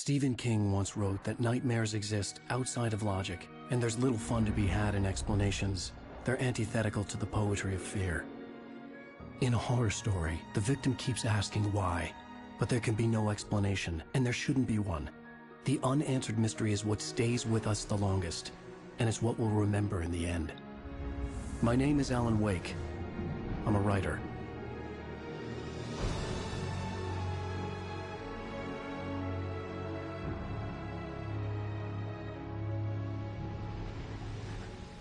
Stephen King once wrote that nightmares exist outside of logic, and there's little fun to be had in explanations. They're antithetical to the poetry of fear. In a horror story, the victim keeps asking why, but there can be no explanation, and there shouldn't be one. The unanswered mystery is what stays with us the longest, and it's what we'll remember in the end. My name is Alan Wake. I'm a writer.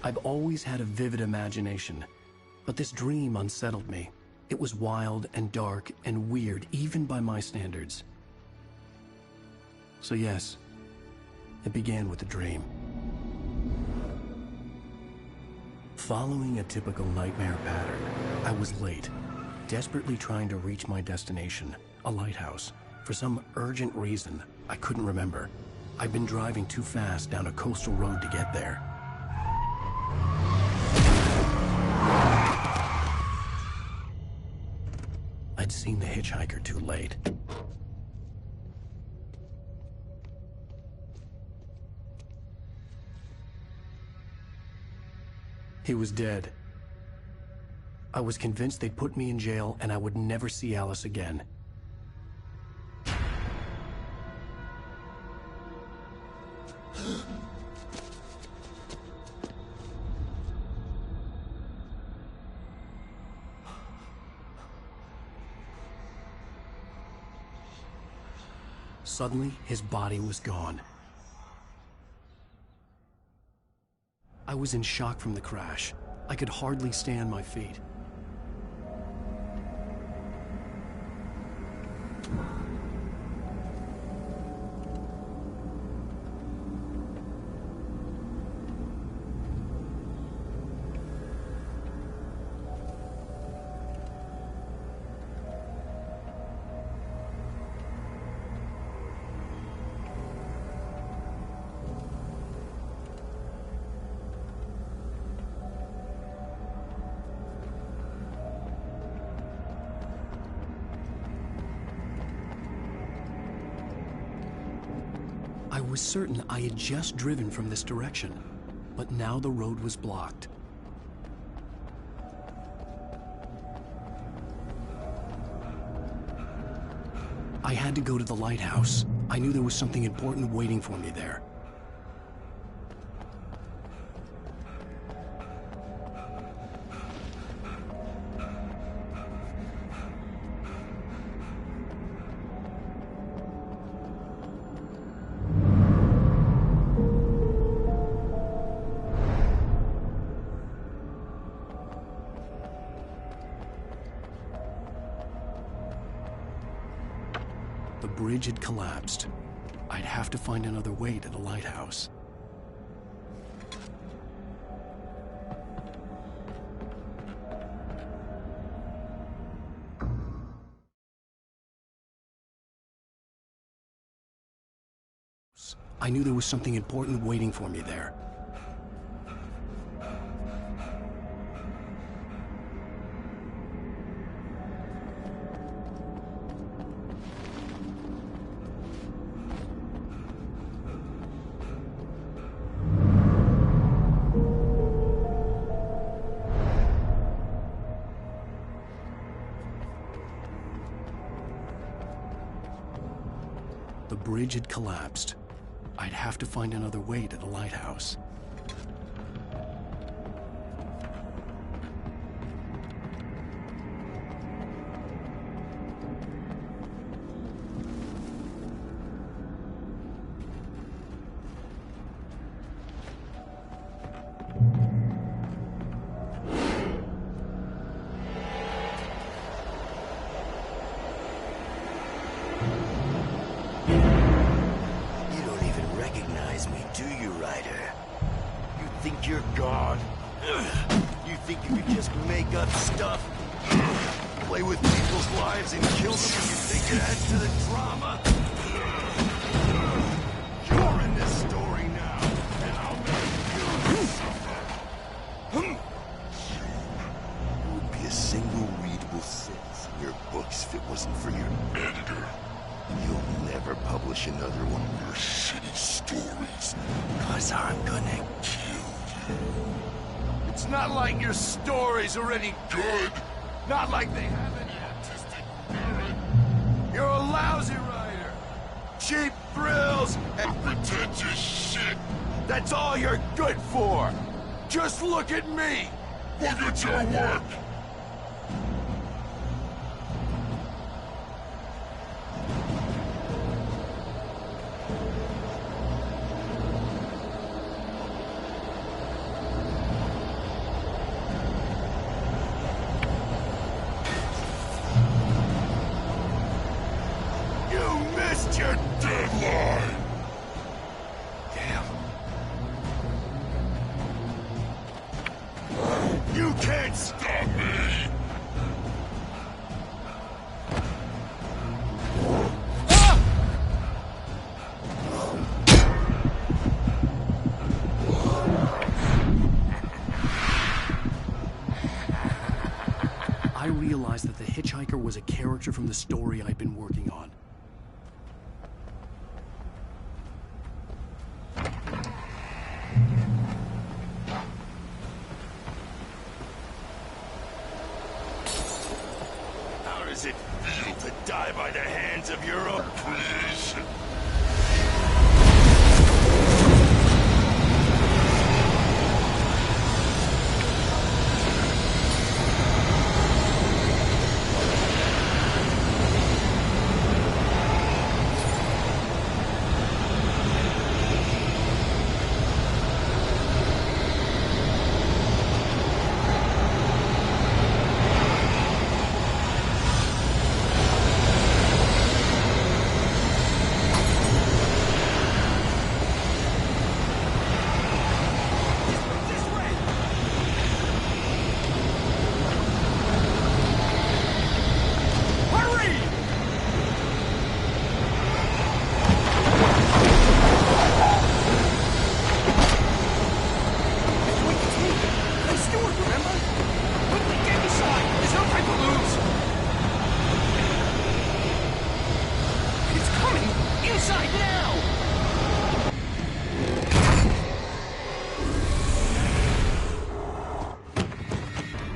I've always had a vivid imagination, but this dream unsettled me. It was wild and dark and weird, even by my standards. So yes, it began with a dream. Following a typical nightmare pattern, I was late, desperately trying to reach my destination, a lighthouse. For some urgent reason, I couldn't remember. I'd been driving too fast down a coastal road to get there. I'd seen the hitchhiker too late. He was dead. I was convinced they'd put me in jail and I would never see Alice again. Suddenly, his body was gone. I was in shock from the crash. I could hardly stay on my feet. I was certain I had just driven from this direction, but now the road was blocked. I had to go to the lighthouse. I knew there was something important waiting for me there. The bridge had collapsed. I'd have to find another way to the lighthouse. I knew there was something important waiting for me there. The bridge had collapsed. I'd have to find another way to the lighthouse. Do you, Ryder? You think you're God? You think you can just make up stuff? Play with people's lives and kill them when you think it adds to the drama? You're in this story now, and I'll make you suffer. There would be a single readable sentence in your books if it wasn't for your editor. You'll never publish another one of your shitty stories, 'cause I'm gonna kill you. It's not like your stories are any good. Not like they have any artistic merit. You're a lousy writer. Cheap thrills and pretentious shit. That's all you're good for. Just look at me. Look at your work. Missed your deadline! Damn. You can't stop me! I realized that the hitchhiker was a character from the story I'd been working on. How does it feel to die by the hands of your own creation?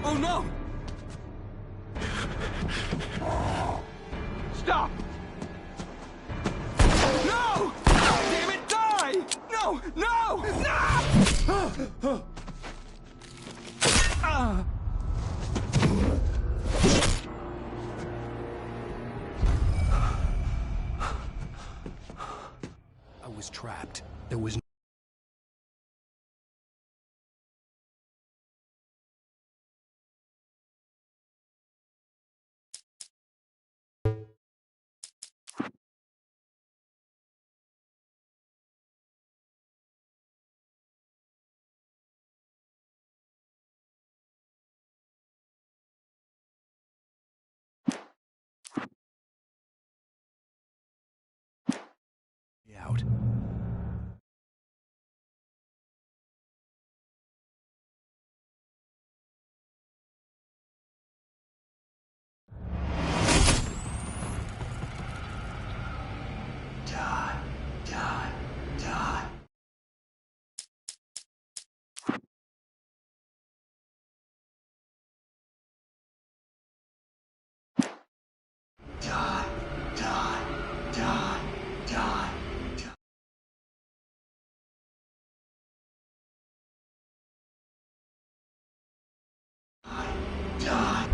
Oh no! Stop! No! Damn it, die! No! No! No! I was trapped. There was out. Die, die, die. Die, die, die, die. Die.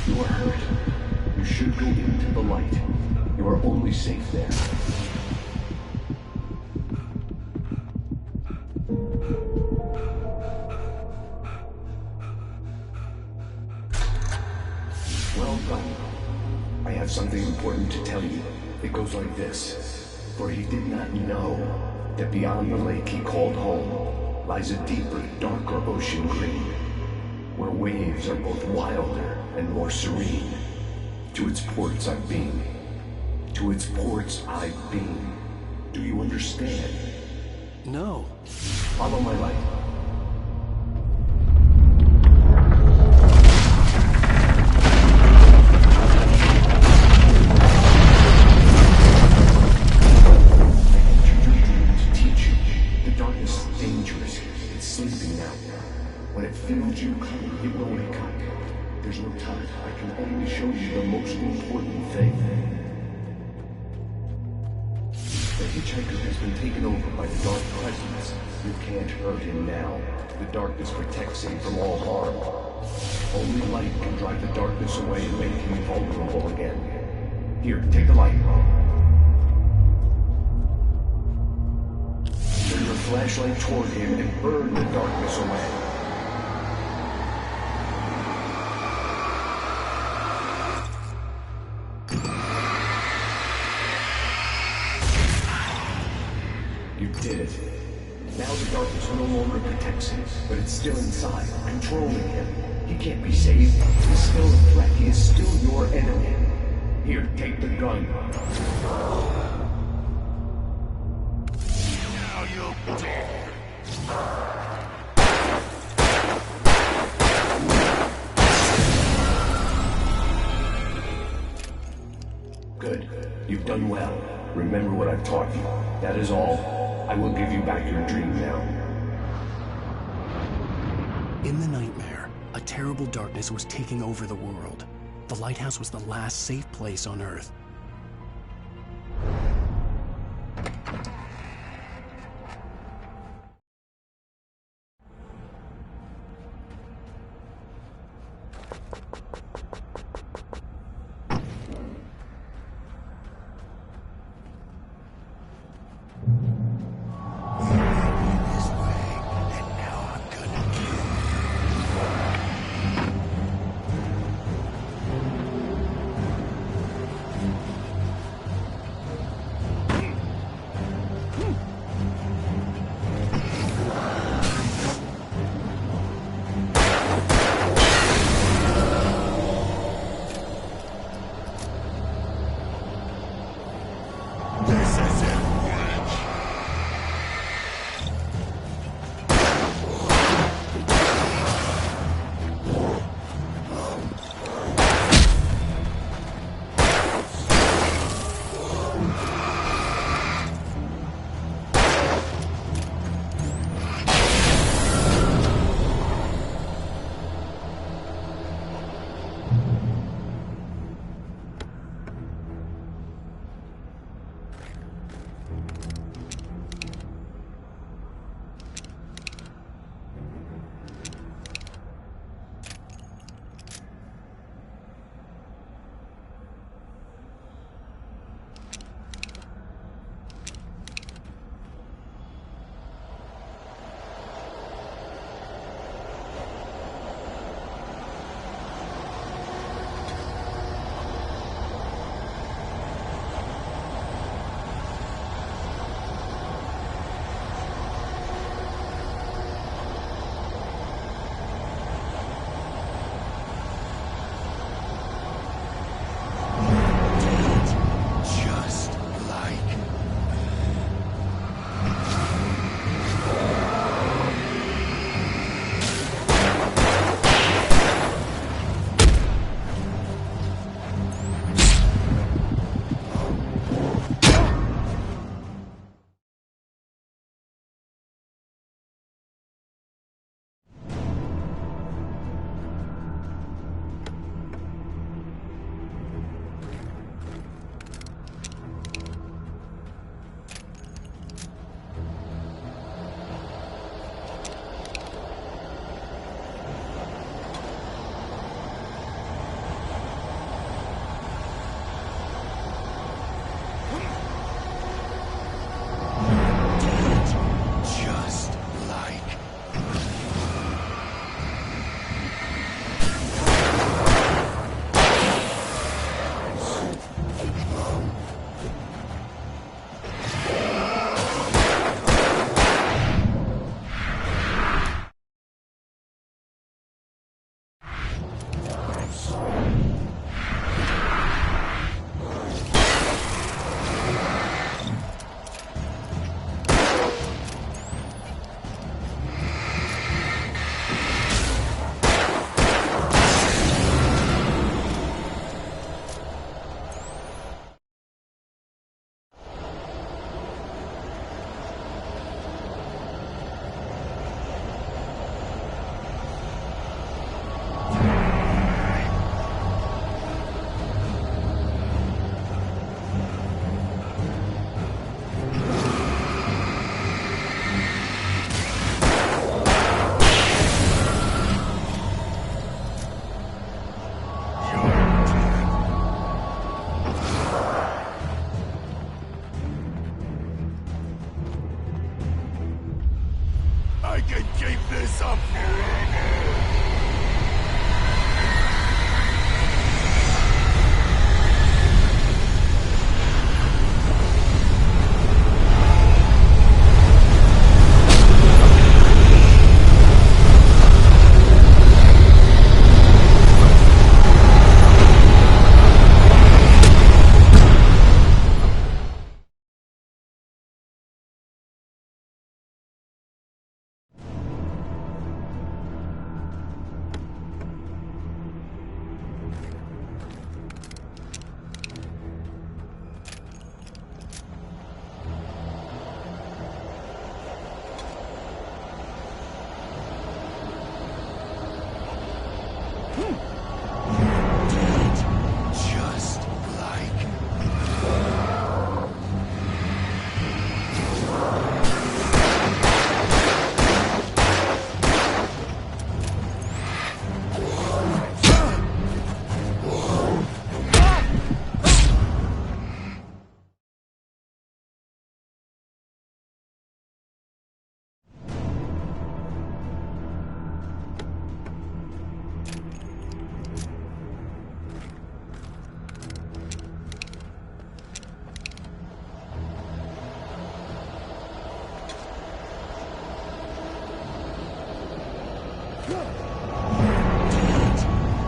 You are hurt. You should go into the light. You are only safe there. something important to tell you. It goes like this. For he did not know that beyond the lake he called home lies a deeper, darker ocean green, where waves are both wilder and more serene. To its ports I've been. To its ports I've been. Do you understand? No. Follow my light. There's no time. I can only show you the most important thing. The hitchhiker has been taken over by the dark presence. You can't hurt him now. The darkness protects him from all harm. Only light can drive the darkness away and make him vulnerable again. Here, take the light. Turn your flashlight toward him and burn the darkness away. You did it. Now the darkness no longer protects him, but it's still inside, controlling him. He can't be saved. He's still a threat. He is still your enemy. Here, take the gun. Now you'll die. Good. You've done well. Remember what I've taught you. That is all. I will give you back your dream now. In the nightmare, a terrible darkness was taking over the world. The lighthouse was the last safe place on Earth. can keep this up forever!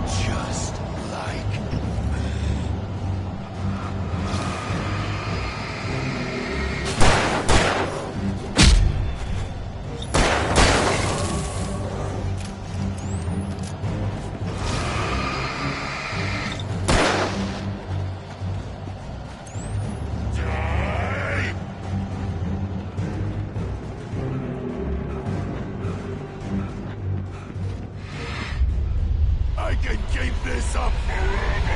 Just like... Just like... Die! I can keep this up forever!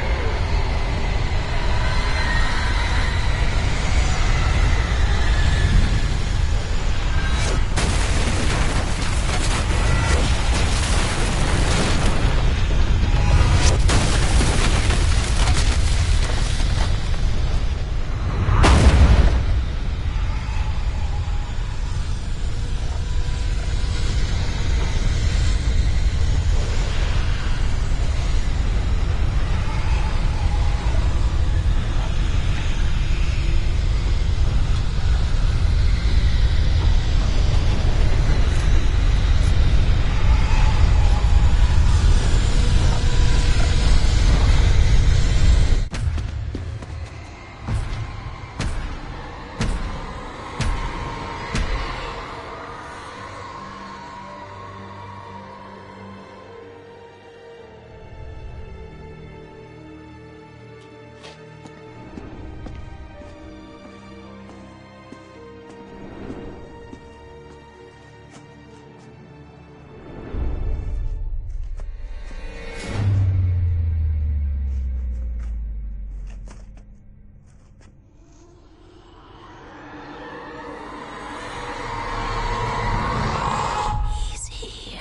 He's here.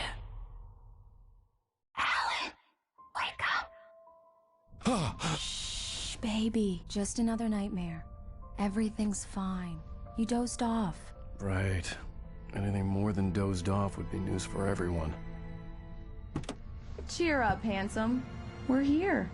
Alan, wake up. Shh, baby. Just another nightmare. Everything's fine. You dozed off. Right. Anything more than dozed off would be news for everyone. Cheer up, handsome. We're here.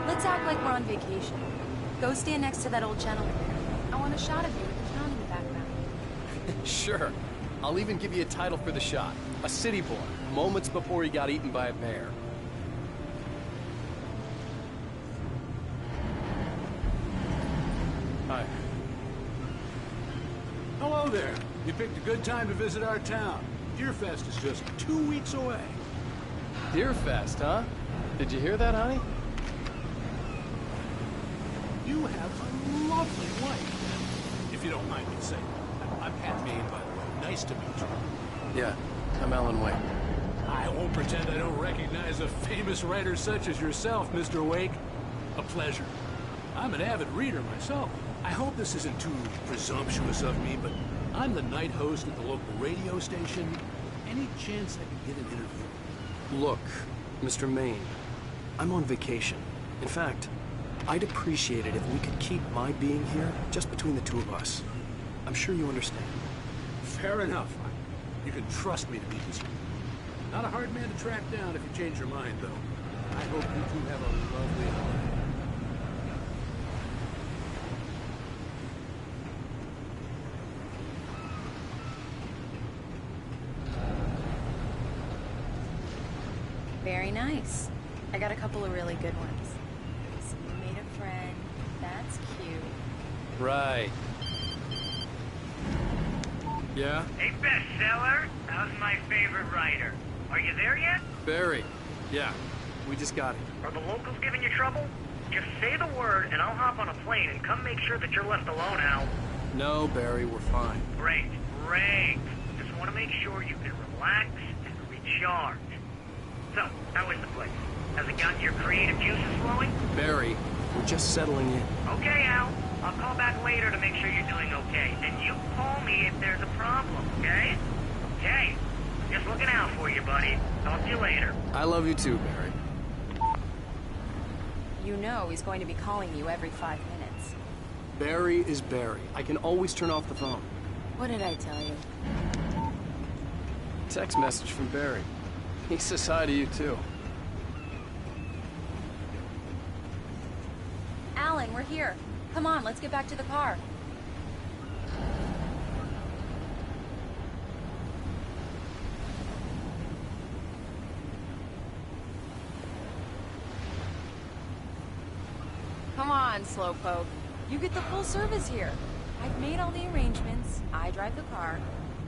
Let's act like we're on vacation. Go stand next to that old gentleman there. I want a shot of you with the town in the background. Sure. I'll even give you a title for the shot. A city boy, moments before he got eaten by a bear. Hi. Hello there. You picked a good time to visit our town. Deerfest is just 2 weeks away. Deerfest, huh? Did you hear that, honey? You have a lovely wife. If you don't mind me saying. I'm Pat Maine, by the way. Nice to meet you. Yeah, I'm Alan Wake. I won't pretend I don't recognize a famous writer such as yourself, Mr. Wake. A pleasure. I'm an avid reader myself. I hope this isn't too presumptuous of me, but I'm the night host at the local radio station. Any chance I could get an interview? Look, Mr. Maine, I'm on vacation. In fact, I'd appreciate it if we could keep my being here just between the two of us. I'm sure you understand. Fair enough. You can trust me to be discreet. Not a hard man to track down if you change your mind, though. I hope you two have a lovely holiday. Very nice. I got a couple of really good ones. So you made a friend. That's cute. Right. Yeah? Hey, bestseller. How's my favorite writer? Are you there yet? Barry. Yeah, we just got it. Are the locals giving you trouble? Just say the word and I'll hop on a plane and come make sure that you're left alone, Al. No, Barry, we're fine. Great, great. Just want to make sure you can relax and recharge. So, how is the place? Has it got your creative juices flowing? Barry, we're just settling in. Okay, Al. I'll call back later to make sure you're doing okay. And you call me if there's a problem, okay? Okay. Just looking out for you, buddy. Talk to you later. I love you too, Barry. You know he's going to be calling you every 5 minutes. Barry is Barry. I can always turn off the phone. What did I tell you? Text message from Barry. He says hi to you too. Alan, we're here. Come on, let's get back to the car. Come on, Slowpoke. You get the full service here. I've made all the arrangements. I drive the car.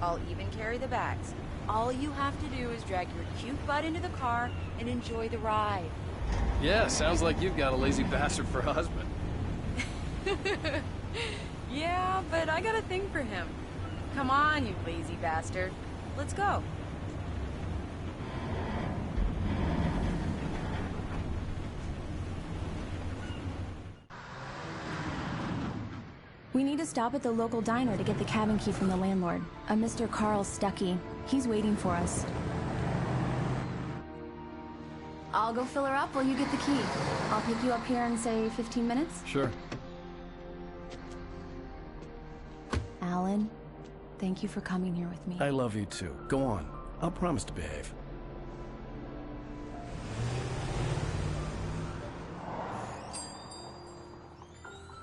I'll even carry the bags. All you have to do is drag your cute butt into the car and enjoy the ride. Yeah, sounds like you've got a lazy bastard for a husband. Yeah, but I got a thing for him. Come on, you lazy bastard. Let's go. We need to stop at the local diner to get the cabin key from the landlord, a Mr. Carl Stuckey. He's waiting for us. I'll go fill her up while you get the key. I'll pick you up here in, say, 15 minutes? Sure. Alan, thank you for coming here with me. I love you too. Go on. I'll promise to behave.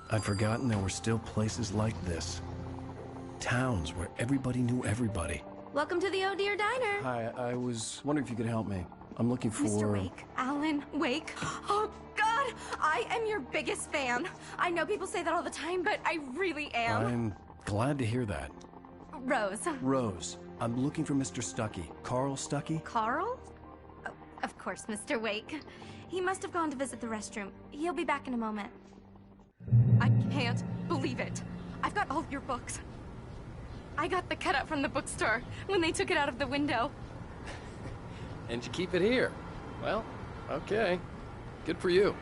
I'd forgotten there were still places like this. Towns where everybody knew everybody. Welcome to the Oh Dear Diner. Hi, I was wondering if you could help me. I'm looking for... Mr. Wake. Alan Wake. Oh, God! I am your biggest fan. I know people say that all the time, but I really am. I'm glad to hear that. Rose. Rose, I'm looking for Mr. Stuckey. Carl Stuckey? Carl? Oh, of course, Mr. Wake. He must have gone to visit the restroom. He'll be back in a moment. I can't believe it. I've got all your books. I got the cutout from the bookstore when they took it out of the window. And you keep it here. Well, okay. Good for you.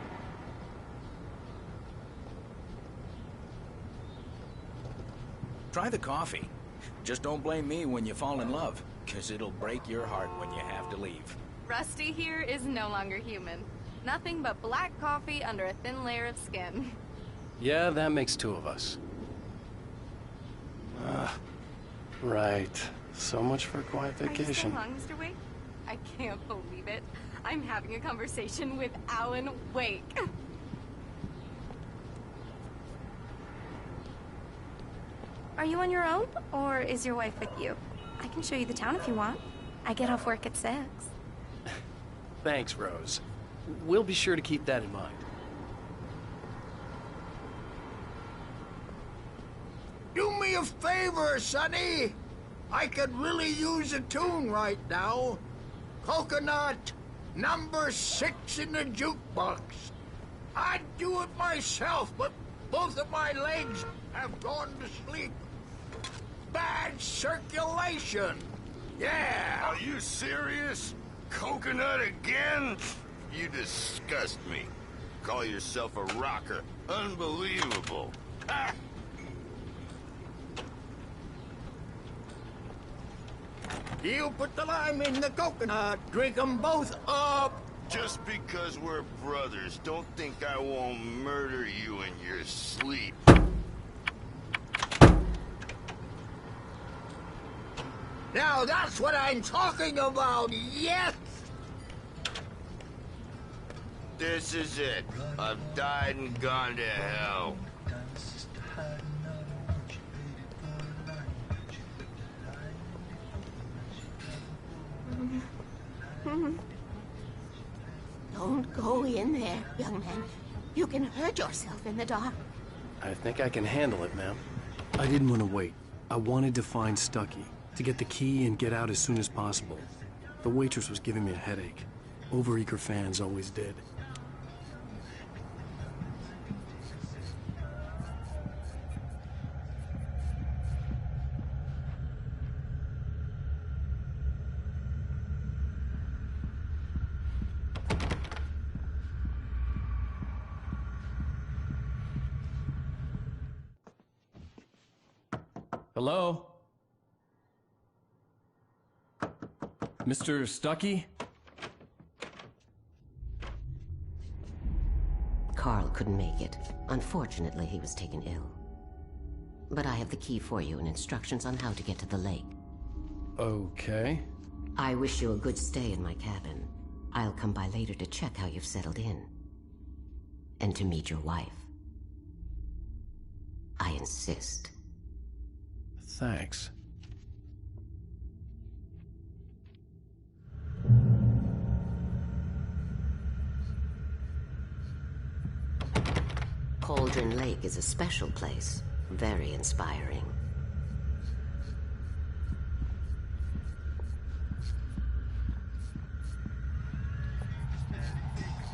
Try the coffee. Just don't blame me when you fall in love, 'cause it'll break your heart when you have to leave. Rusty here is no longer human. Nothing but black coffee under a thin layer of skin. Yeah, that makes two of us. Right. So much for a quiet vacation. Are you still hung, Mr. Wake? I can't believe it. I'm having a conversation with Alan Wake. Are you on your own, or is your wife with you? I can show you the town if you want. I get off work at 6. Thanks, Rose. We'll be sure to keep that in mind. Do me a favor, Sonny. I could really use a tune right now. Coconut, number 6 in the jukebox. I'd do it myself, but both of my legs have gone to sleep. Bad circulation. Yeah. Are you serious? Coconut again? You disgust me. Call yourself a rocker. Unbelievable. Ha! You put the lime in the coconut. Drink them both up. Just because we're brothers, don't think I won't murder you in your sleep. Now that's what I'm talking about, yes! This is it. I've died and gone to hell. Don't go in there, young man. You can hurt yourself in the dark. I think I can handle it, ma'am. I didn't want to wait. I wanted to find Stucky, to get the key and get out as soon as possible. The waitress was giving me a headache. Overeager fans always did. Hello? Mr. Stucky? Carl couldn't make it. Unfortunately, he was taken ill. But I have the key for you and instructions on how to get to the lake. Okay. I wish you a good stay in my cabin. I'll come by later to check how you've settled in. And to meet your wife. I insist. Thanks. Cauldron Lake is a special place. Very inspiring.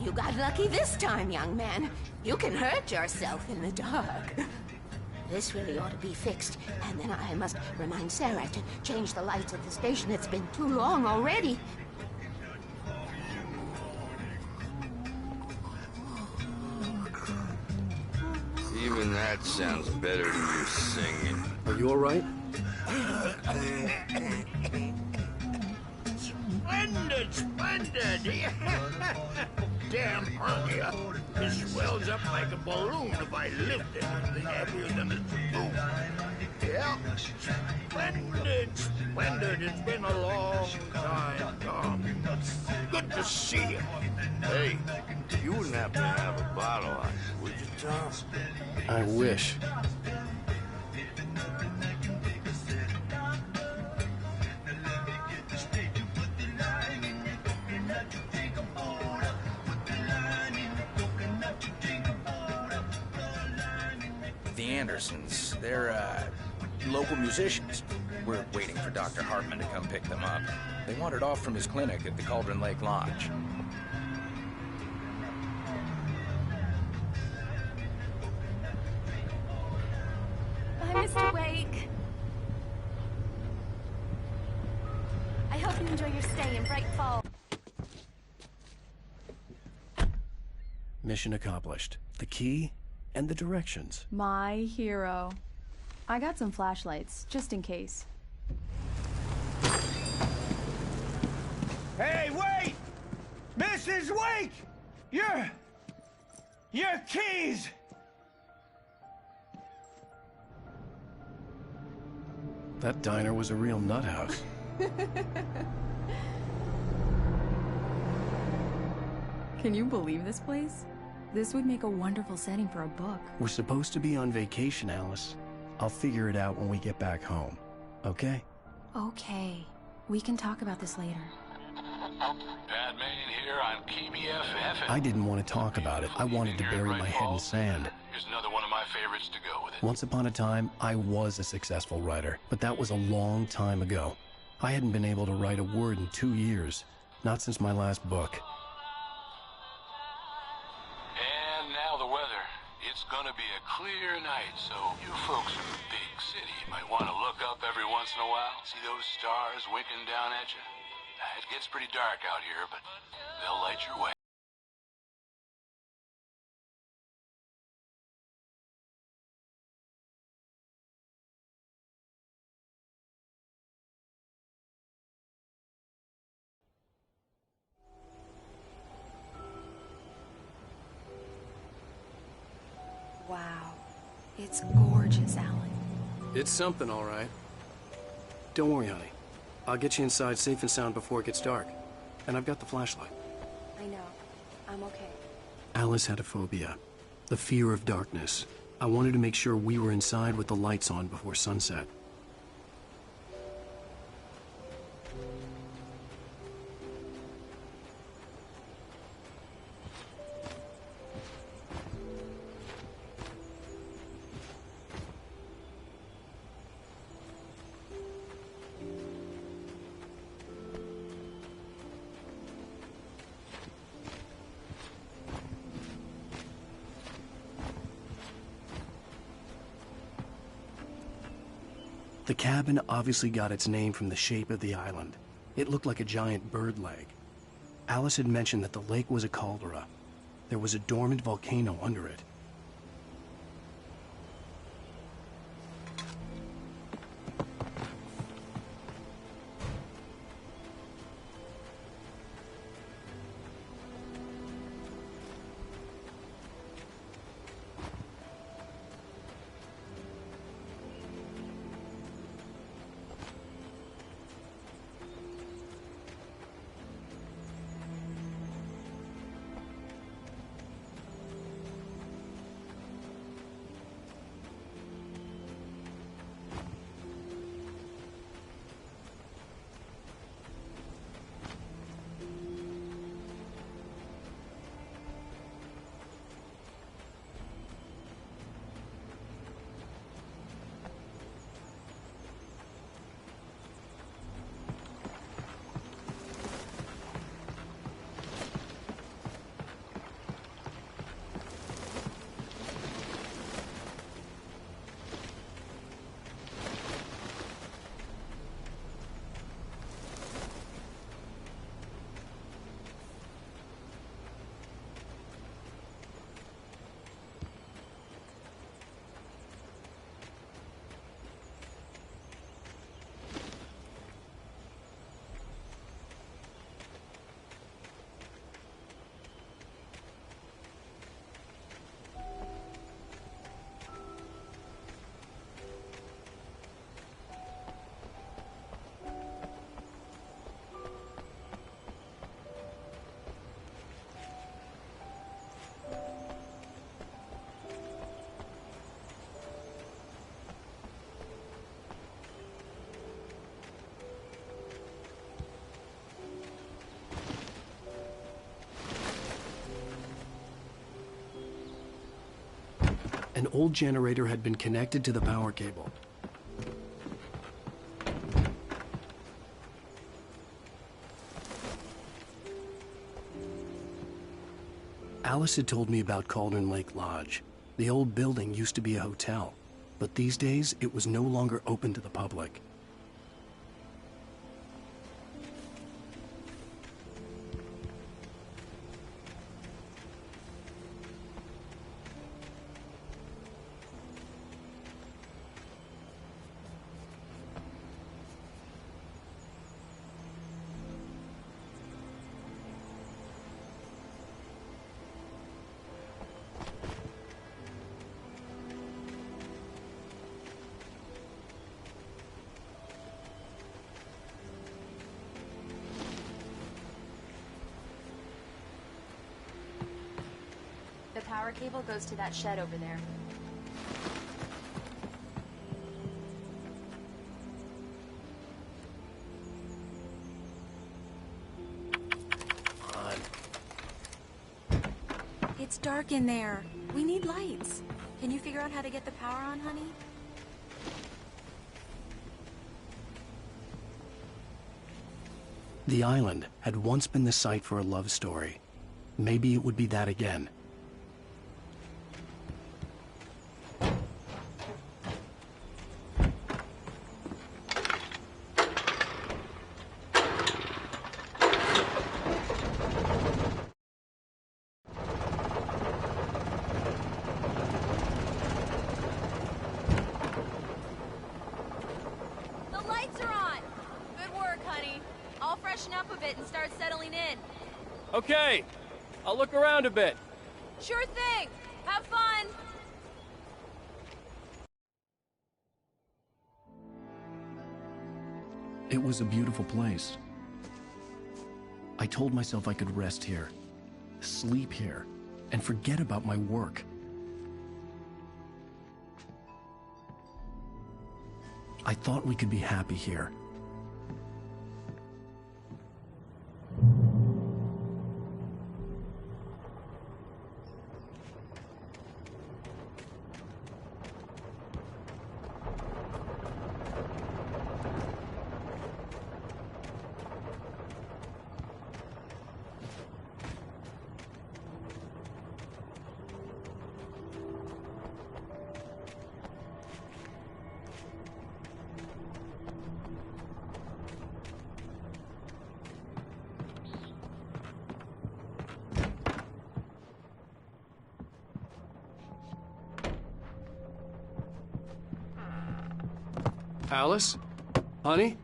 You got lucky this time, young man. You can hurt yourself in the dark. This really ought to be fixed, and then I must remind Sarah to change the lights at the station. It's been too long already. Even that sounds better than you singing. Are you all right? Splendid, splendid! Damn hernia. It swells up like a balloon if I lift anything heavier than a spoon. Yeah, splendid, splendid. It's been a long time, Tom. Good to see you. Hey, you wouldn't happen to have a bottle on you, would you, Tom? I wish. The Andersons, they're, local musicians. We're waiting for Dr. Hartman to come pick them up. They wandered off from his clinic at the Cauldron Lake Lodge. Bye, Mr. Wake. I hope you enjoy your stay in Bright Falls. Mission accomplished. The key and the directions. My hero. I got some flashlights, just in case. Hey, wait! Mrs. Wake! Your keys! That diner was a real nut house. Can you believe this place? This would make a wonderful setting for a book. We're supposed to be on vacation, Alice. I'll figure it out when we get back home. Okay? Okay. We can talk about this later. Padman here on KBFF. I didn't want to talk about it. I wanted to bury my head in sand. Here's another one of my favorites to go with it. Once upon a time, I was a successful writer, but that was a long time ago. I hadn't been able to write a word in 2 years, not since my last book. And now the weather. It's gonna be a clear night, so you folks in the big city might want to look up every once in a while. See those stars winking down at you? It gets pretty dark out here, but they'll light your way. Wow. It's gorgeous, Alan. It's something, all right. Don't worry, honey. I'll get you inside safe and sound before it gets dark. And I've got the flashlight. I know. I'm okay. Alice had a phobia. The fear of darkness. I wanted to make sure we were inside with the lights on before sunset. The cabin obviously got its name from the shape of the island. It looked like a giant bird leg. Alice had mentioned that the lake was a caldera. There was a dormant volcano under it. An old generator had been connected to the power cable. Alice had told me about Cauldron Lake Lodge. The old building used to be a hotel, but these days it was no longer open to the public. The power cable goes to that shed over there. It's dark in there. We need lights. Can you figure out how to get the power on, honey? The island had once been the site for a love story. Maybe it would be that again. The lights are on! Good work, honey. I'll freshen up a bit and start settling in. Okay, I'll look around a bit. Sure thing! Have fun! It was a beautiful place. I told myself I could rest here, sleep here, and forget about my work. I thought we could be happy here. Alice? Honey?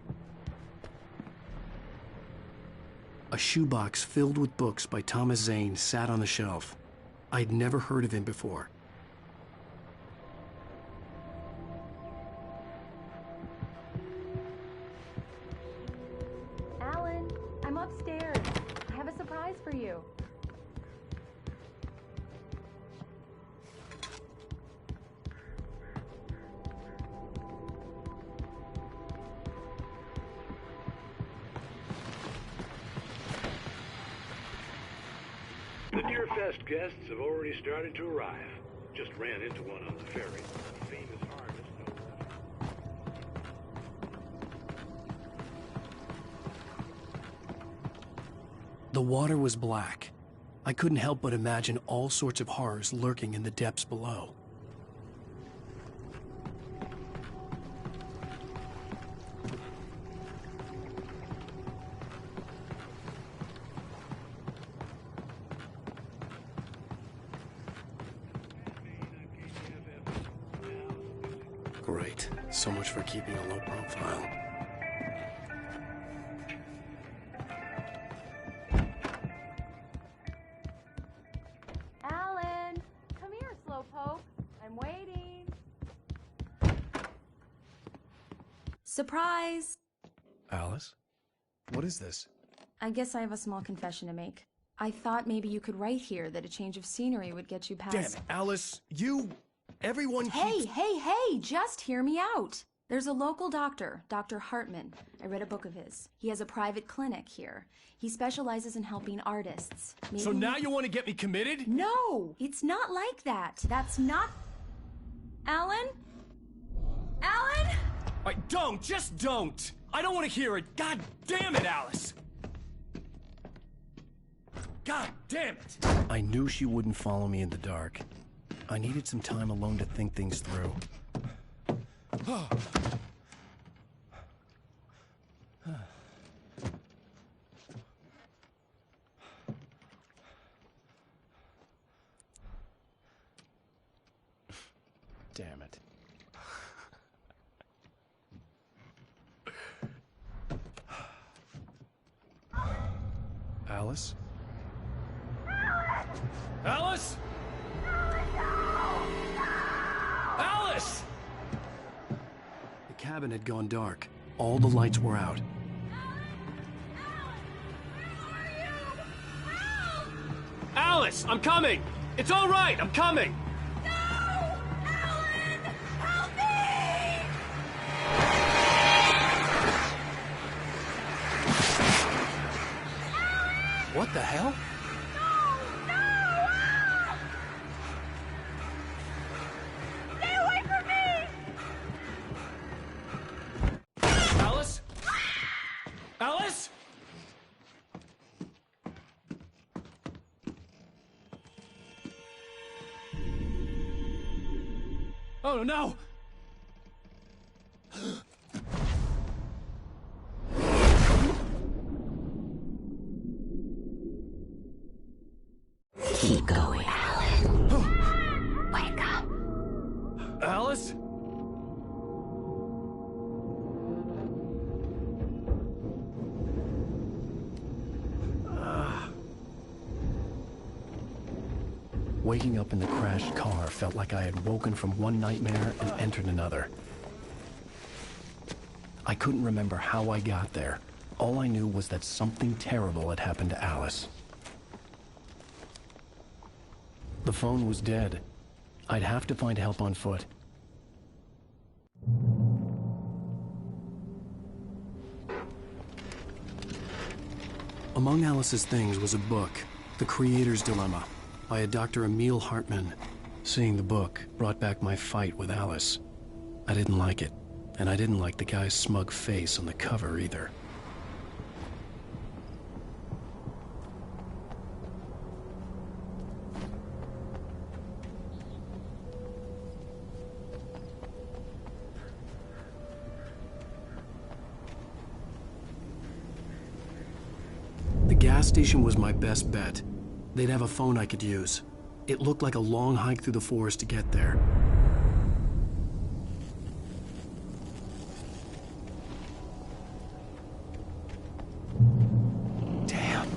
A shoebox filled with books by Thomas Zane sat on the shelf. I'd never heard of him before. Alan, I'm upstairs. I have a surprise for you. The Deer Fest guests have already started to arrive. Just ran into one on the ferry. Famous artist. The water was black. I couldn't help but imagine all sorts of horrors lurking in the depths below. Great. So much for keeping a low profile. Alan, come here, Slowpoke. I'm waiting. Surprise! Alice? What is this? I guess I have a small confession to make. I thought maybe you could write here that a change of scenery would get you past... Damn it, Alice, everyone Hey, just hear me out. There's a local doctor, Dr. Hartman. I read a book of his. He has a private clinic here. He specializes in helping artists. So now you want to get me committed? No, it's not like that. That's not... Alan? Alan? Just don't! I don't want to hear it! God damn it, Alice! God damn it! I knew she wouldn't follow me in the dark. I needed some time alone to think things through. Damn it. Alice? Alice? Alice! The cabin had gone dark. All the lights were out. Alice, I'm coming! It's all right, I'm coming! What the hell? Oh, no! Keep going, Alan. Wake up. Alice? Waking up in the crashed car felt like I had woken from one nightmare and entered another. I couldn't remember how I got there. All I knew was that something terrible had happened to Alice. The phone was dead. I'd have to find help on foot. Among Alice's things was a book, The Creator's Dilemma, by a Dr. Emil Hartman. Seeing the book brought back my fight with Alice. I didn't like it, and I didn't like the guy's smug face on the cover either. The gas station was my best bet. They'd have a phone I could use. It looked like a long hike through the forest to get there. Damn.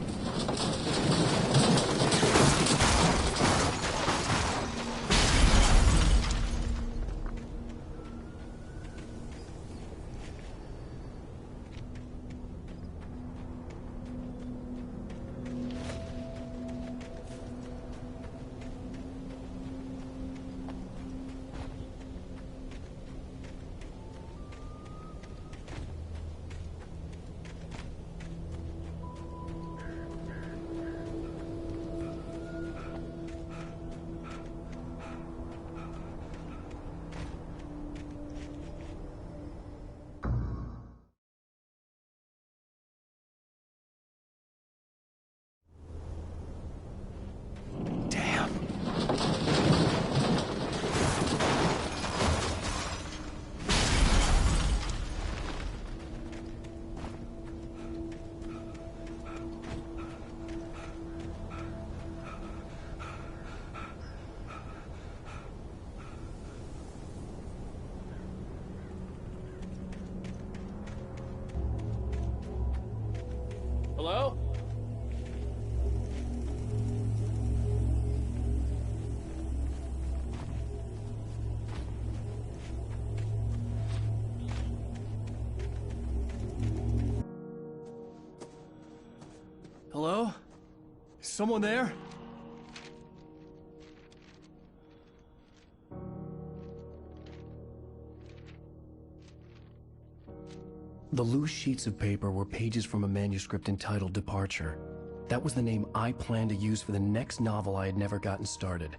Hello? Hello? Is someone there? The loose sheets of paper were pages from a manuscript entitled Departure. That was the name I planned to use for the next novel I had never gotten started.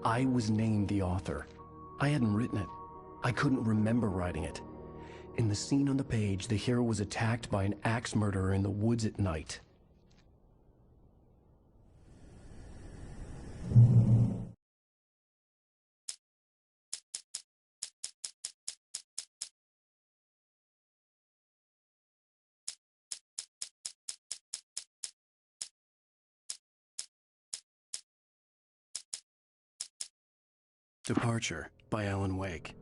I was named the author. I hadn't written it. I couldn't remember writing it. In the scene on the page, the hero was attacked by an axe murderer in the woods at night. Departure by Alan Wake.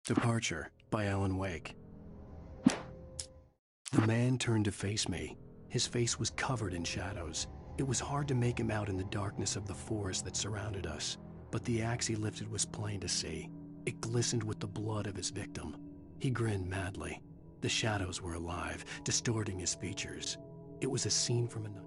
Departure by Alan Wake. The man turned to face me. His face was covered in shadows. It was hard to make him out in the darkness of the forest that surrounded us, but the axe he lifted was plain to see. It glistened with the blood of his victim. He grinned madly. The shadows were alive, distorting his features. It was a scene from another.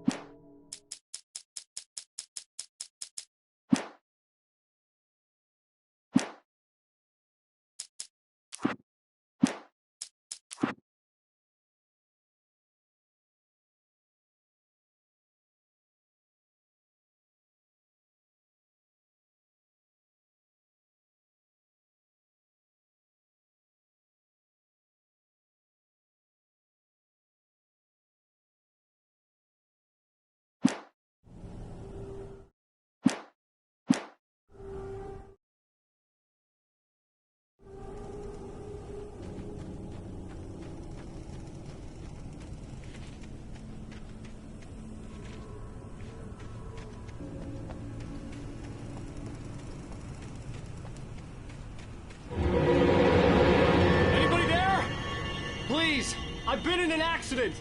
been in an accident!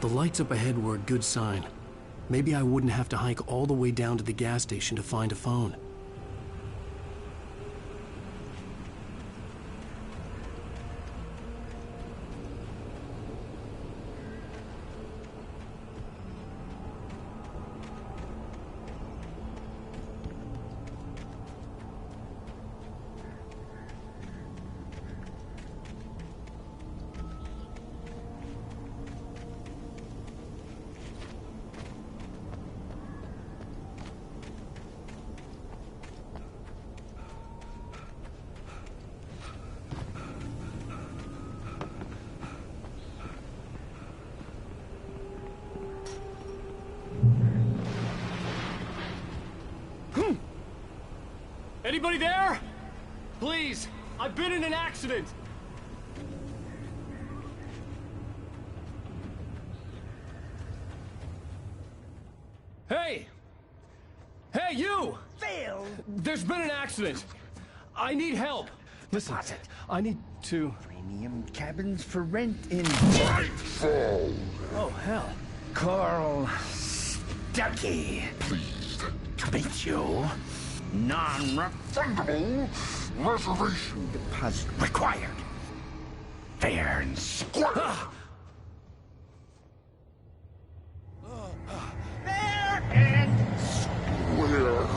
The lights up ahead were a good sign. Maybe I wouldn't have to hike all the way down to the gas station to find a phone. Anybody there? Please, I've been in an accident. Hey! Hey, you! Phil! There's been an accident. I need help. Listen, I need to... Premium cabins for rent in... Oh, hell. Carl Stucky. Pleased to meet you. Non-refundable reservation deposit required. Fair and square. Fair and square.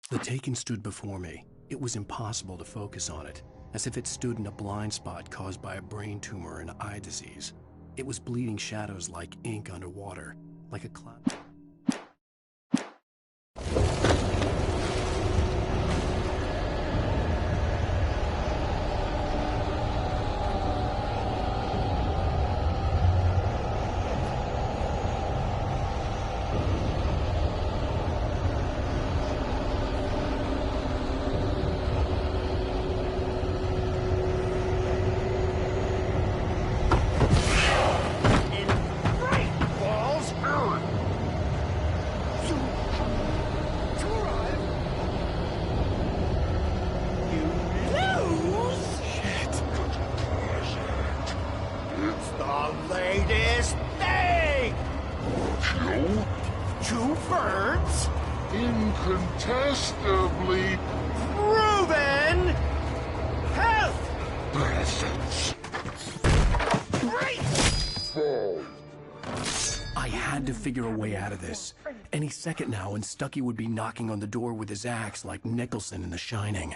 The Taken stood before me. It was impossible to focus on it, as if it stood in a blind spot caused by a brain tumor and eye disease. It was bleeding shadows like ink underwater, like a cloud. Incontestably proven health presence. I had to figure a way out of this. Any second now, and Stucky would be knocking on the door with his axe like Nicholson in The Shining.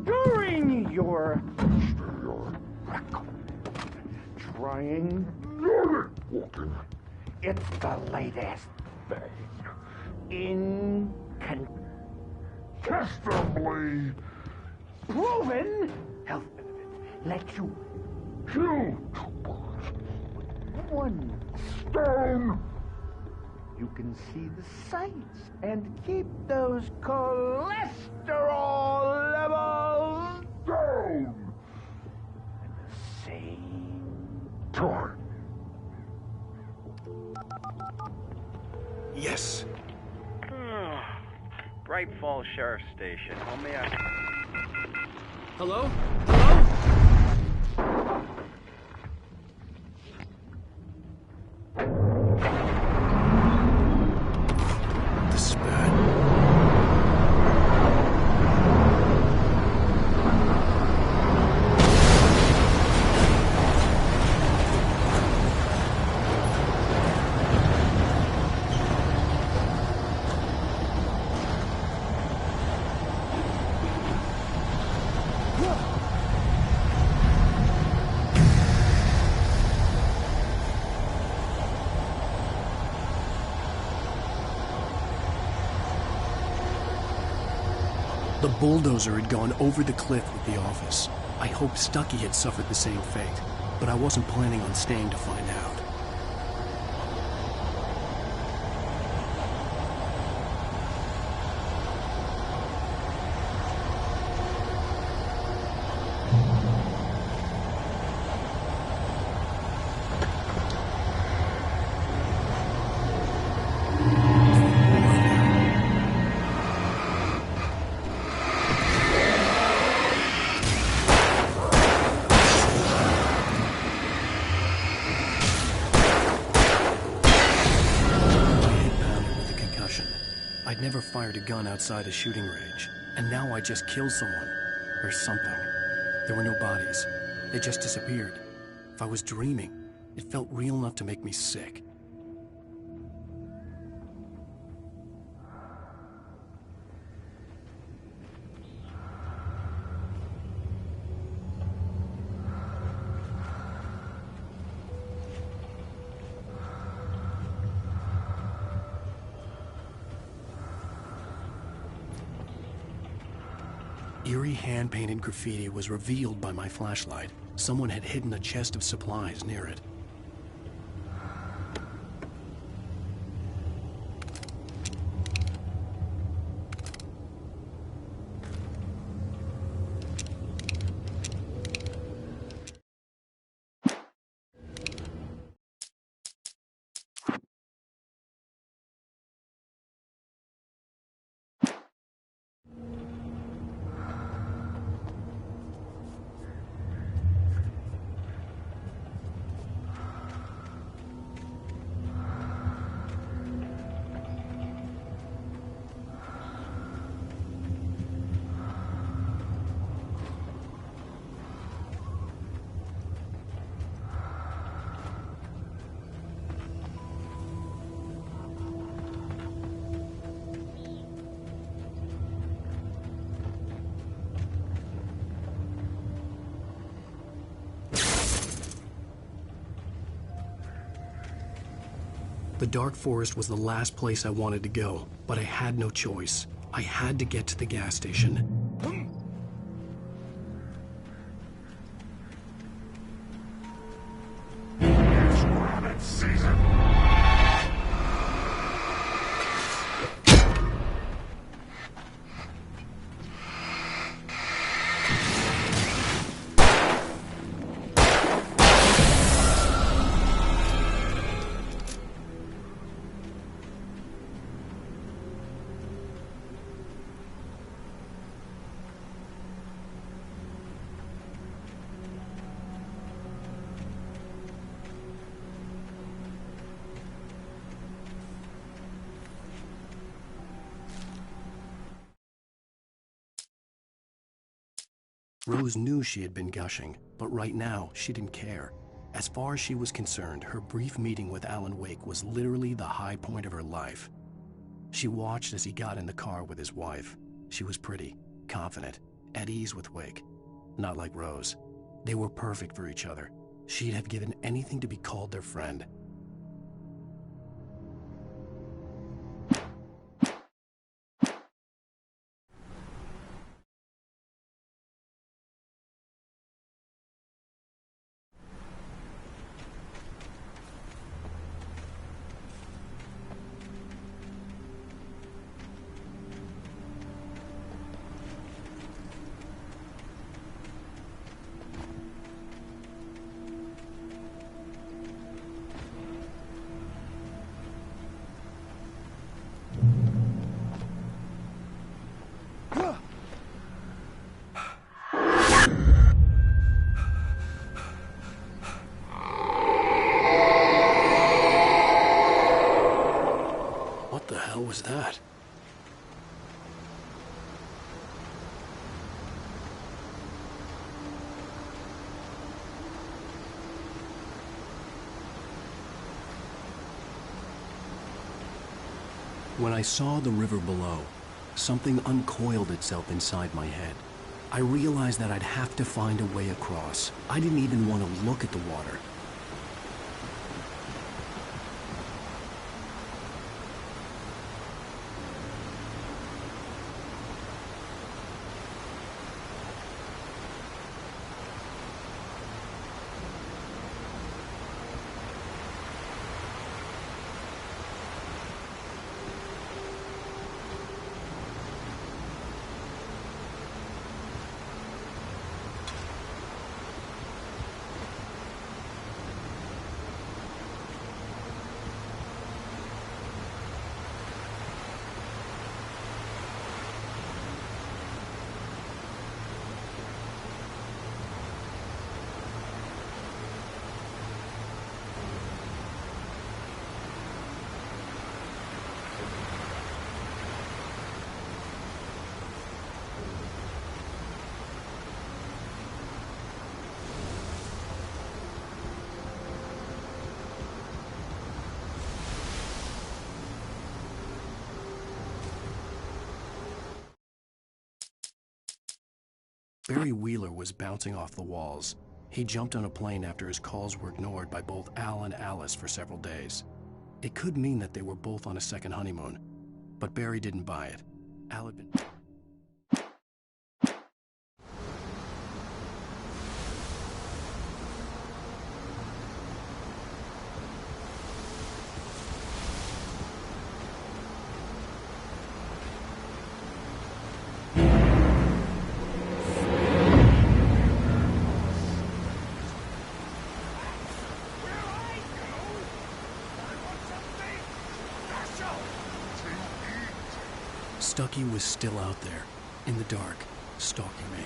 During your trying walking, it's the latest thing. Incontestably proven health benefit. Let you kill 2 birds with 1 stone. You can see the sights and keep those cholesterol levels down. Tor. Yes. Bright Falls Sheriff Station. How may I... Hello? Hello? This is bad. The bulldozer had gone over the cliff with the office. I hoped Stucky had suffered the same fate, but I wasn't planning on staying to find out. I'd never fired a gun outside a shooting range, and now I just killed someone. Or something. There were no bodies. They just disappeared. If I was dreaming, it felt real enough to make me sick. Eerie hand-painted graffiti was revealed by my flashlight. Someone had hidden a chest of supplies near it. The dark forest was the last place I wanted to go, but I had no choice. I had to get to the gas station. It's rabbit season. Rose knew she had been gushing, but right now, she didn't care. As far as she was concerned, her brief meeting with Alan Wake was literally the high point of her life. She watched as he got in the car with his wife. She was pretty, confident, at ease with Wake. Not like Rose. They were perfect for each other. She'd have given anything to be called their friend. hell was that? When I saw the river below, something uncoiled itself inside my head. I realized that I'd have to find a way across. I didn't even want to look at the water. Barry Wheeler was bouncing off the walls. He jumped on a plane after his calls were ignored by both Al and Alice for several days. It could mean that they were both on a second honeymoon, but Barry didn't buy it. Al had been... Stucky was still out there, in the dark, stalking me.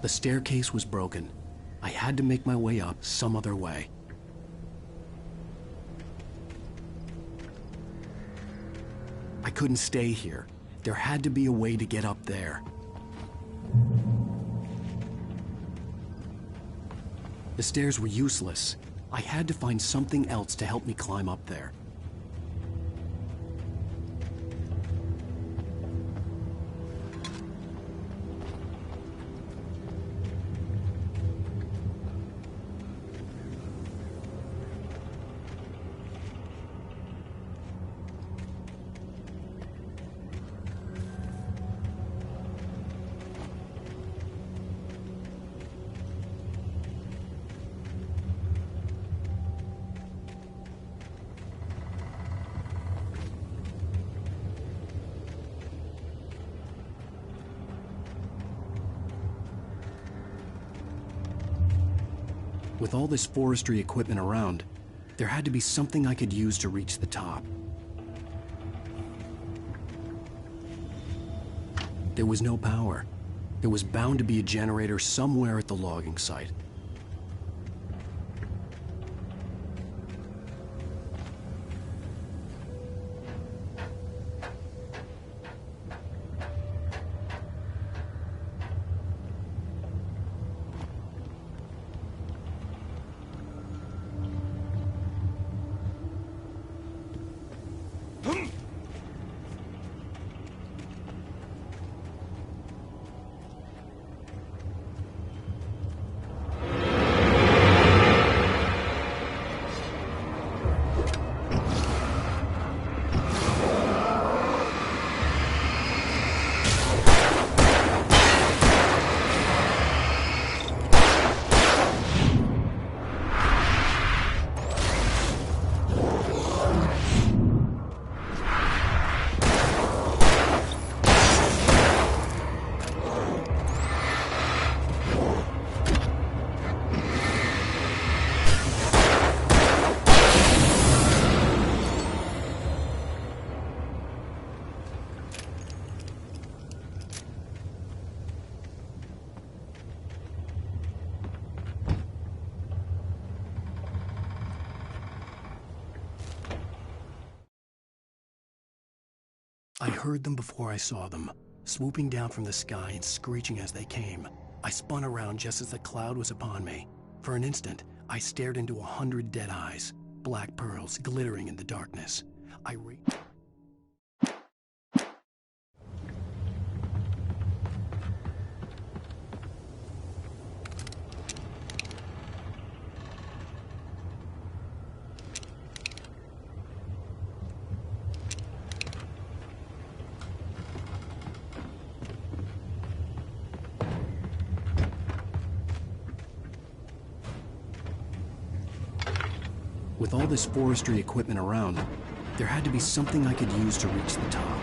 The staircase was broken. I had to make my way up some other way. I couldn't stay here. There had to be a way to get up there. The stairs were useless. I had to find something else to help me climb up there. With all this forestry equipment around, there had to be something I could use to reach the top. There was no power. There was bound to be a generator somewhere at the logging site. I heard them before I saw them, swooping down from the sky and screeching as they came. I spun around just as the cloud was upon me. For an instant, I stared into 100 dead eyes, black pearls glittering in the darkness. With all this forestry equipment around, there had to be something I could use to reach the top.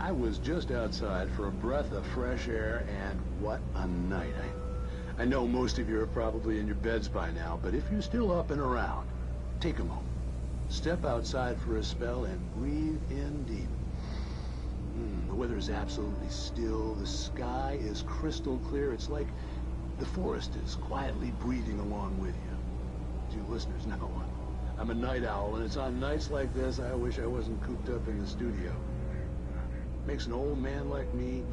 I was just outside for a breath of fresh air, and what a night. I know most of you are probably in your beds by now, but if you're still up and around, take a moment. Step outside for a spell and breathe in deep. The weather is absolutely still. The sky is crystal clear. It's like the forest is quietly breathing along with you. As you listeners know, I'm a night owl, and it's on nights like this I wish I wasn't cooped up in the studio. Makes an old man like me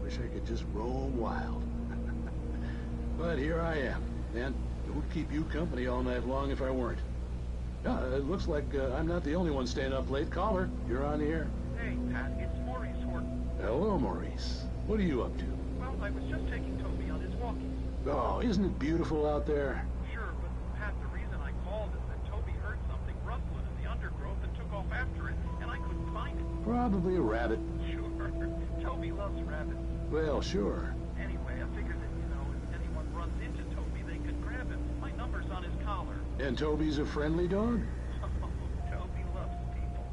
wish I could just roam wild. But here I am, and it would keep you company all night long if I weren't. It looks like I'm not the only one staying up late. Caller, you're on the air. Hey, Pat, it's Maurice Horton. Hello, Maurice. What are you up to? Well, I was just taking Toby on his walkies. Oh, isn't it beautiful out there? Sure, but Pat, the reason I called is that Toby heard something rustling in the undergrowth and took off after it, and I couldn't find it. Probably a rabbit. Sure. Toby loves rabbits. Well, sure. Anyway, I figured that, if anyone runs into Toby, they could grab him. My number's on his collar. And Toby's a friendly dog? Toby loves people.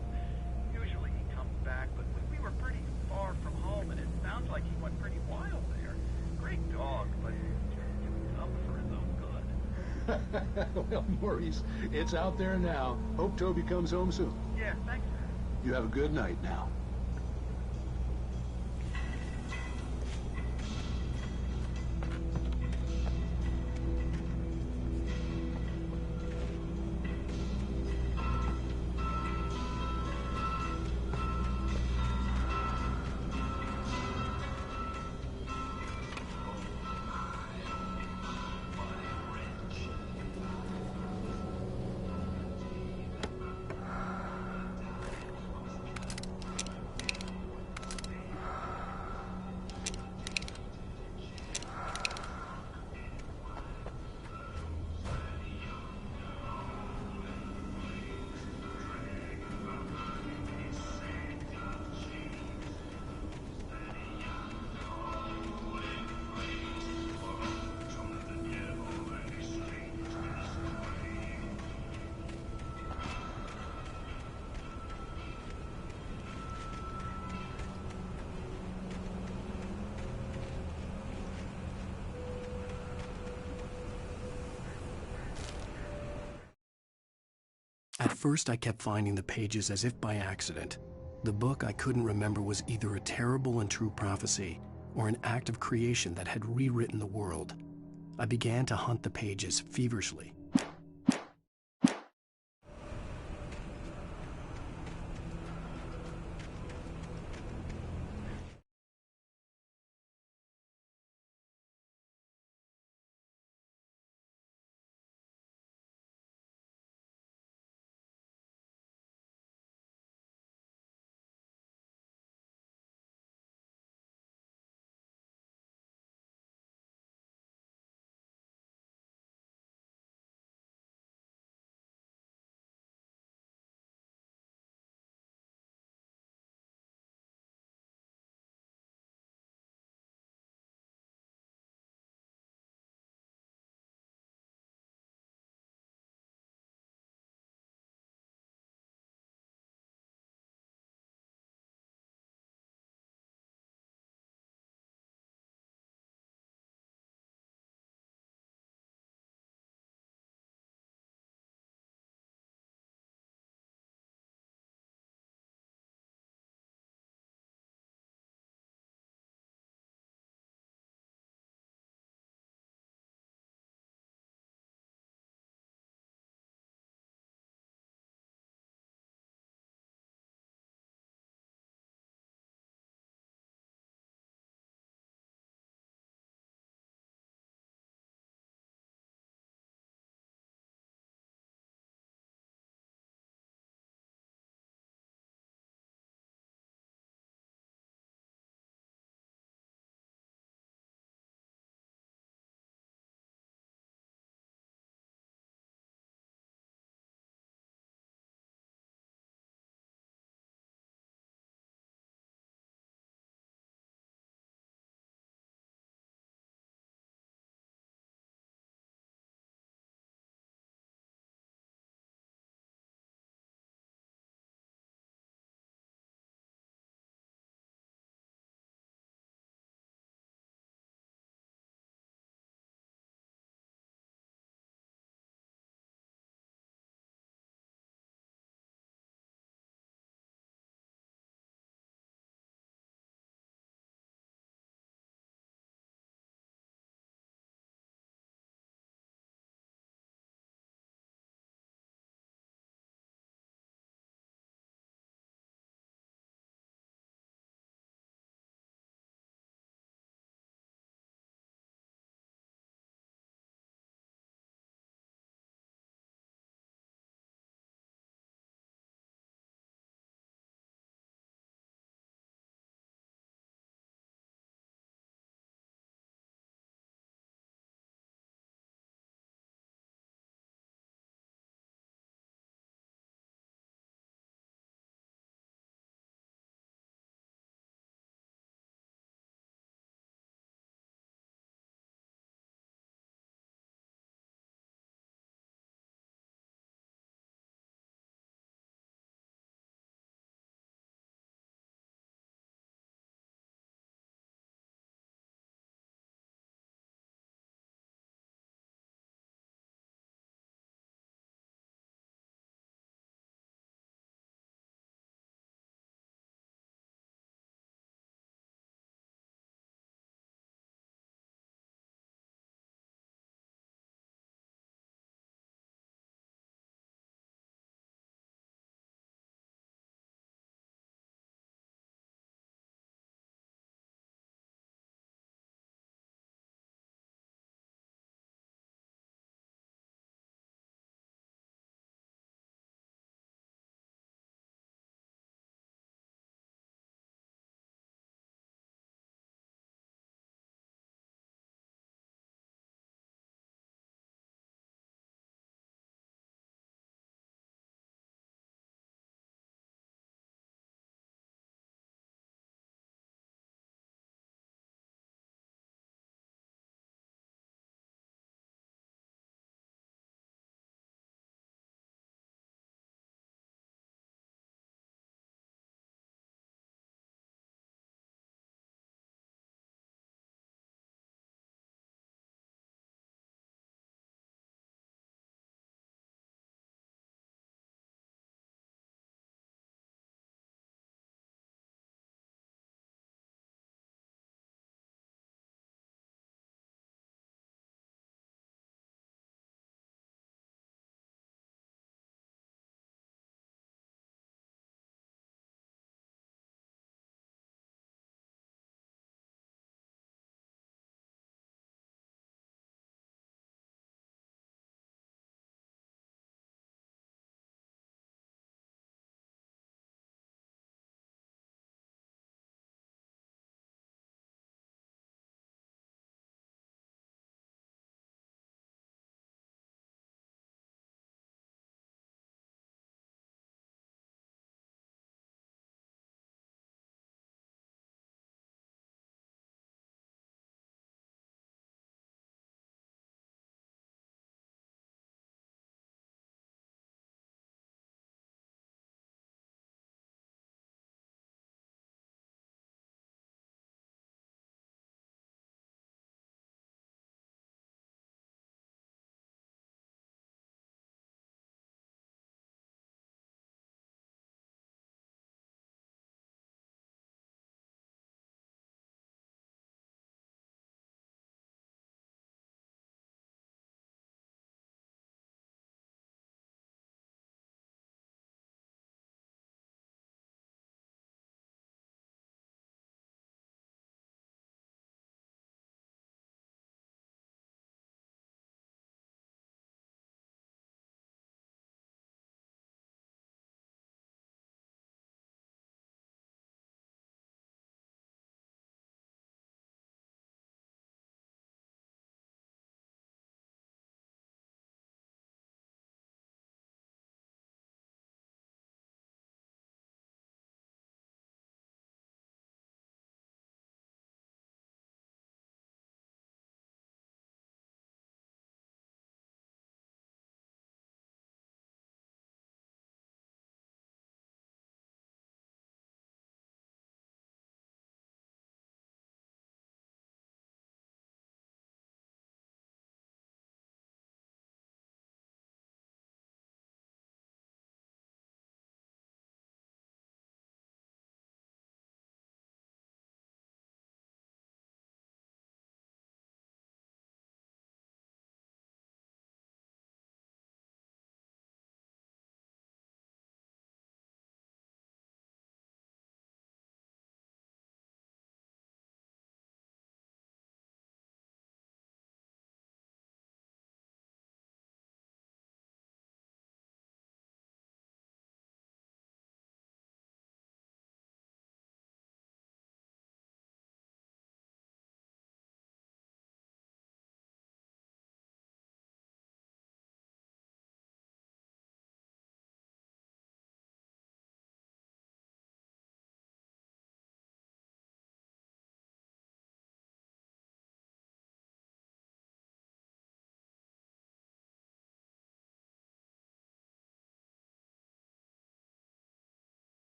Usually he comes back, but we were pretty far from home, and it sounds like he went pretty wild there. Great dog, but dumb for his own good. Well, Maurice, it's out there now. Hope Toby comes home soon. Yeah, thanks. You have a good night now. At first, I kept finding the pages as if by accident. The book I couldn't remember was either a terrible and true prophecy or an act of creation that had rewritten the world. I began to hunt the pages feverishly.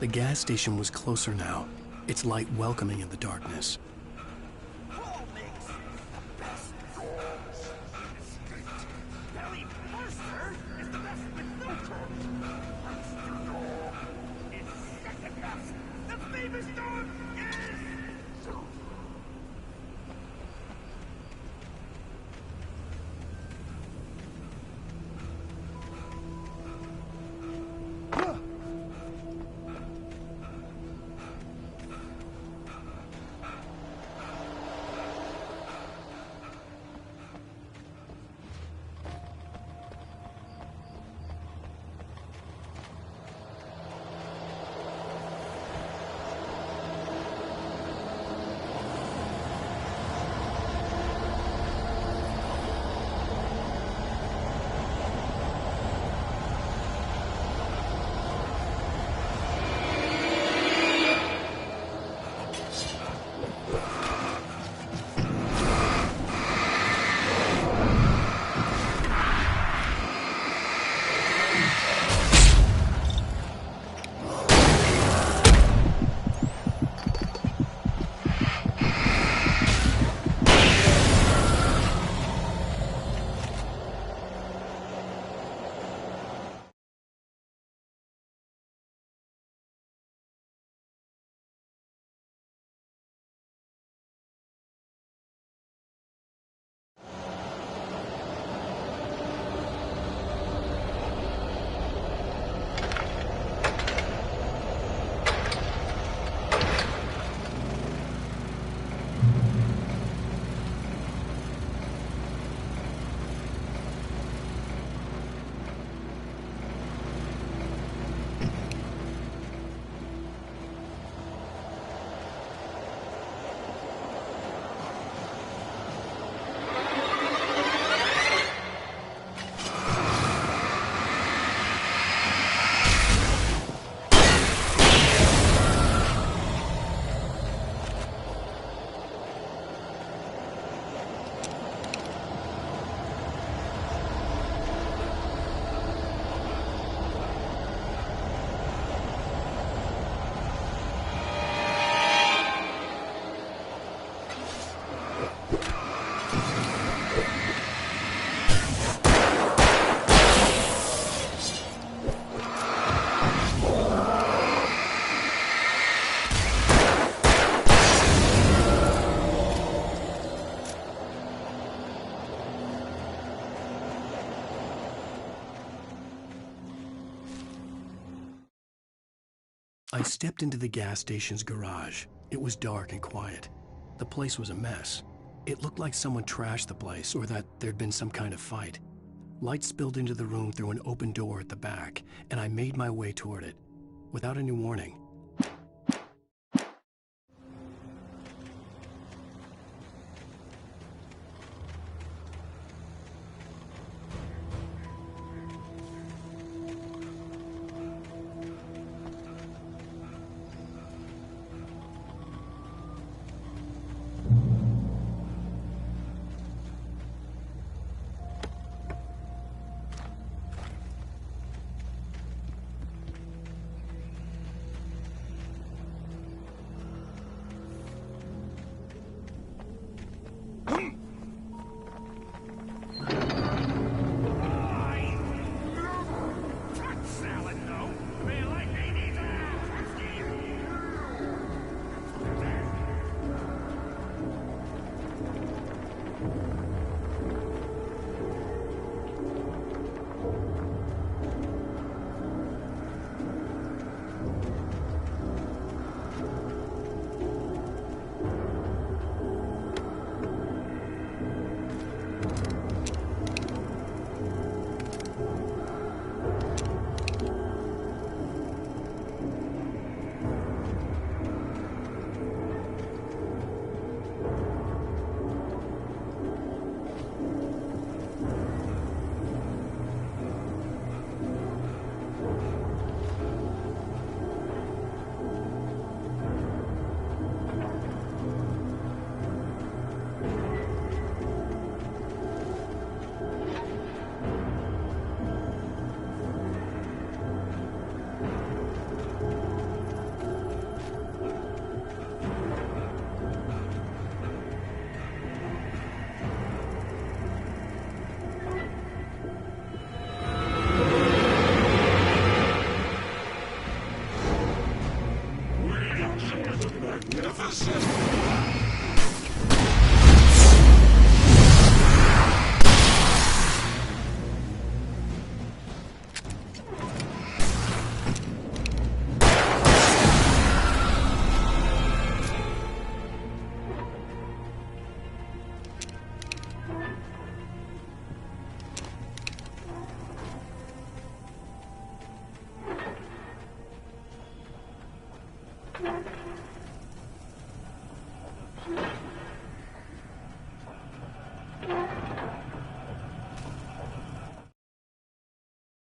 The gas station was closer now, its light welcoming in the darkness. I stepped into the gas station's garage. It was dark and quiet. The place was a mess. It looked like someone trashed the place or that there'd been some kind of fight. Light spilled into the room through an open door at the back, and I made my way toward it. Without any warning,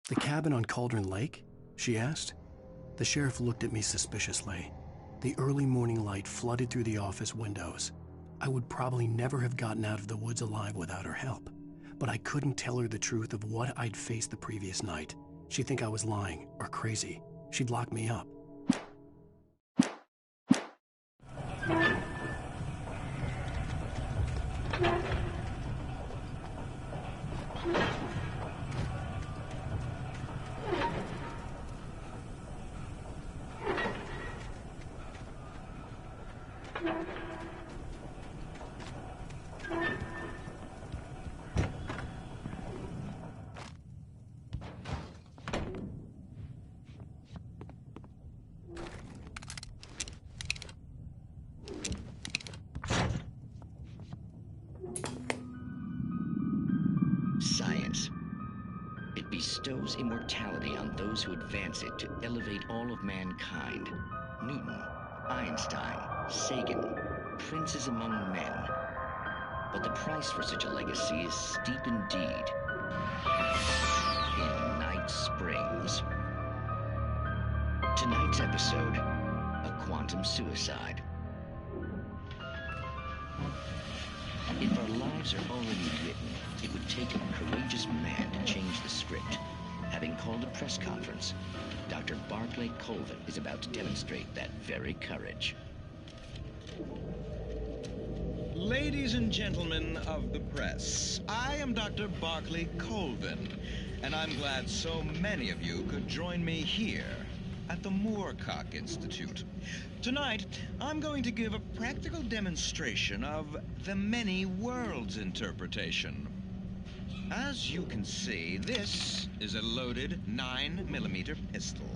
The cabin on Cauldron Lake? She asked. The sheriff looked at me suspiciously. The early morning light flooded through the office windows. I would probably never have gotten out of the woods alive without her help, but I couldn't tell her the truth of what I'd faced the previous night. She'd think I was lying or crazy. She'd lock me up. Science. It bestows immortality on those who advance it to elevate all of mankind. Newton, Einstein, Sagan, princes among men. But the price for such a legacy is steep indeed. In Night Springs. Tonight's episode, a quantum suicide. If our lives are already written, it would take a courageous man to change the script. Having called a press conference, Dr. Barclay Colvin is about to demonstrate that very courage. Ladies and gentlemen of the press, I am Dr. Barclay Colvin, and I'm glad so many of you could join me here at the Moorcock Institute. Tonight, I'm going to give a practical demonstration of the many worlds interpretation. As you can see, this is a loaded 9mm pistol.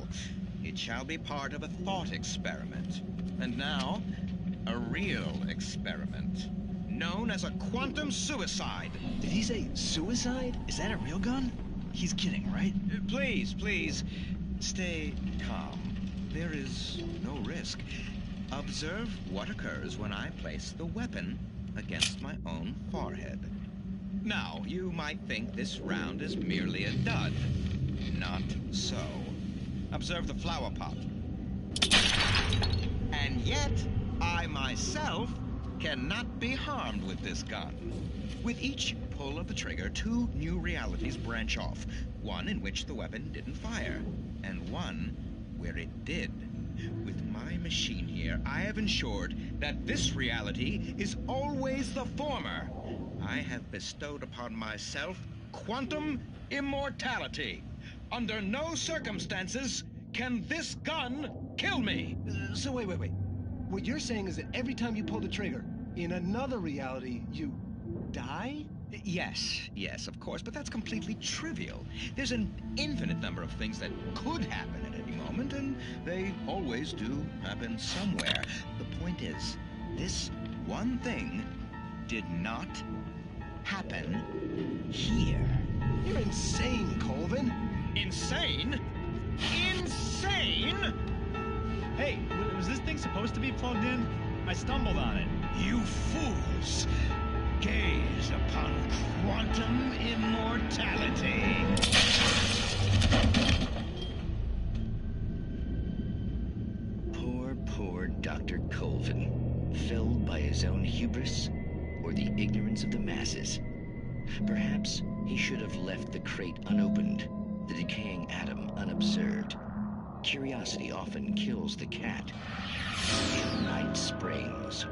It shall be part of a thought experiment. And now, a real experiment, known as a quantum suicide. Did he say suicide? Is that a real gun? He's kidding, right? Please, stay calm. There is no risk. Observe what occurs when I place the weapon against my own forehead. Now, you might think this round is merely a dud. Not so. Observe the flower pot. And yet, I myself cannot be harmed with this gun. With each pull of the trigger, two new realities branch off. One in which the weapon didn't fire, and one where it did. With my machine here, I have ensured that this reality is always the former. I have bestowed upon myself quantum immortality. Under no circumstances can this gun kill me. So wait. What you're saying is that every time you pull the trigger, in another reality, you die? Yes, of course, but that's completely trivial. There's an infinite number of things that could happen at any moment, and they always do happen somewhere. The point is, this one thing did not happen here. You're insane, Colvin. Insane? Insane? Hey, was this thing supposed to be plugged in? I stumbled on it. You fools! Gaze upon quantum immortality. Poor Dr. Colvin, felled by his own hubris or the ignorance of the masses. Perhaps he should have left the crate unopened, the decaying atom unobserved. Curiosity often kills the cat. In Night Springs.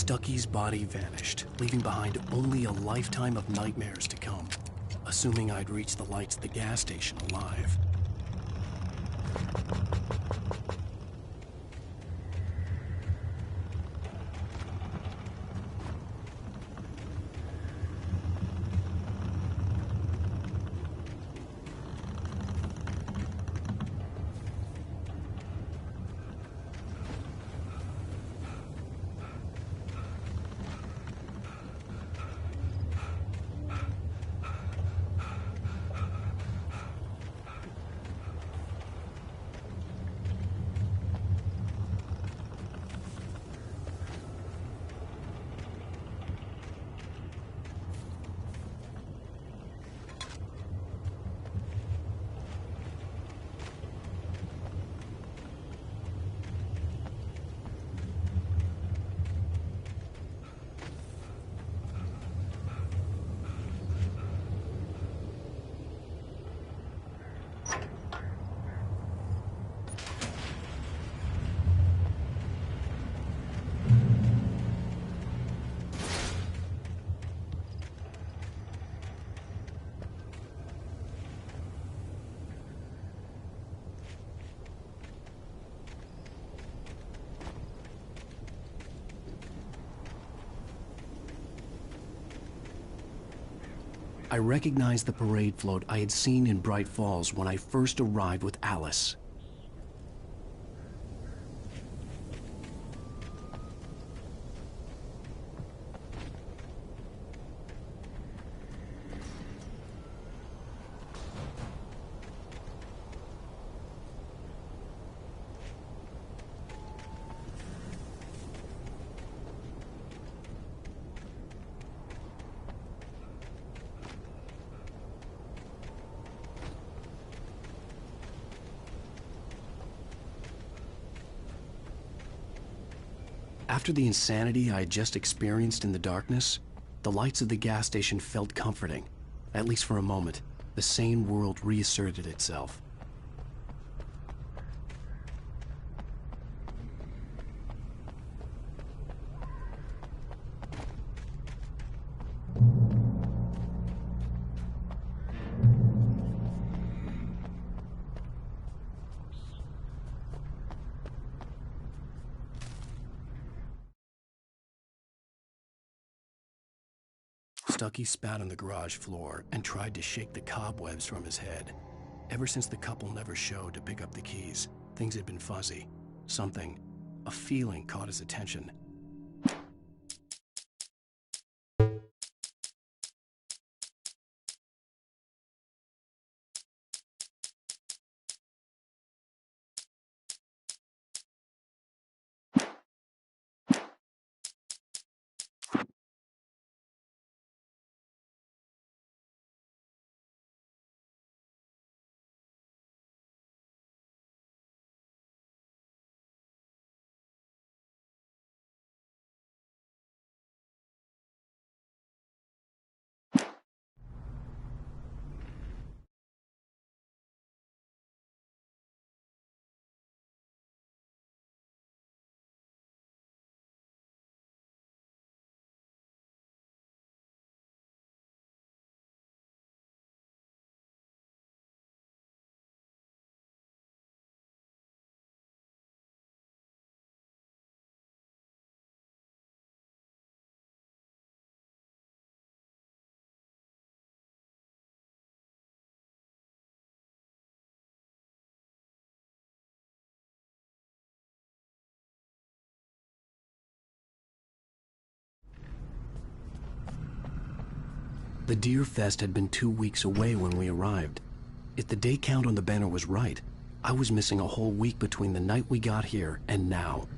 Stucky's body vanished, leaving behind only a lifetime of nightmares to come, assuming I'd reach the lights at the gas station alive. I recognized the parade float I had seen in Bright Falls when I first arrived with Alice. After the insanity I had just experienced in the darkness, the lights of the gas station felt comforting. At least for a moment, the sane world reasserted itself. Stucky spat on the garage floor and tried to shake the cobwebs from his head. Ever since the couple never showed to pick up the keys, things had been fuzzy. Something, a feeling caught his attention. The Deer Fest had been 2 weeks away when we arrived. If the day count on the banner was right, I was missing a whole week between the night we got here and now.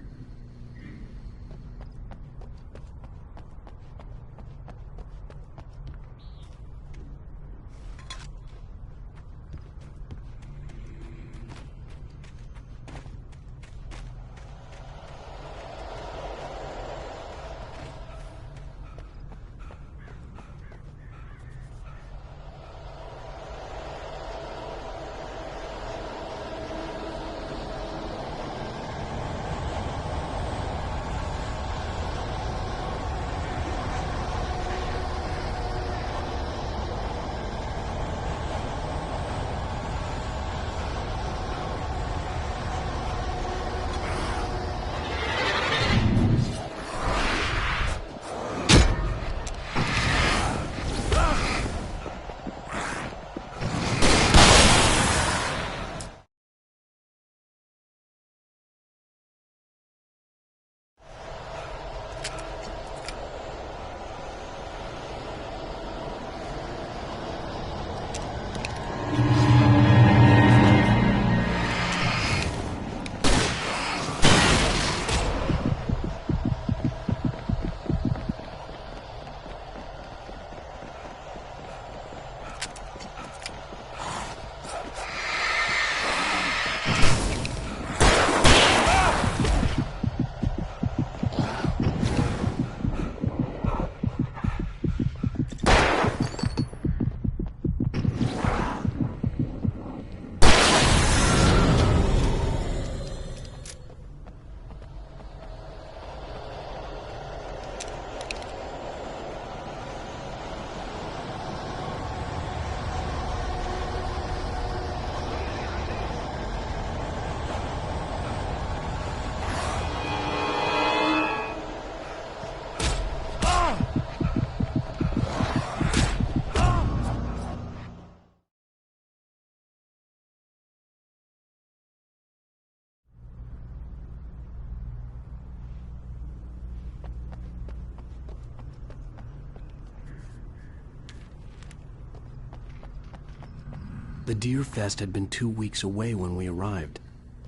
The Deer Fest had been 2 weeks away when we arrived.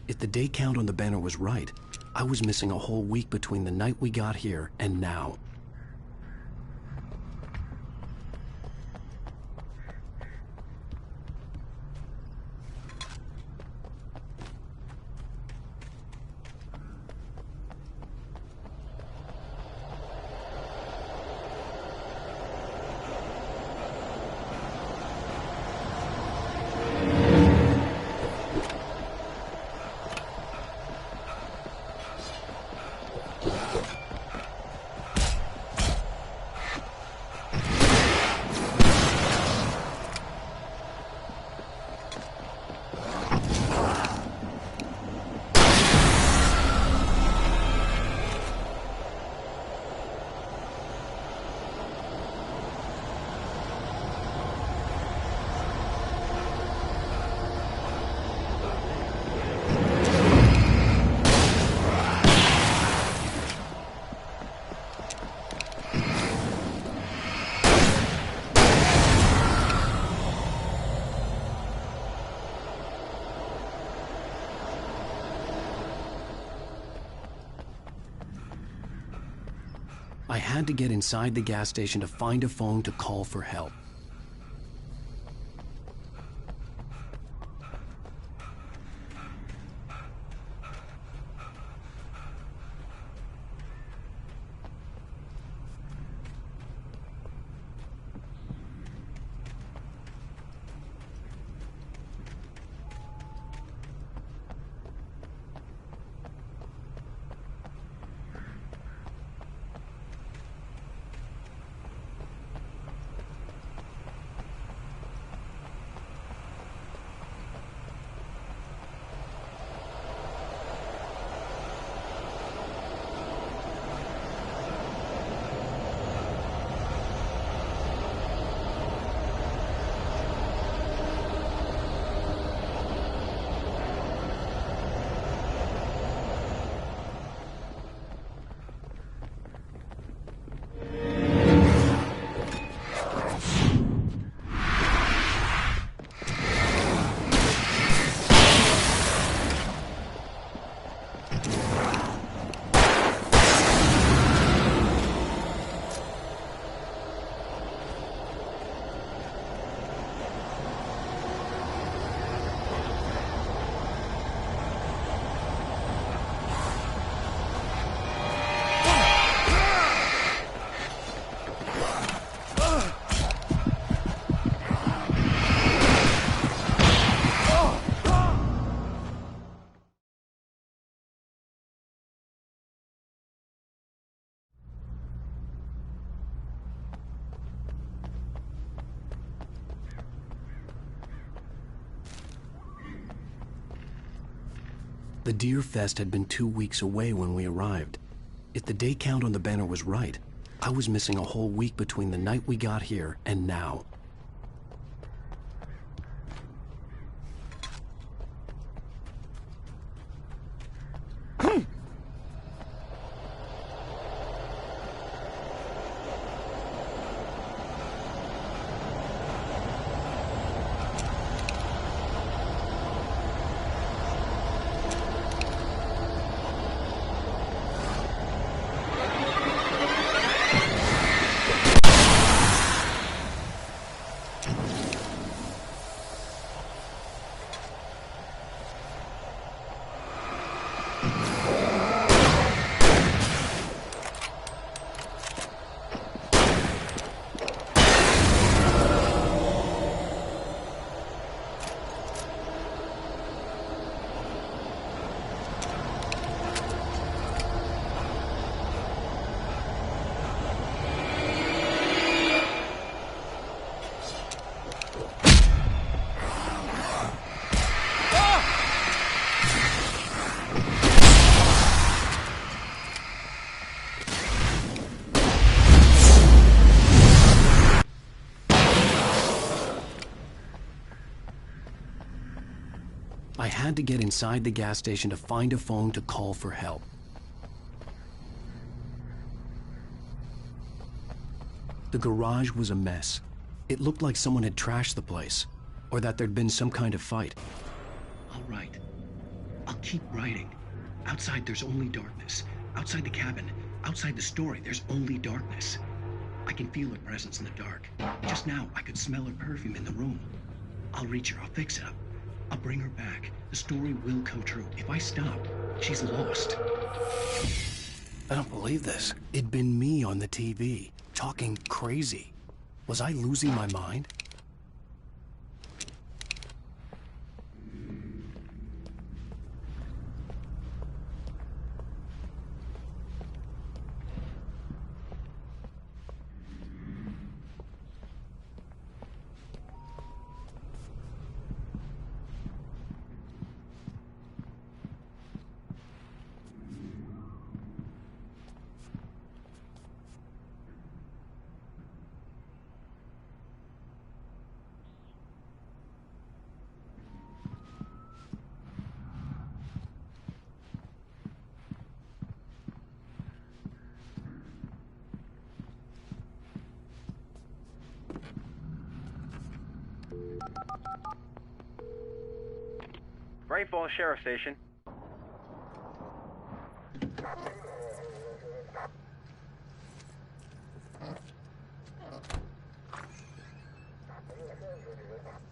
If the day count on the banner was right, I was missing a whole week between the night we got here and now. I had to get inside the gas station to find a phone to call for help. The Deer Fest had been 2 weeks away when we arrived. If the day count on the banner was right, I was missing a whole week between the night we got here and now. I had to get inside the gas station to find a phone to call for help. The garage was a mess. It looked like someone had trashed the place, or that there'd been some kind of fight. I'll write. I'll keep writing. Outside there's only darkness. Outside the cabin, outside the story, there's only darkness. I can feel her presence in the dark. Just now, I could smell her perfume in the room. I'll reach her, I'll fix it up. I'll bring her back. The story will come true. If I stop, she's lost. I don't believe this. It'd been me on the TV, talking crazy. Was I losing my mind? Great Falls Sheriff Station.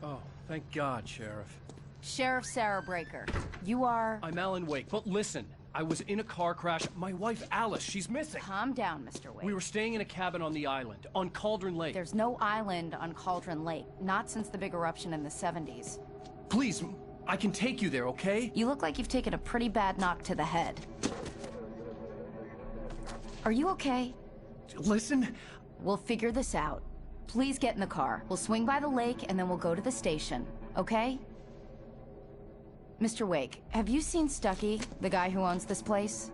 Oh, thank God, Sheriff. Sheriff Sarah Breaker. You are... I'm Alan Wake, but listen. I was in a car crash. My wife, Alice, she's missing. Calm down, Mr. Wake. We were staying in a cabin on the island, on Cauldron Lake. There's no island on Cauldron Lake. Not since the big eruption in the 70s. Please, I can take you there, okay? You look like you've taken a pretty bad knock to the head. Are you okay? Listen. We'll figure this out. Please get in the car. We'll swing by the lake and then we'll go to the station, okay? Mr. Wake, have you seen Stucky, the guy who owns this place?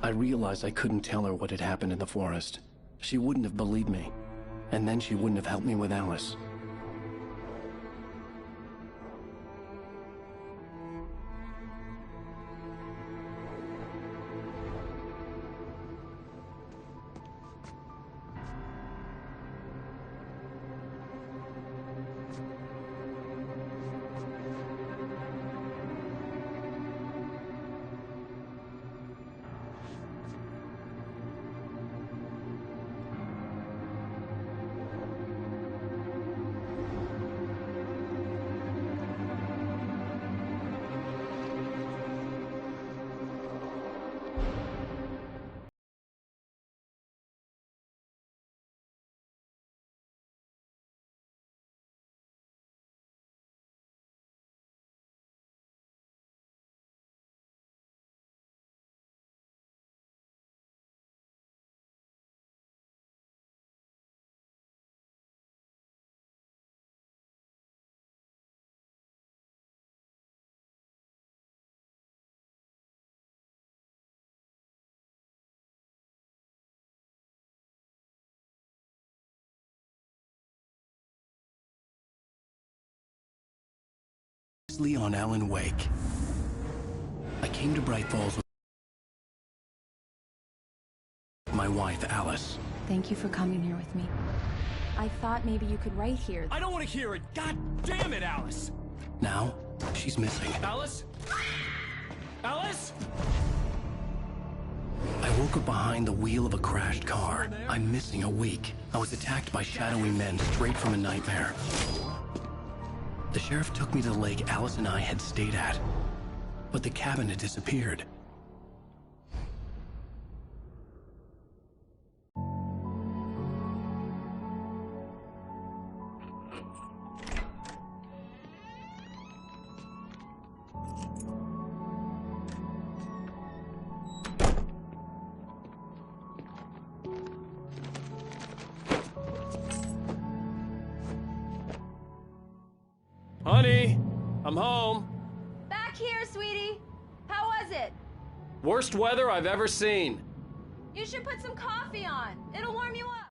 I realized I couldn't tell her what had happened in the forest. She wouldn't have believed me. And then she wouldn't have helped me with Alice. previously on Alan Wake. I came to Bright Falls with my wife, Alice. Thank you for coming here with me. I thought maybe you could write here. I don't want to hear it! God damn it, Alice! Now, she's missing. Alice? Alice? I woke up behind the wheel of a crashed car. I'm missing a week. I was attacked by shadowy men straight from a nightmare. The sheriff took me to the lake Alice and I had stayed at, but the cabin had disappeared. Honey, I'm home. Back here, sweetie. How was it? Worst weather I've ever seen. You should put some coffee on. It'll warm you up.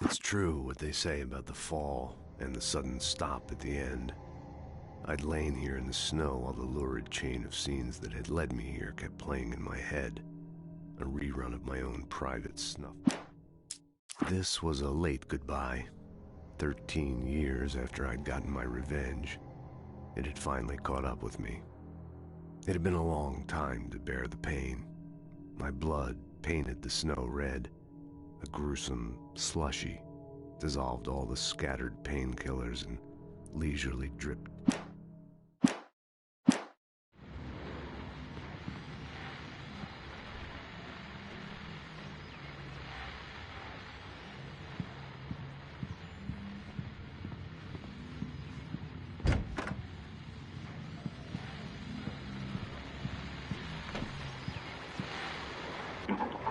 It's true what they say about the fall and the sudden stop at the end. I'd lain here in the snow while the lurid chain of scenes that had led me here kept playing in my head, a rerun of my own private snuff. This was a late goodbye. 13 years after I'd gotten my revenge, it had finally caught up with me. It had been a long time to bear the pain. My blood painted the snow red. A gruesome slushy dissolved all the scattered painkillers and leisurely dripped.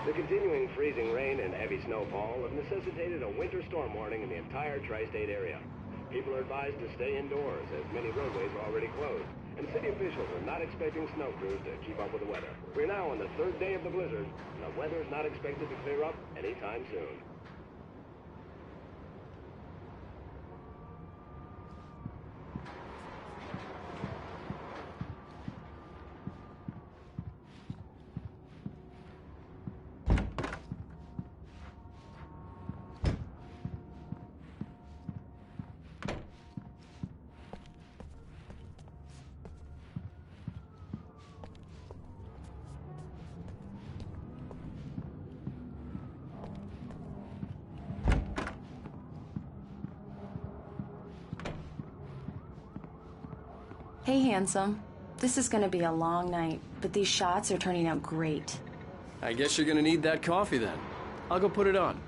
The continuing freezing rain and heavy snowfall have necessitated a winter storm warning in the entire tri-state area. People are advised to stay indoors as many roadways are already closed, and city officials are not expecting snow crews to keep up with the weather. We're now on the third day of the blizzard, and the weather is not expected to clear up anytime soon. Hey, handsome. This is gonna be a long night, but these shots are turning out great. I guess you're gonna need that coffee then. I'll go put it on.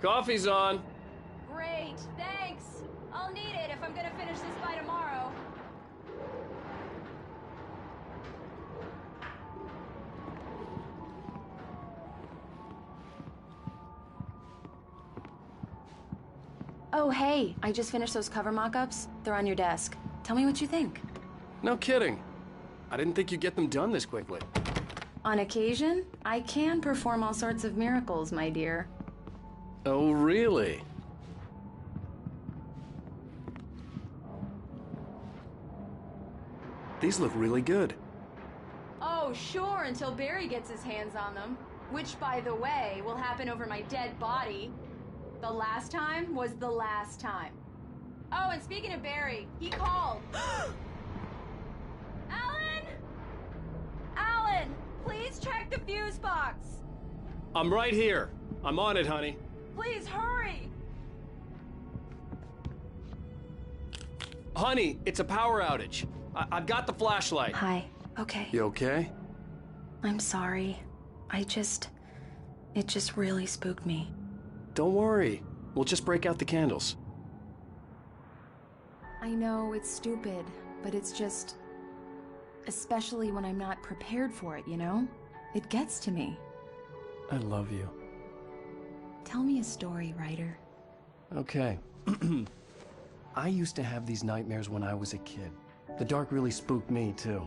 Coffee's on. Great, thanks. I'll need it if I'm gonna finish this by tomorrow. Oh, hey, I just finished those cover mock-ups. They're on your desk. Tell me what you think. No kidding. I didn't think you'd get them done this quickly. On occasion, I can perform all sorts of miracles, my dear. Oh, really? These look really good. Oh, sure, until Barry gets his hands on them. Which, by the way, will happen over my dead body. The last time was the last time. Oh, and speaking of Barry, he called. Alan! Alan, please check the fuse box. I'm right here. I'm on it, honey. Please hurry. Honey, it's a power outage. I've got the flashlight. Hi. Okay. You okay? I'm sorry. It just really spooked me. Don't worry. We'll just break out the candles. I know it's stupid, but it's just... Especially when I'm not prepared for it, you know? It gets to me. I love you. Tell me a story, writer. Okay. I used to have these nightmares when I was a kid. The dark really spooked me, too.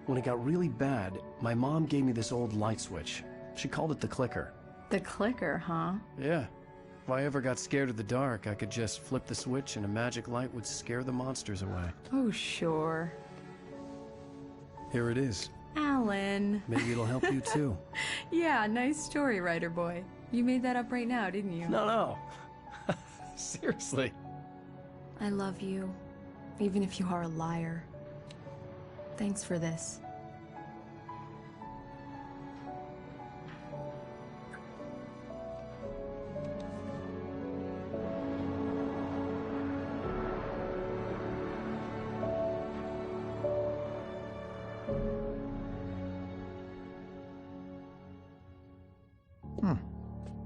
When it got really bad, my mom gave me this old light switch. She called it the clicker. The clicker, huh? Yeah. If I ever got scared of the dark, I could just flip the switch and a magic light would scare the monsters away. Oh, sure. Here it is. Alan. Maybe it'll help you, too. Yeah, nice story, writer boy. You made that up right now, didn't you? No. Seriously. I love you, even if you are a liar. Thanks for this.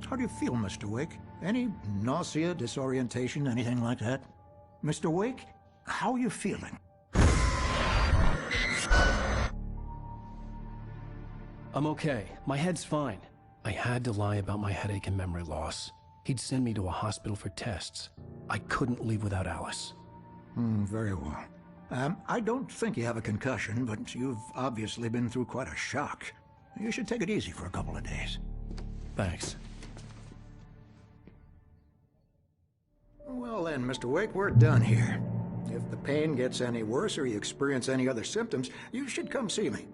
How do you feel, Mr. Wake? Any nausea, disorientation, anything like that? Mr. Wake, how are you feeling? I'm okay. My head's fine. I had to lie about my headache and memory loss. He'd send me to a hospital for tests. I couldn't leave without Alice. Very well. I don't think you have a concussion, but you've obviously been through quite a shock. You should take it easy for a couple of days. Thanks. Well then, Mr. Wake, we're done here. If the pain gets any worse or you experience any other symptoms, you should come see me.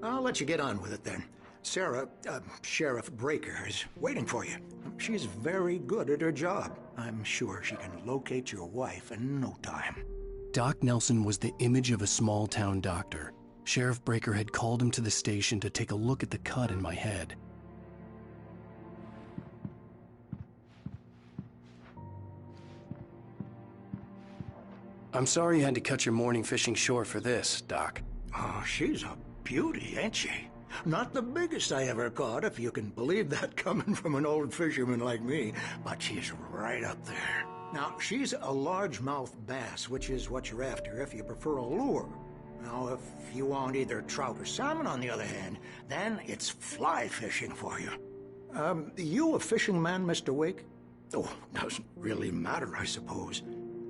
I'll let you get on with it then. Sarah, Sheriff Breaker, is waiting for you. She's very good at her job. I'm sure she can locate your wife in no time. Doc Nelson was the image of a small-town doctor. Sheriff Breaker had called him to the station to take a look at the cut in my head. I'm sorry you had to cut your morning fishing short for this, Doc. Oh, she's a beauty, ain't she? Not the biggest I ever caught, if you can believe that coming from an old fisherman like me, but she's right up there. Now, she's a largemouth bass, which is what you're after if you prefer a lure. Now, if you want either trout or salmon, on the other hand, then it's fly fishing for you. You a fishing man, Mr. Wake? Oh, doesn't really matter, I suppose.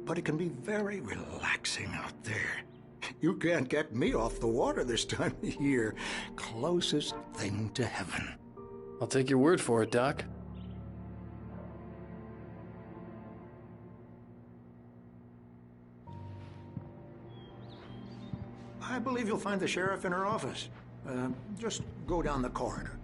But it can be very relaxing out there. You can't get me off the water this time of year. Closest thing to heaven. I'll take your word for it, Doc. I believe you'll find the sheriff in her office. Just go down the corridor.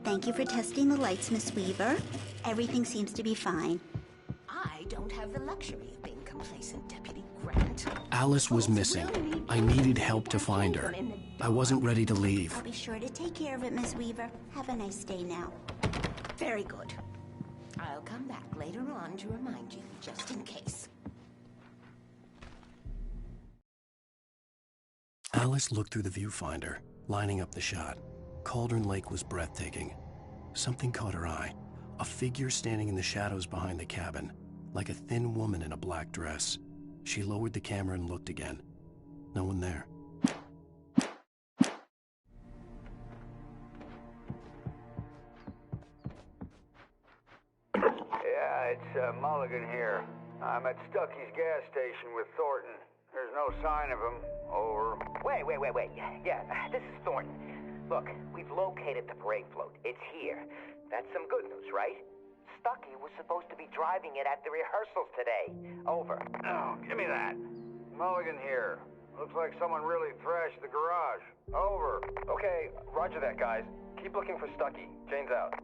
Thank you for testing the lights, Miss Weaver. Everything seems to be fine. I don't have the luxury of being complacent, Deputy Grant. right. Alice was missing. I needed help to find her. I wasn't ready to leave. I'll be sure to take care of it, Miss Weaver. Have a nice day now. Very good. I'll come back later on to remind you, just in case. Alice looked through the viewfinder, lining up the shot. Cauldron Lake was breathtaking. Something caught her eye. A figure standing in the shadows behind the cabin, like a thin woman in a black dress. She lowered the camera and looked again. No one there. Yeah, it's Mulligan here. I'm at Stucky's gas station with Thornton. There's no sign of him. Over. Wait. Yeah, this is Thornton. Look, we've located the parade float. It's here. That's some good news, right? Stucky was supposed to be driving it at the rehearsals today. Over. Oh, give me that. Mulligan here. Looks like someone really thrashed the garage. Over. Okay, roger that, guys. Keep looking for Stucky. Jane's out.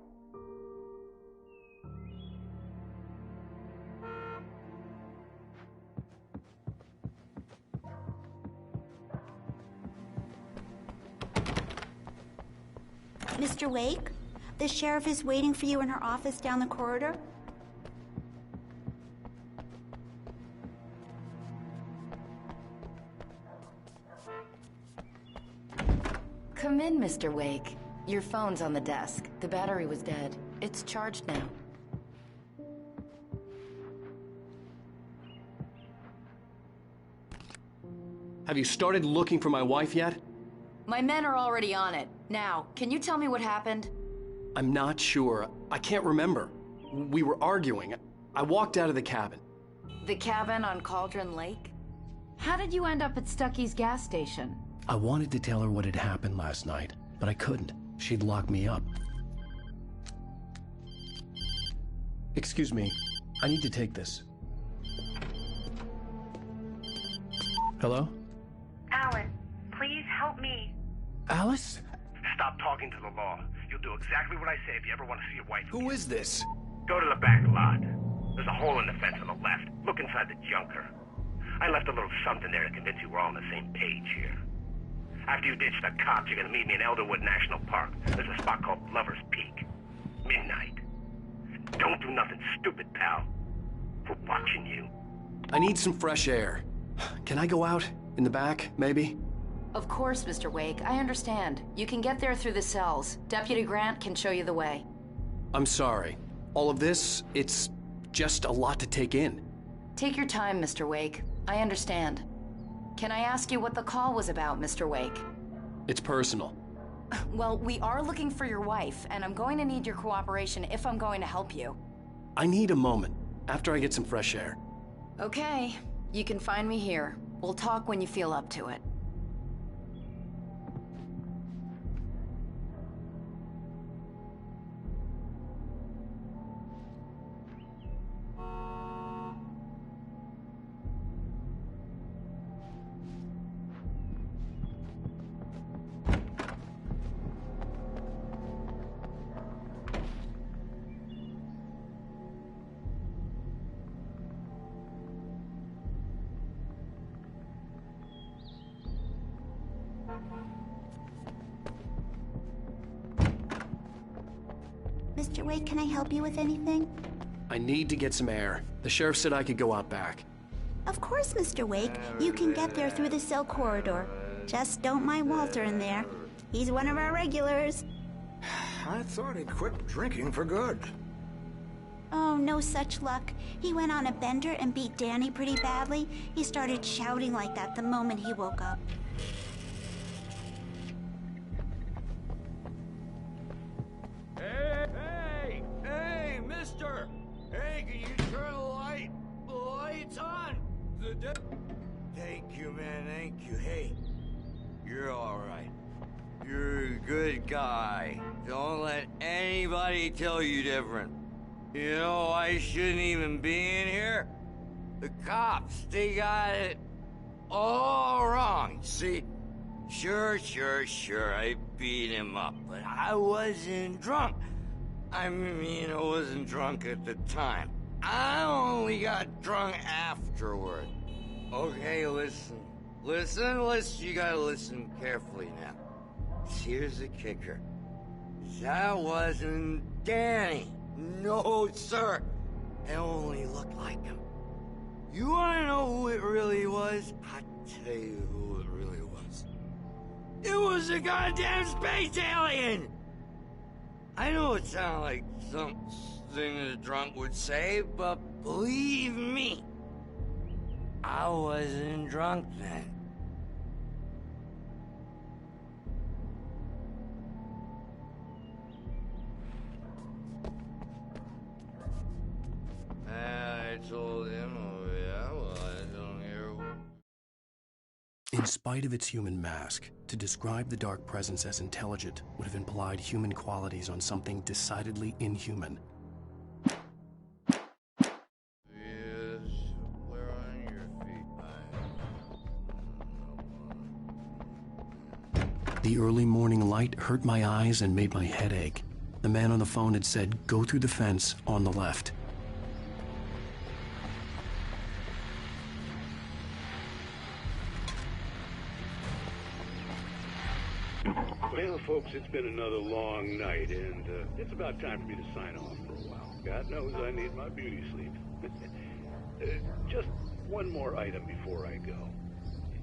Mr. Wake, the sheriff is waiting for you in her office down the corridor. Come in, Mr. Wake. Your phone's on the desk. The battery was dead. It's charged now. Have you started looking for my wife yet? My men are already on it. Now, can you tell me what happened? I'm not sure. I can't remember. We were arguing. I walked out of the cabin. The cabin on Cauldron Lake? How did you end up at Stucky's gas station? I wanted to tell her what had happened last night, but I couldn't. She'd lock me up. Excuse me. I need to take this. Hello? Alan, please help me. Alice? Stop talking to the law. You'll do exactly what I say if you ever want to see your wife again. Who is this? Go to the back lot. There's a hole in the fence on the left. Look inside the junker. I left a little something there to convince you we're all on the same page here. After you ditch the cops, you're gonna meet me in Elderwood National Park. There's a spot called Lover's Peak. Midnight. Don't do nothing stupid, pal. We're watching you. I need some fresh air. Can I go out? In the back, maybe? Of course, Mr. Wake. I understand. You can get there through the cells. Deputy Grant can show you the way. I'm sorry. All of this, it's just a lot to take in. Take your time, Mr. Wake. I understand. Can I ask you what the call was about, Mr. Wake? It's personal. Well, we are looking for your wife, and I'm going to need your cooperation if I'm going to help you. I need a moment, after I get some fresh air. Okay. You can find me here. We'll talk when you feel up to it. Mr. Wake, can I help you with anything? I need to get some air. The sheriff said I could go out back. Of course, Mr. Wake. You can get there through the cell corridor. Just don't mind Walter in there. He's one of our regulars. I thought he'd quit drinking for good. Oh, no such luck. He went on a bender and beat Danny pretty badly. He started shouting like that the moment he woke up. Hey, mister! Hey, can you turn the lights on? Thank you, man, thank you. Hey, you're all right. You're a good guy. Don't let anybody tell you different. You know, I shouldn't even be in here. The cops, they got it all wrong. See, sure, I beat him up, but I wasn't drunk. I mean, I wasn't drunk at the time. I only got drunk afterward. Okay, listen. Listen, you gotta listen carefully now. Here's the kicker. That wasn't Danny. No, sir. It only looked like him. You wanna know who it really was? I'll tell you who it really was. It was a goddamn space alien! I know it sounds like something a drunk would say, but believe me, I wasn't drunk then. I told him, oh yeah, well, I don't hear. In spite of its human mask, to describe the dark presence as intelligent would have implied human qualities on something decidedly inhuman. The early morning light hurt my eyes and made my head ache. The man on the phone had said, go through the fence on the left. Well, folks, it's been another long night, and it's about time for me to sign off for a while. God knows I need my beauty sleep. Just one more item before I go.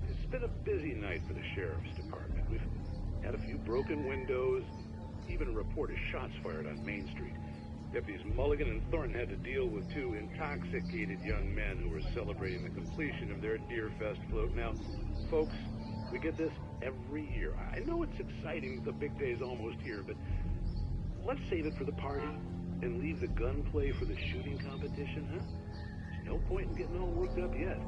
It's been a busy night for the Sheriff's Department. We've had a few broken windows, even a report of shots fired on Main Street. Deputies Mulligan and Thornton had to deal with two intoxicated young men who were celebrating the completion of their Deerfest float. Now, folks, we get this every year. I know it's exciting, the big day's almost here, but let's save it for the party and leave the gunplay for the shooting competition, huh? There's no point in getting all worked up yet.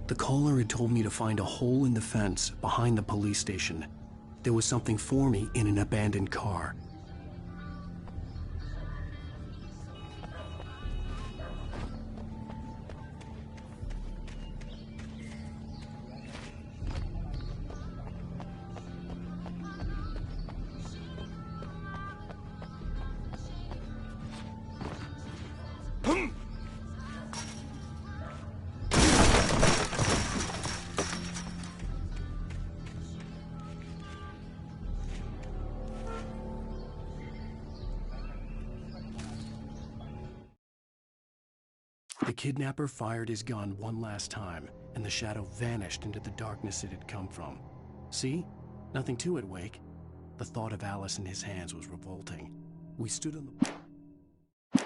The caller had told me to find a hole in the fence behind the police station. There was something for me in an abandoned car. The kidnapper fired his gun one last time, and the shadow vanished into the darkness it had come from. See? Nothing to it, Wake. The thought of Alice in his hands was revolting. We stood on the...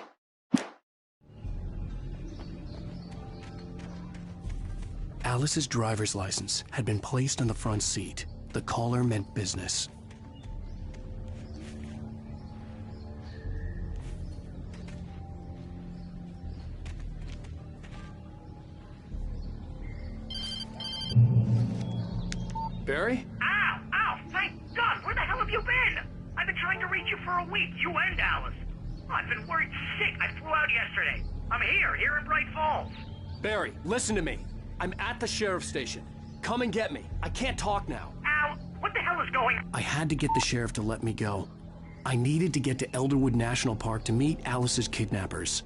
Alice's driver's license had been placed on the front seat. The caller meant business. Barry? Ow! Ow! Thank God! Where the hell have you been? I've been trying to reach you for a week, you and Alice. I've been worried sick. I flew out yesterday. I'm here in Bright Falls. Barry, listen to me. I'm at the sheriff's station. Come and get me. I can't talk now. Al, what the hell is going on? I had to get the sheriff to let me go. I needed to get to Elderwood National Park to meet Alice's kidnappers.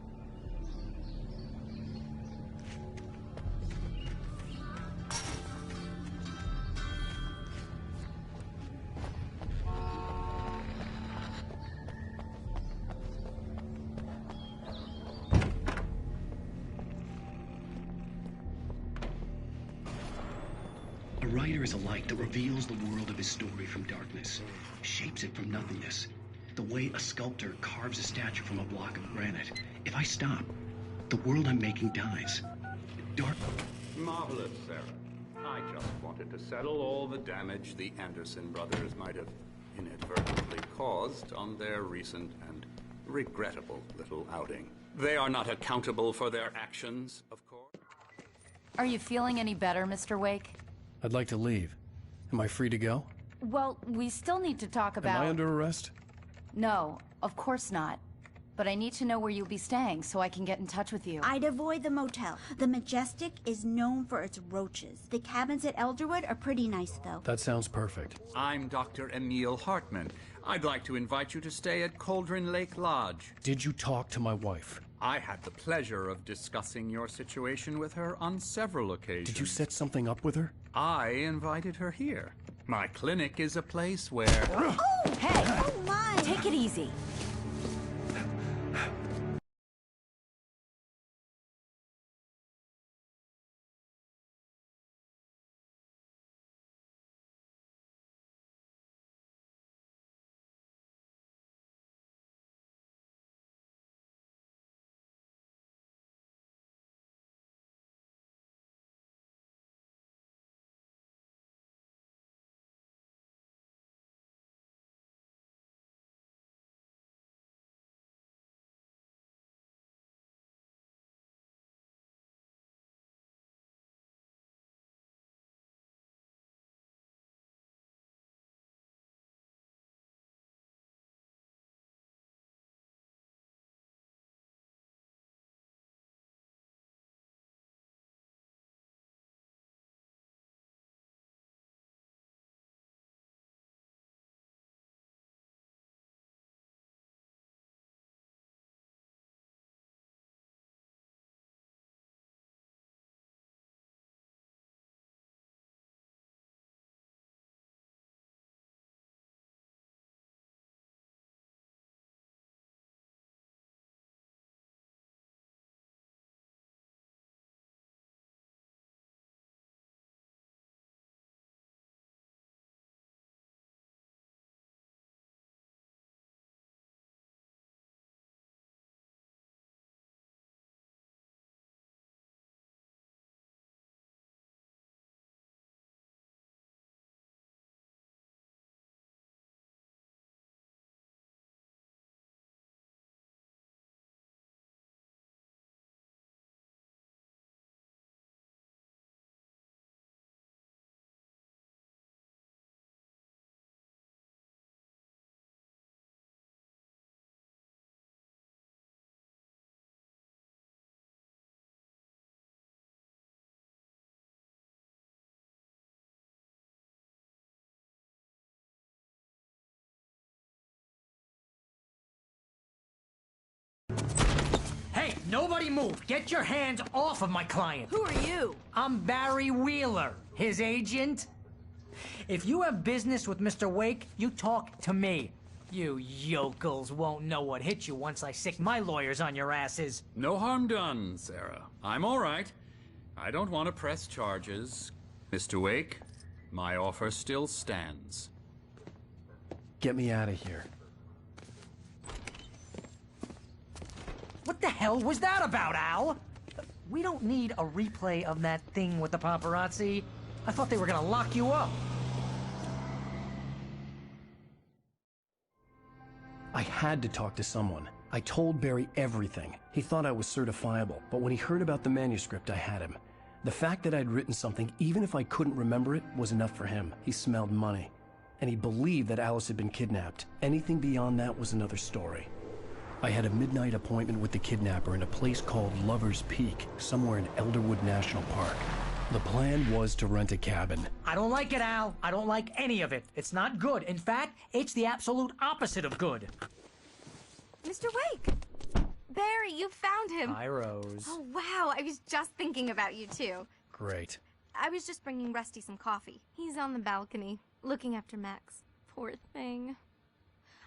A writer is a light that reveals the world of his story from darkness, shapes it from nothingness. The way a sculptor carves a statue from a block of granite. If I stop, the world I'm making dies. Dark... Marvelous, Sarah. I just wanted to settle all the damage the Anderson brothers might have inadvertently caused on their recent and regrettable little outing. They are not accountable for their actions, of course. Are you feeling any better, Mr. Wake? I'd like to leave. Am I free to go? Well, we still need to talk about... Am I under arrest? No, of course not. But I need to know where you'll be staying so I can get in touch with you. I'd avoid the motel. The Majestic is known for its roaches. The cabins at Elderwood are pretty nice, though. That sounds perfect. I'm Dr. Emil Hartman. I'd like to invite you to stay at Cauldron Lake Lodge. Did you talk to my wife? I had the pleasure of discussing your situation with her on several occasions. Did you set something up with her? I invited her here. My clinic is a place where... Oh! Hey! Oh, my! Take it easy. Hey, nobody move! Get your hands off of my client! Who are you? I'm Barry Wheeler, his agent. If you have business with Mr. Wake, you talk to me. You yokels won't know what hit you once I sick my lawyers on your asses. No harm done, Sarah. I'm all right. I don't want to press charges. Mr. Wake, my offer still stands. Get me out of here. What the hell was that about, Al? We don't need a replay of that thing with the paparazzi. I thought they were gonna lock you up. I had to talk to someone. I told Barry everything. He thought I was certifiable, but when he heard about the manuscript, I had him. The fact that I'd written something, even if I couldn't remember it, was enough for him. He smelled money. And he believed that Alice had been kidnapped. Anything beyond that was another story. I had a midnight appointment with the kidnapper in a place called Lover's Peak, somewhere in Elderwood National Park. The plan was to rent a cabin. I don't like it, Al. I don't like any of it. It's not good. In fact, it's the absolute opposite of good. Mr. Wake! Barry, you found him. Hi, Rose. Oh, wow. I was just thinking about you, too. Great. I was just bringing Rusty some coffee. He's on the balcony, looking after Max. Poor thing.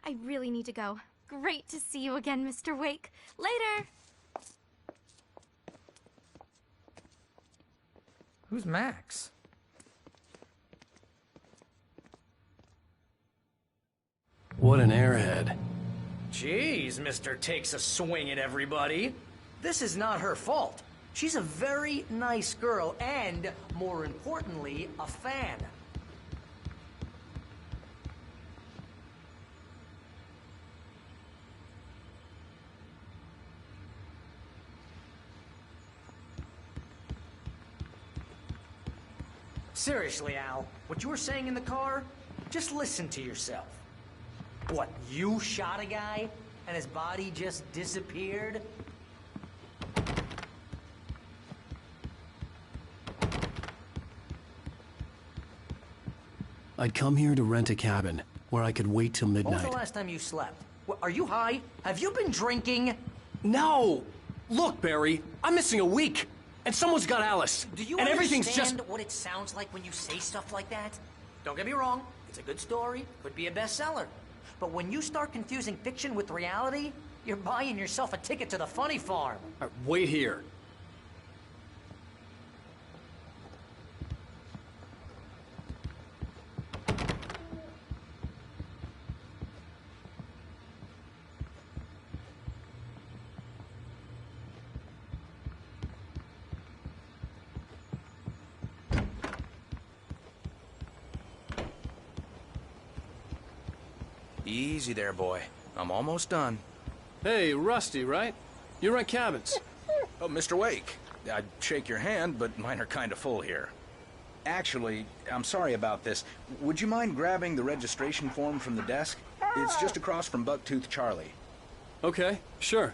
I really need to go. Great to see you again, Mr. Wake. Later! Who's Max? What an airhead. Jeez, Mr. Takes a swing at everybody. This is not her fault. She's a very nice girl and, more importantly, a fan. Seriously, Al, what you were saying in the car, just listen to yourself. What, you shot a guy? and his body just disappeared? I'd come here to rent a cabin, where I could wait till When was midnight. the last time you slept? Are you high? Have you been drinking? No! Look, Barry, I'm missing a week, and someone's got Alice. Do you and everything's understand just... what it sounds like when you say stuff like that? Don't get me wrong, it's a good story, could be a bestseller. But when you start confusing fiction with reality, you're buying yourself a ticket to the funny farm. Wait here. Easy there, boy. I'm almost done. Hey, Rusty, right? You rent cabins. Oh, Mr. Wake. I'd shake your hand, but mine are kind of full here. Actually, I'm sorry about this. Would you mind grabbing the registration form from the desk? It's just across from Bucktooth Charlie. Okay, sure.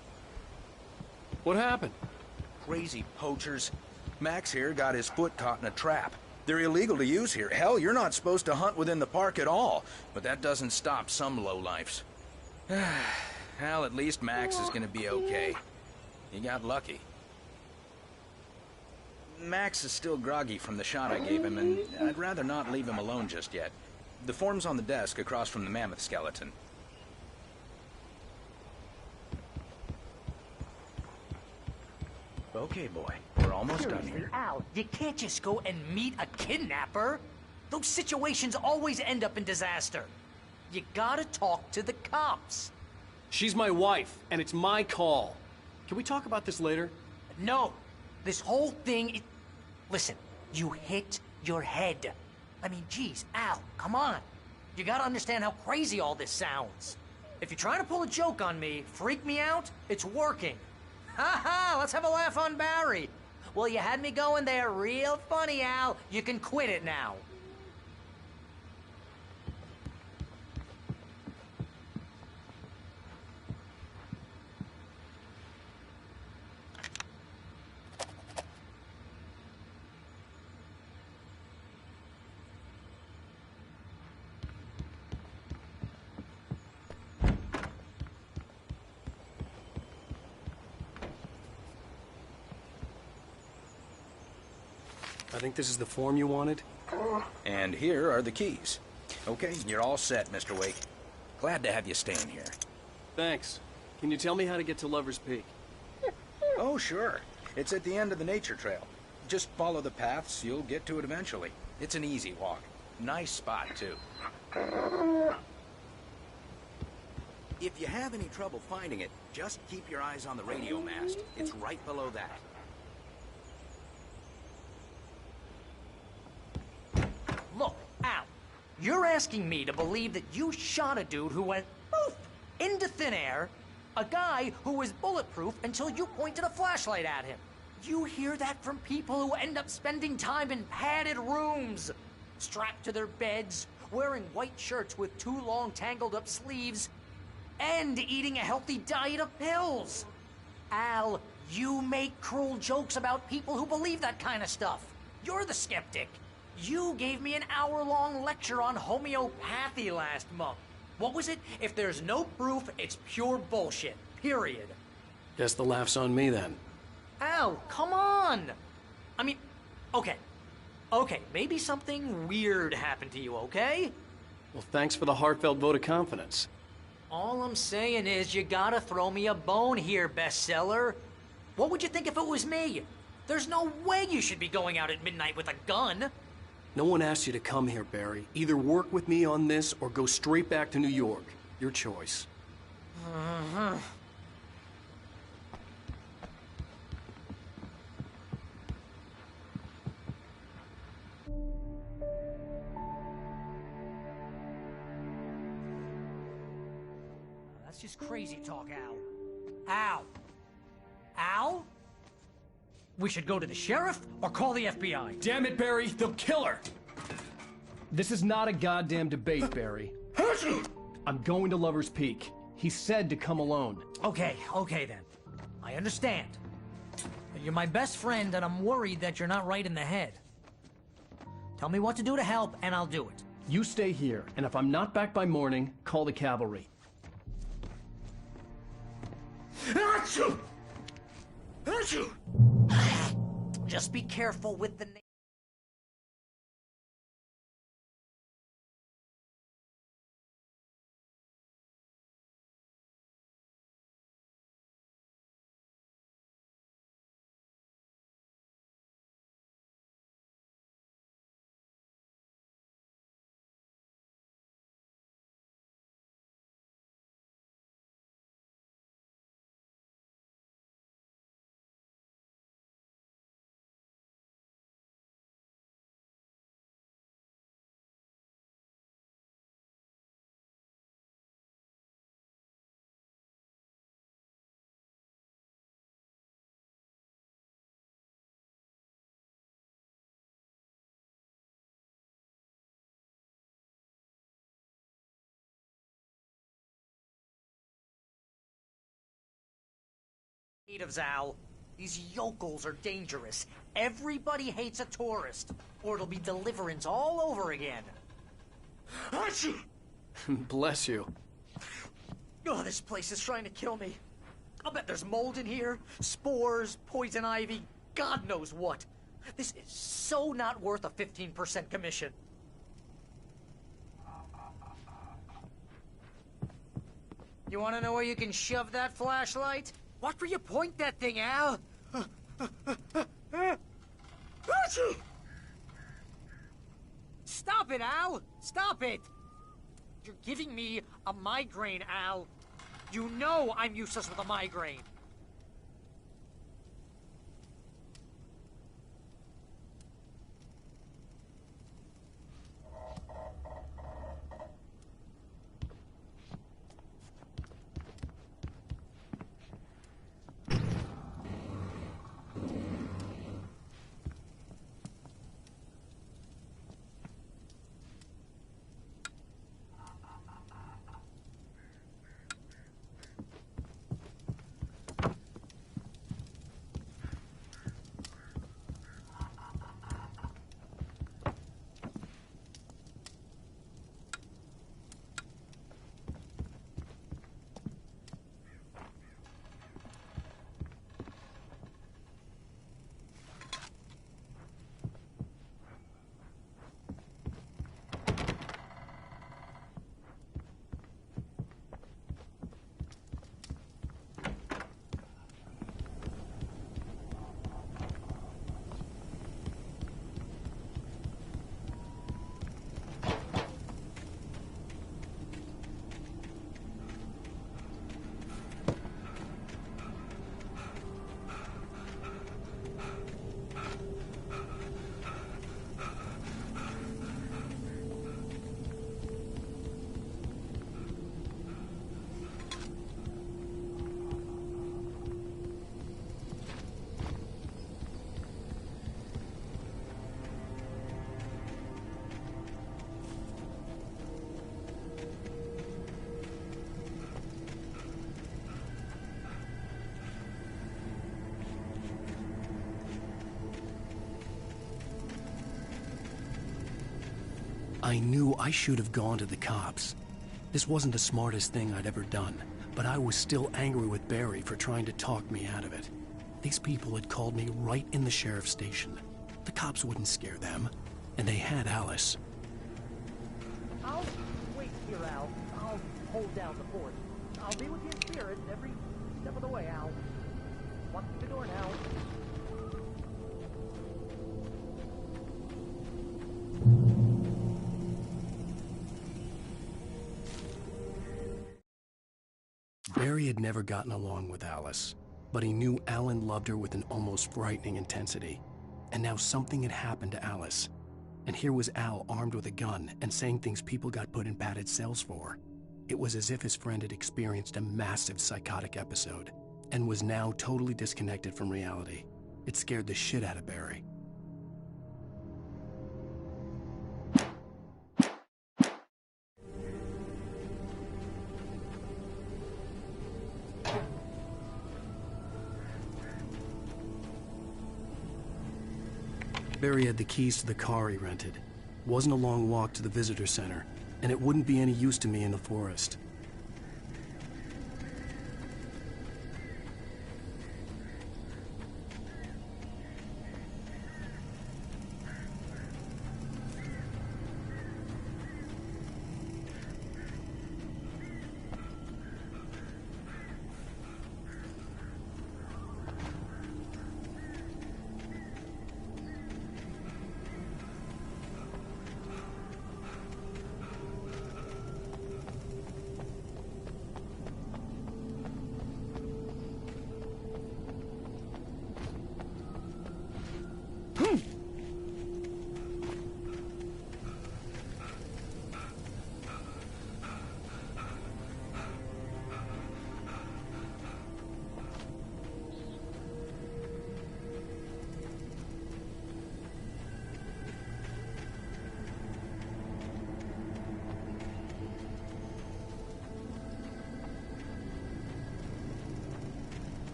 What happened? Crazy poachers. Max here got his foot caught in a trap. They're illegal to use here. Hell, you're not supposed to hunt within the park at all. But that doesn't stop some lowlifes. Well, at least Max is gonna be okay. He got lucky. Max is still groggy from the shot I gave him, and I'd rather not leave him alone just yet. The form's on the desk across from the mammoth skeleton. Okay, boy. We're almost done here. Al, you can't just go and meet a kidnapper. Those situations always end up in disaster. You gotta talk to the cops. She's my wife, and it's my call. Can we talk about this later? No. This whole thing... Listen, you hit your head. I mean, geez, Al, come on. You gotta understand how crazy all this sounds. If you're trying to pull a joke on me, freak me out, it's working. Ha ha, let's have a laugh on Barry. Well, you had me going there real funny, Al. You can quit it now. I think this is the form you wanted. And here are the keys. Okay, you're all set, Mr. Wake. Glad to have you staying here. Thanks. Can you tell me how to get to Lover's Peak? Oh, sure. It's at the end of the nature trail. Just follow the paths, you'll get to it eventually. It's an easy walk. Nice spot, too. If you have any trouble finding it, just keep your eyes on the radio mast. It's right below that. Look, Al, you're asking me to believe that you shot a dude who went poof into thin air, a guy who was bulletproof until you pointed a flashlight at him. You hear that from people who end up spending time in padded rooms, strapped to their beds, wearing white shirts with too long tangled up sleeves, and eating a healthy diet of pills. Al, you make cruel jokes about people who believe that kind of stuff. You're the skeptic. You gave me an hour-long lecture on homeopathy last month. What was it? If there's no proof, it's pure bullshit. Period. Guess the laugh's on me then. Al, come on! I mean, okay. Okay, maybe something weird happened to you, okay? Well, thanks for the heartfelt vote of confidence. All I'm saying is you gotta throw me a bone here, bestseller. What would you think if it was me? There's no way you should be going out at midnight with a gun. No one asked you to come here, Barry. Either work with me on this or go straight back to New York. Your choice. That's just crazy talk, Al. Al? Al? We should go to the sheriff or call the FBI. Damn it, Barry, they'll kill her! This is not a goddamn debate, Barry. I'm going to Lover's Peak. He said to come alone. Okay then. I understand. You're my best friend, and I'm worried that you're not right in the head. Tell me what to do to help, and I'll do it. You stay here, and if I'm not back by morning, call the cavalry. Achoo! Achoo! Just be careful with the... Natives, Al. These yokels are dangerous. Everybody hates a tourist, or it'll be Deliverance all over again. Achoo! Bless you. Oh, this place is trying to kill me. I'll bet there's mold in here, spores, poison ivy, God knows what. This is so not worth a 15% commission. You want to know where you can shove that flashlight? Watch where you point that thing, Al. Stop it, Al! Stop it! You're giving me a migraine, Al. You know I'm useless with a migraine. I knew I should have gone to the cops. This wasn't the smartest thing I'd ever done, but I was still angry with Barry for trying to talk me out of it. These people had called me right in the sheriff's station. The cops wouldn't scare them, and they had Alice. I'll wait here, Al. I'll hold down the fort. I'll be with you in spirit every step of the way, Al. Walk through the door now. Barry had never gotten along with Alice, but he knew Alan loved her with an almost frightening intensity. And now something had happened to Alice. And here was Al armed with a gun and saying things people got put in padded cells for. It was as if his friend had experienced a massive psychotic episode and was now totally disconnected from reality. It scared the shit out of Barry. Barry had the keys to the car he rented. Wasn't a long walk to the visitor center, and it wouldn't be any use to me in the forest.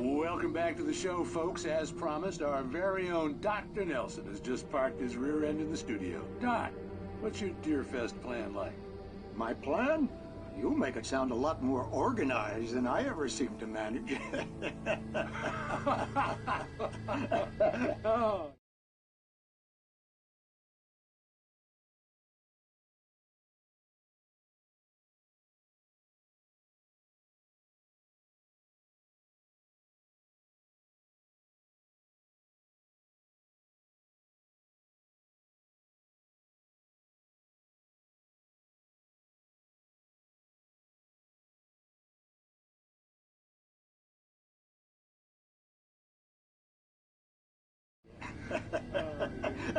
Welcome back to the show, folks. As promised, our very own Dr. Nelson has just parked his rear end in the studio. Doc, what's your Deerfest plan like? My plan? You make it sound a lot more organized than I ever seem to manage. Oh.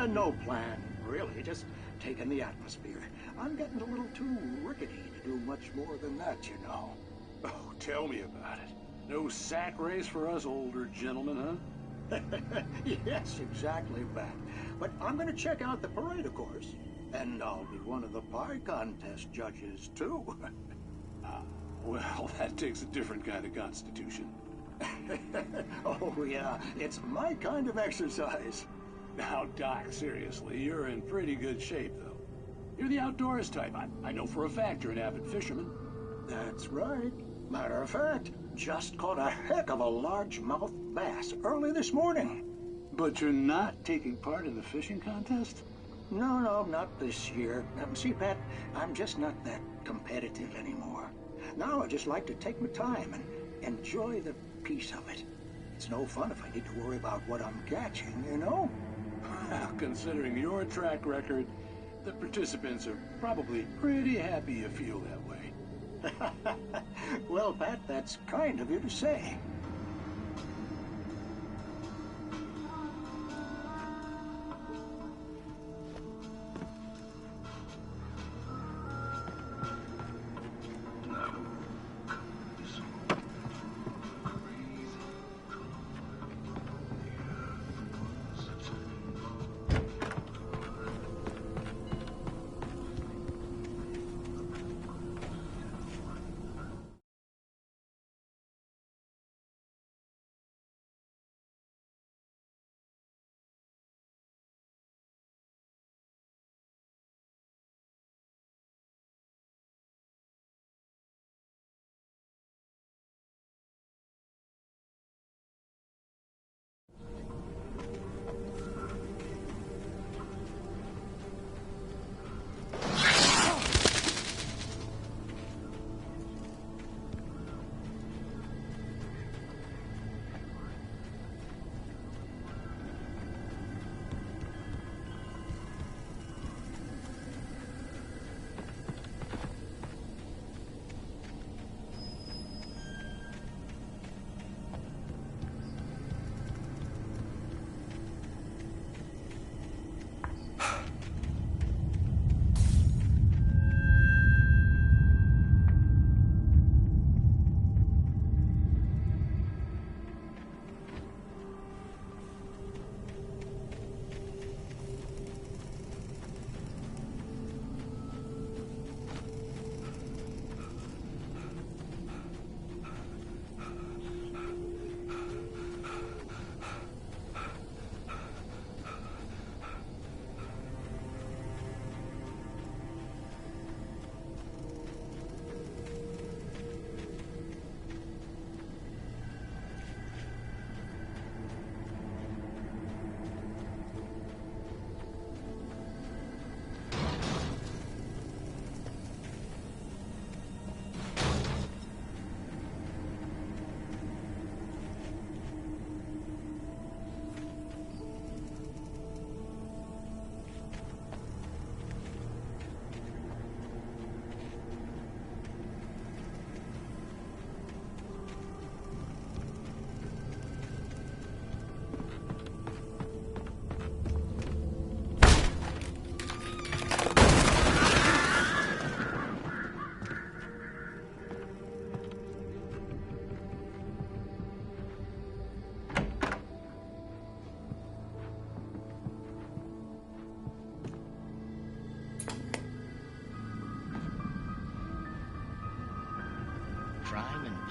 No plan, really. Just taking the atmosphere. I'm getting a little too rickety to do much more than that, you know. Oh, tell me about it. No sack race for us older gentlemen, huh? Yes, exactly that. But I'm going to check out the parade, of course. And I'll be one of the pie contest judges, too. Well, that takes a different kind of constitution. Oh, yeah. It's my kind of exercise. Now, Doc, seriously, you're in pretty good shape, though. You're the outdoors type. I know for a fact you're an avid fisherman. That's right. Matter of fact, just caught a heck of a largemouth bass early this morning. But you're not taking part in the fishing contest? No, not this year. See, Pat, I'm just not that competitive anymore. Now I just like to take my time and enjoy the peace of it. It's no fun if I need to worry about what I'm catching, you know? Well, considering your track record, the participants are probably pretty happy you feel that way. Well, Pat, that's kind of you to say.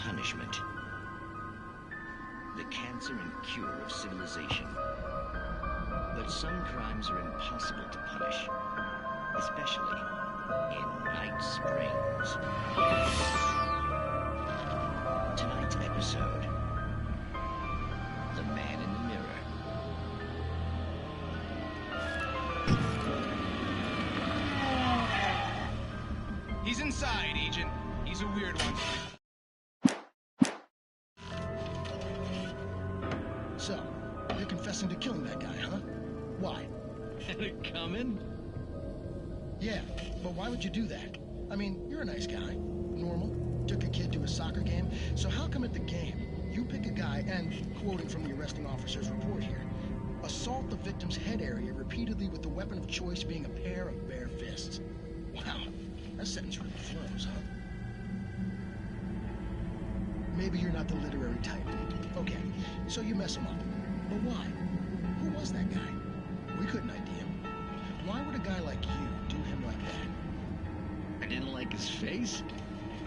punishment. The cancer and cure of civilization. But some crimes are impossible to punish, especially in Night Springs. Tonight's episode, The Man in the Mirror. He's inside, Agent. He's a weird one. So, you're confessing to killing that guy, huh? Why? Had it coming? Yeah, but why would you do that? I mean, you're a nice guy. Normal. Took a kid to a soccer game. So how come at the game, you pick a guy and, quoting from the arresting officer's report here, assault the victim's head area repeatedly with the weapon of choice being a pair of bare fists? Wow, that sentence really flows, huh? Maybe you're not the literary type. Okay, so you mess him up. But why? Who was that guy? We couldn't ID him. Why would a guy like you do him like that? I didn't like his face?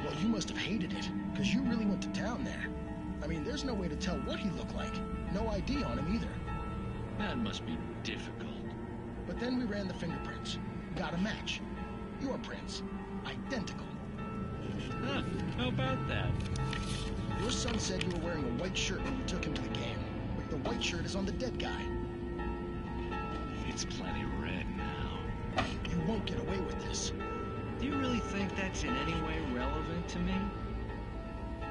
Well, you must have hated it, because you really went to town there. I mean, there's no way to tell what he looked like. No ID on him either. That must be difficult. But then we ran the fingerprints. Got a match. Your prints. Identical. Huh, how about that? Your son said you were wearing a white shirt when you took him to the game. But the white shirt is on the dead guy. It's plenty red now. You won't get away with this. Do you really think that's in any way relevant to me?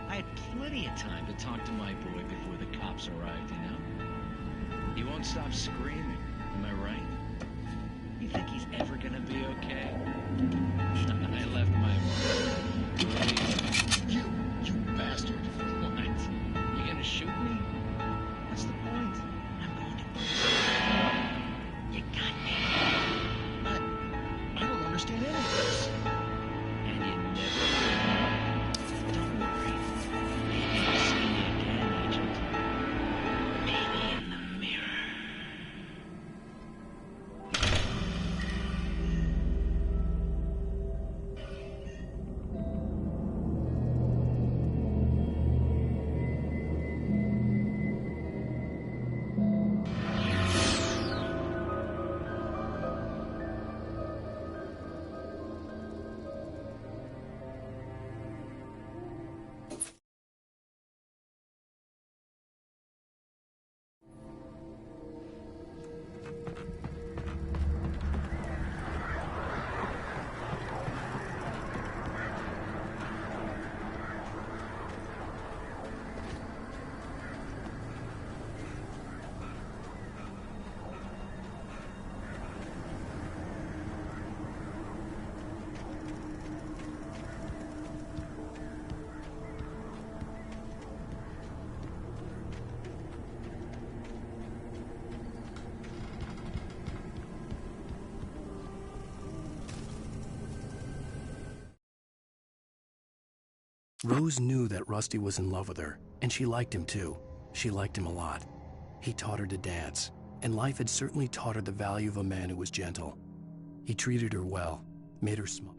I had plenty of time to talk to my boy before the cops arrived, you know? He won't stop screaming, am I right? You think he's ever gonna be okay? I left my mark. You bastard. What? You gonna shoot me? What's the point? I'm going to... You got me. I don't understand any of this. And you never will. Don't worry. Maybe I'll see you again, Agent. Maybe in the mirror. Rose knew that Rusty was in love with her, and she liked him too. She liked him a lot. He taught her to dance, and life had certainly taught her the value of a man who was gentle. He treated her well, made her smile.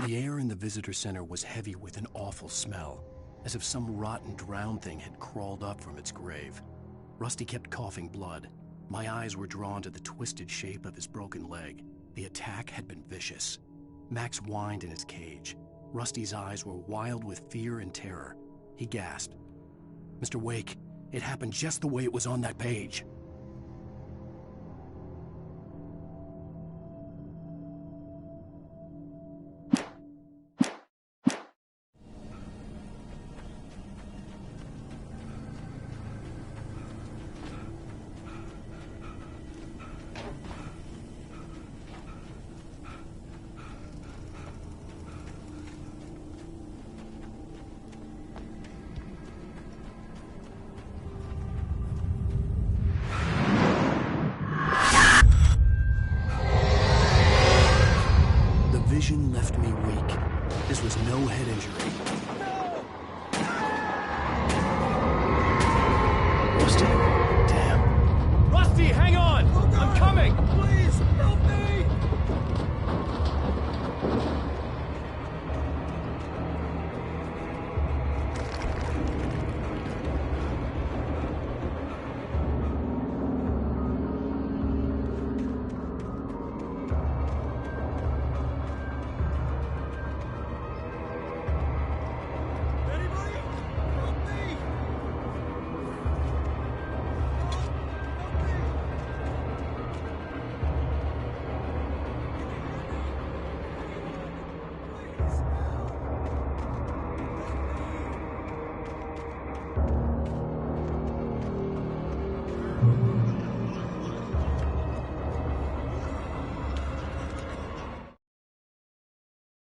The air in the visitor center was heavy with an awful smell, as if some rotten drowned thing had crawled up from its grave. Rusty kept coughing blood. My eyes were drawn to the twisted shape of his broken leg. The attack had been vicious. Max whined in his cage. Rusty's eyes were wild with fear and terror. He gasped. "Mr. Wake, it happened just the way it was on that page." This was no head injury. Rusty? Damn. Rusty, hang on! I'm coming! Please, help me!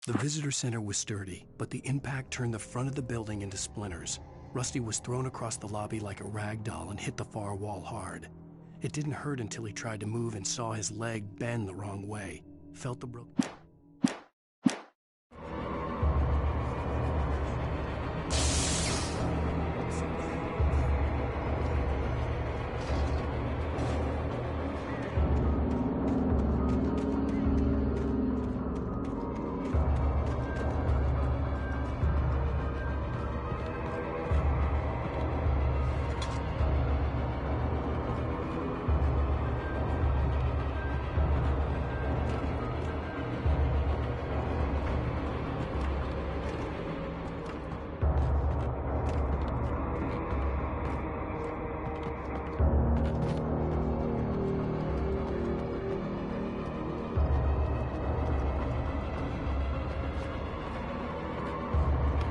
The visitor center was sturdy, but the impact turned the front of the building into splinters. Rusty was thrown across the lobby like a rag doll and hit the far wall hard. It didn't hurt until he tried to move and saw his leg bend the wrong way. Felt the broken...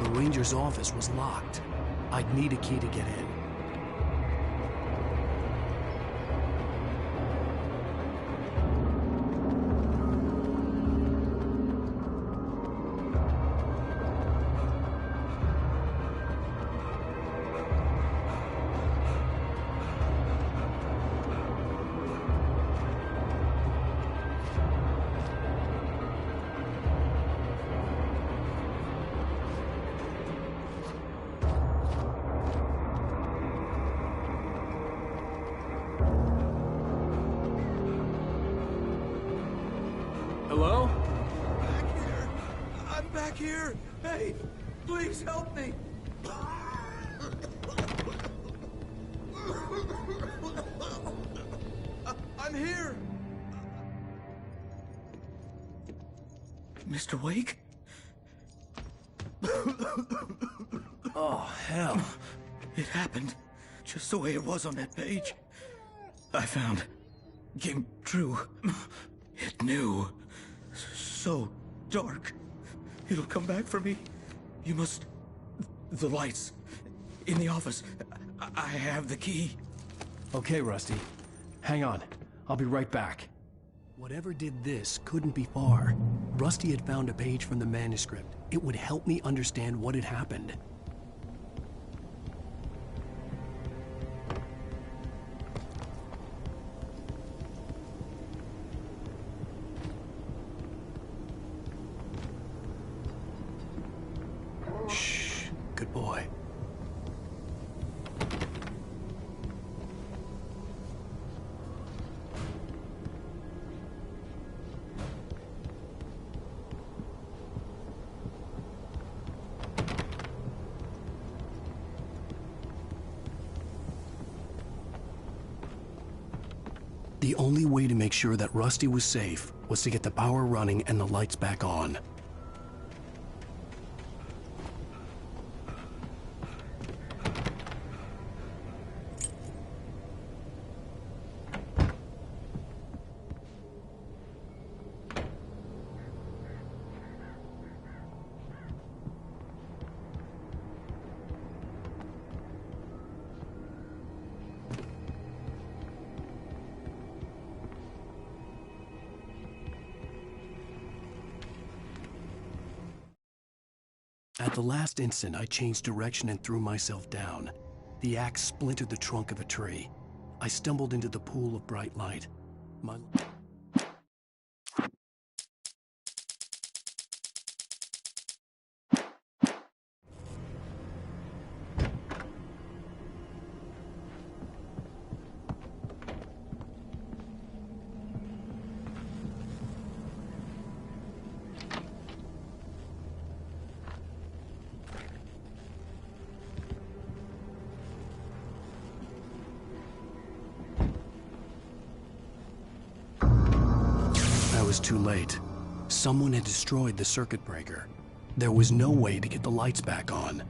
The ranger's office was locked. I'd need a key to get in. Hello? I'm back here! Hey, please help me! I'm here! Mr. Wake? Oh, hell. It happened just the way it was on that page. I found. Came true. It knew. So dark. It'll come back for me. You must... The lights. In the office. I have the key. Okay, Rusty. Hang on. I'll be right back. Whatever did this couldn't be far. Rusty had found a page from the manuscript. It would help me understand what had happened. Shh. Good boy. The only way to make sure that Rusty was safe was to get the power running and the lights back on. At the last instant, I changed direction and threw myself down. The axe splintered the trunk of a tree. I stumbled into the pool of bright light. My... was too late. Someone had destroyed the circuit breaker. There was no way to get the lights back on.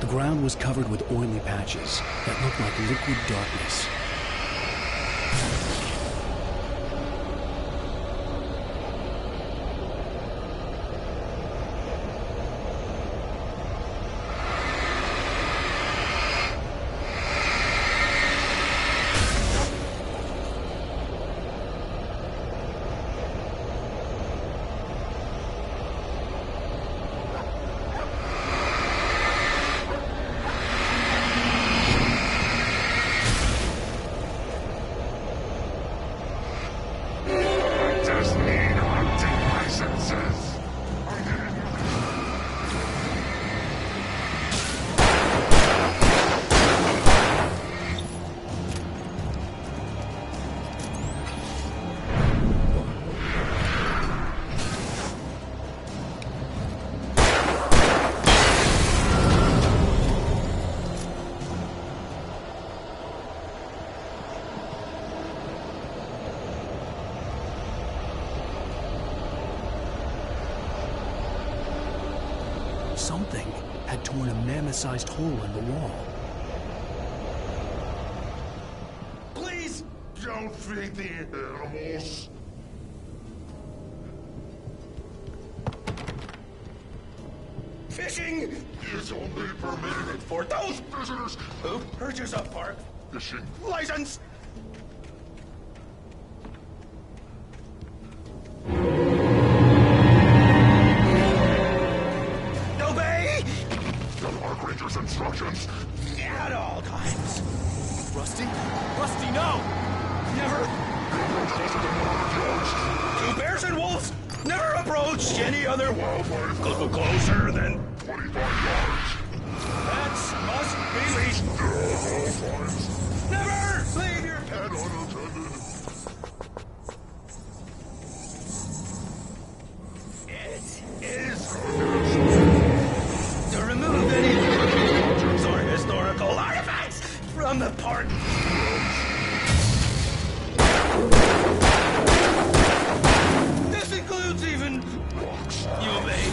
ground was covered with oily patches that looked like liquid darkness. Something had torn a mammoth-sized hole in the wall. Please don't feed the animals. Fishing is only permitted for those visitors who purchase a park fishing license. Obey the park ranger's instructions at all times. Rusty? Rusty, no! Never. Two bears and wolves never approach any other wildlife closer than 25 yards. That must be leashed. Never leave your pet unattended. It is to remove any or historical artifacts from the park. This includes even you may.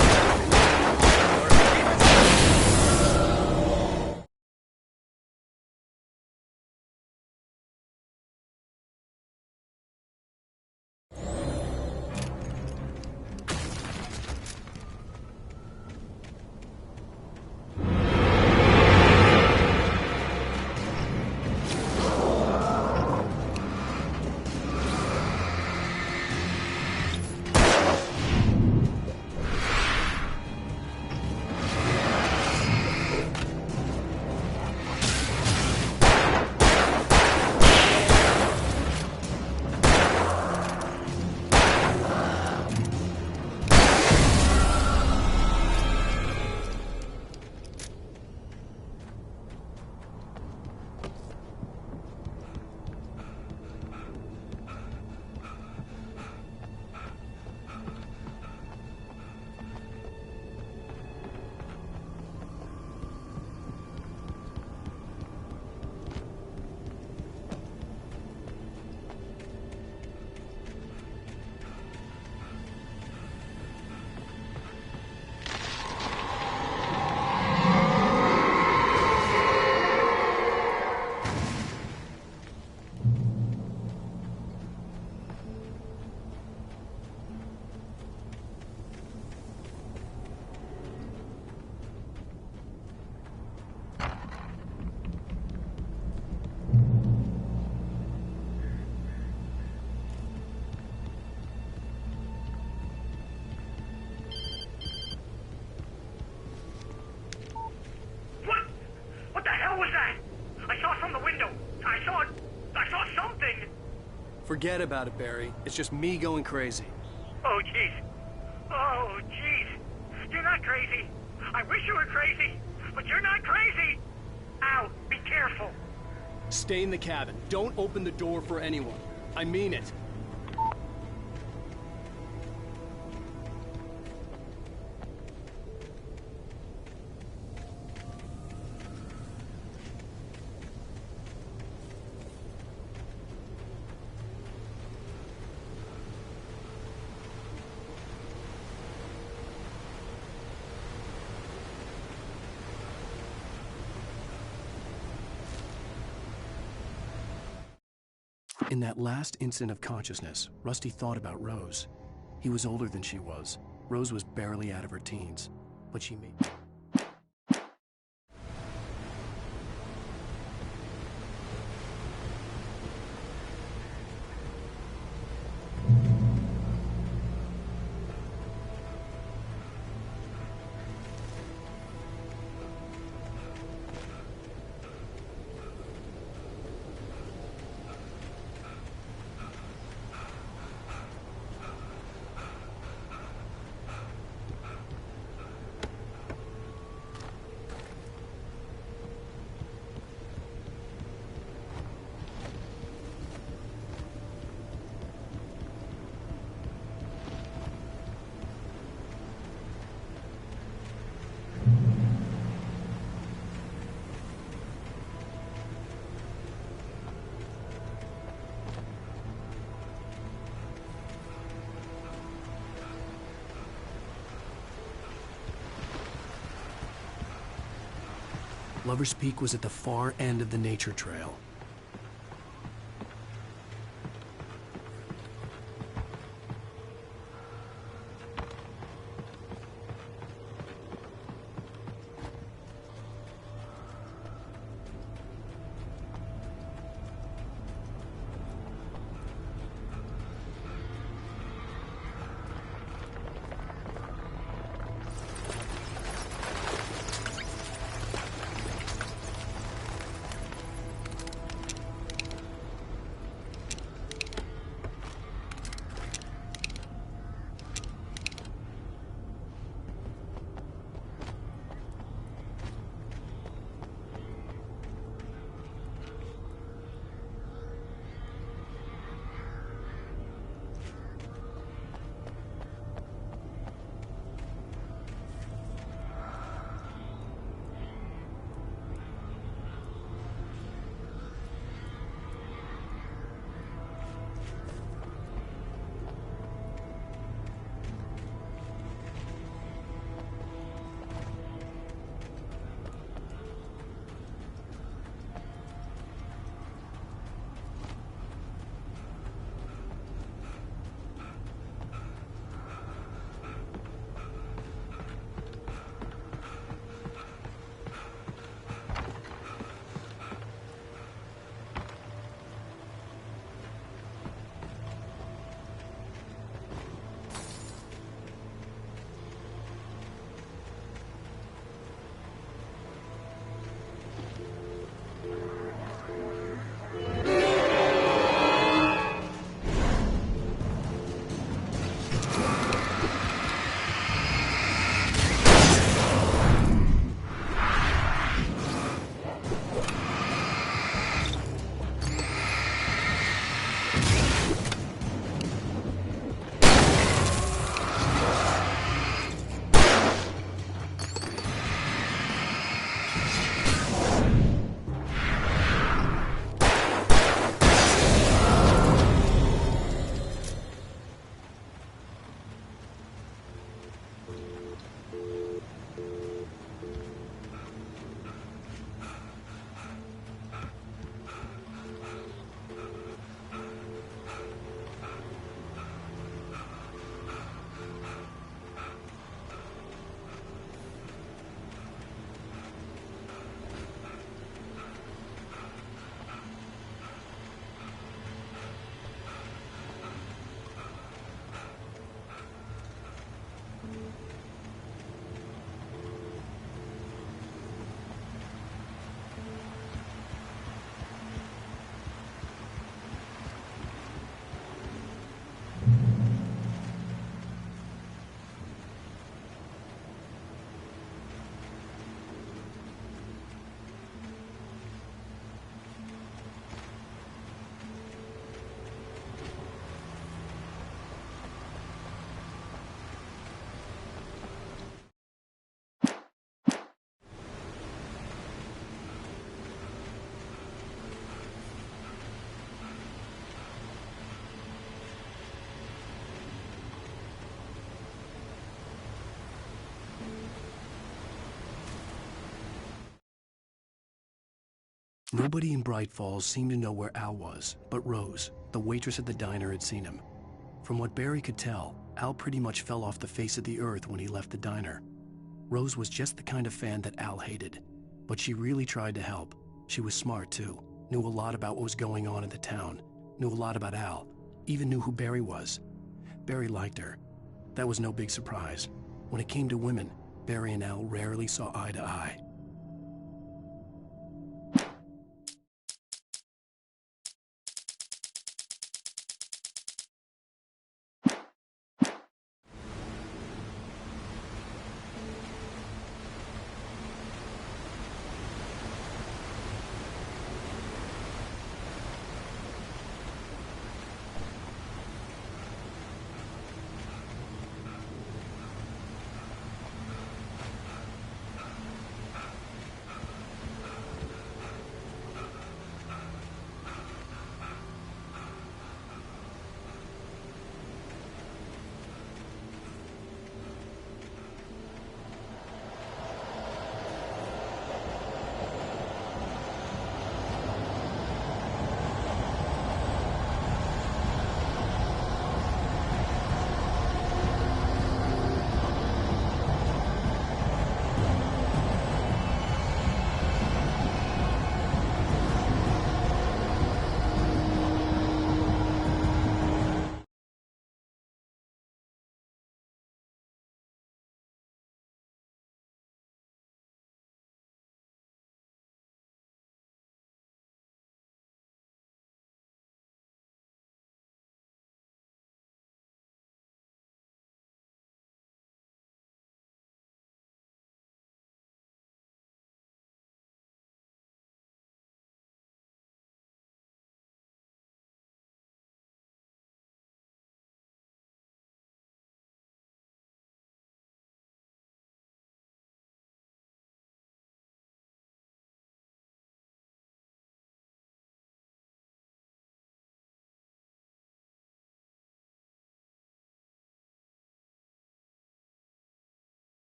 Forget about it, Barry. It's just me going crazy. Oh, jeez. Oh, jeez. You're not crazy. I wish you were crazy, but you're not crazy. Ow, be careful. Stay in the cabin. Don't open the door for anyone. I mean it. In that last instant of consciousness, Rusty thought about Rose. He was older than she was. Rose was barely out of her teens, but she made... Lover's Peak was at the far end of the nature trail. Nobody in Bright Falls seemed to know where Al was, but Rose, the waitress at the diner, had seen him. From what Barry could tell, Al pretty much fell off the face of the earth when he left the diner. Rose was just the kind of fan that Al hated, but she really tried to help. She was smart too, knew a lot about what was going on in the town, knew a lot about Al, even knew who Barry was. Barry liked her. That was no big surprise. When it came to women, Barry and Al rarely saw eye to eye.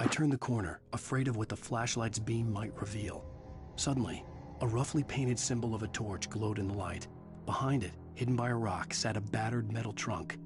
I turned the corner, afraid of what the flashlight's beam might reveal. Suddenly, a roughly painted symbol of a torch glowed in the light. Behind it, hidden by a rock, sat a battered metal trunk.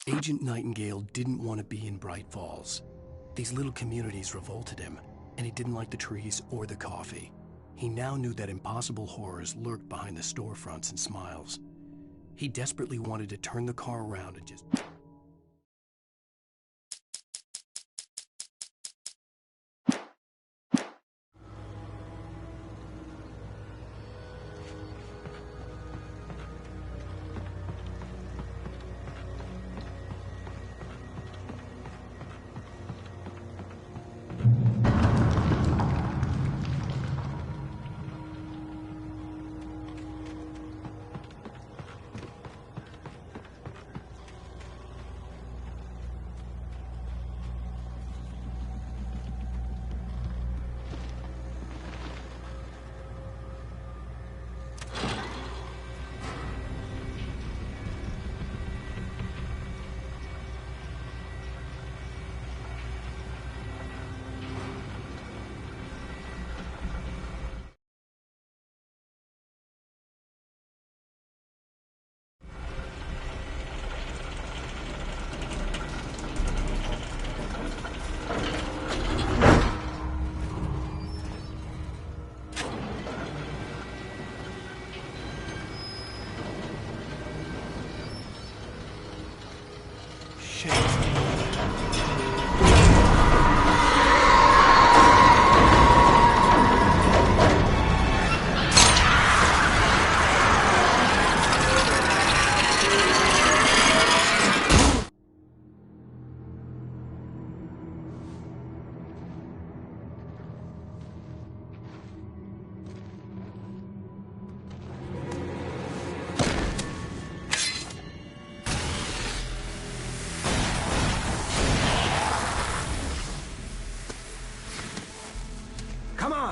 Agent Nightingale didn't want to be in Bright Falls. These little communities revolted him. and he didn't like the trees or the coffee. He now knew that impossible horrors lurked behind the storefronts and smiles. He desperately wanted to turn the car around and just...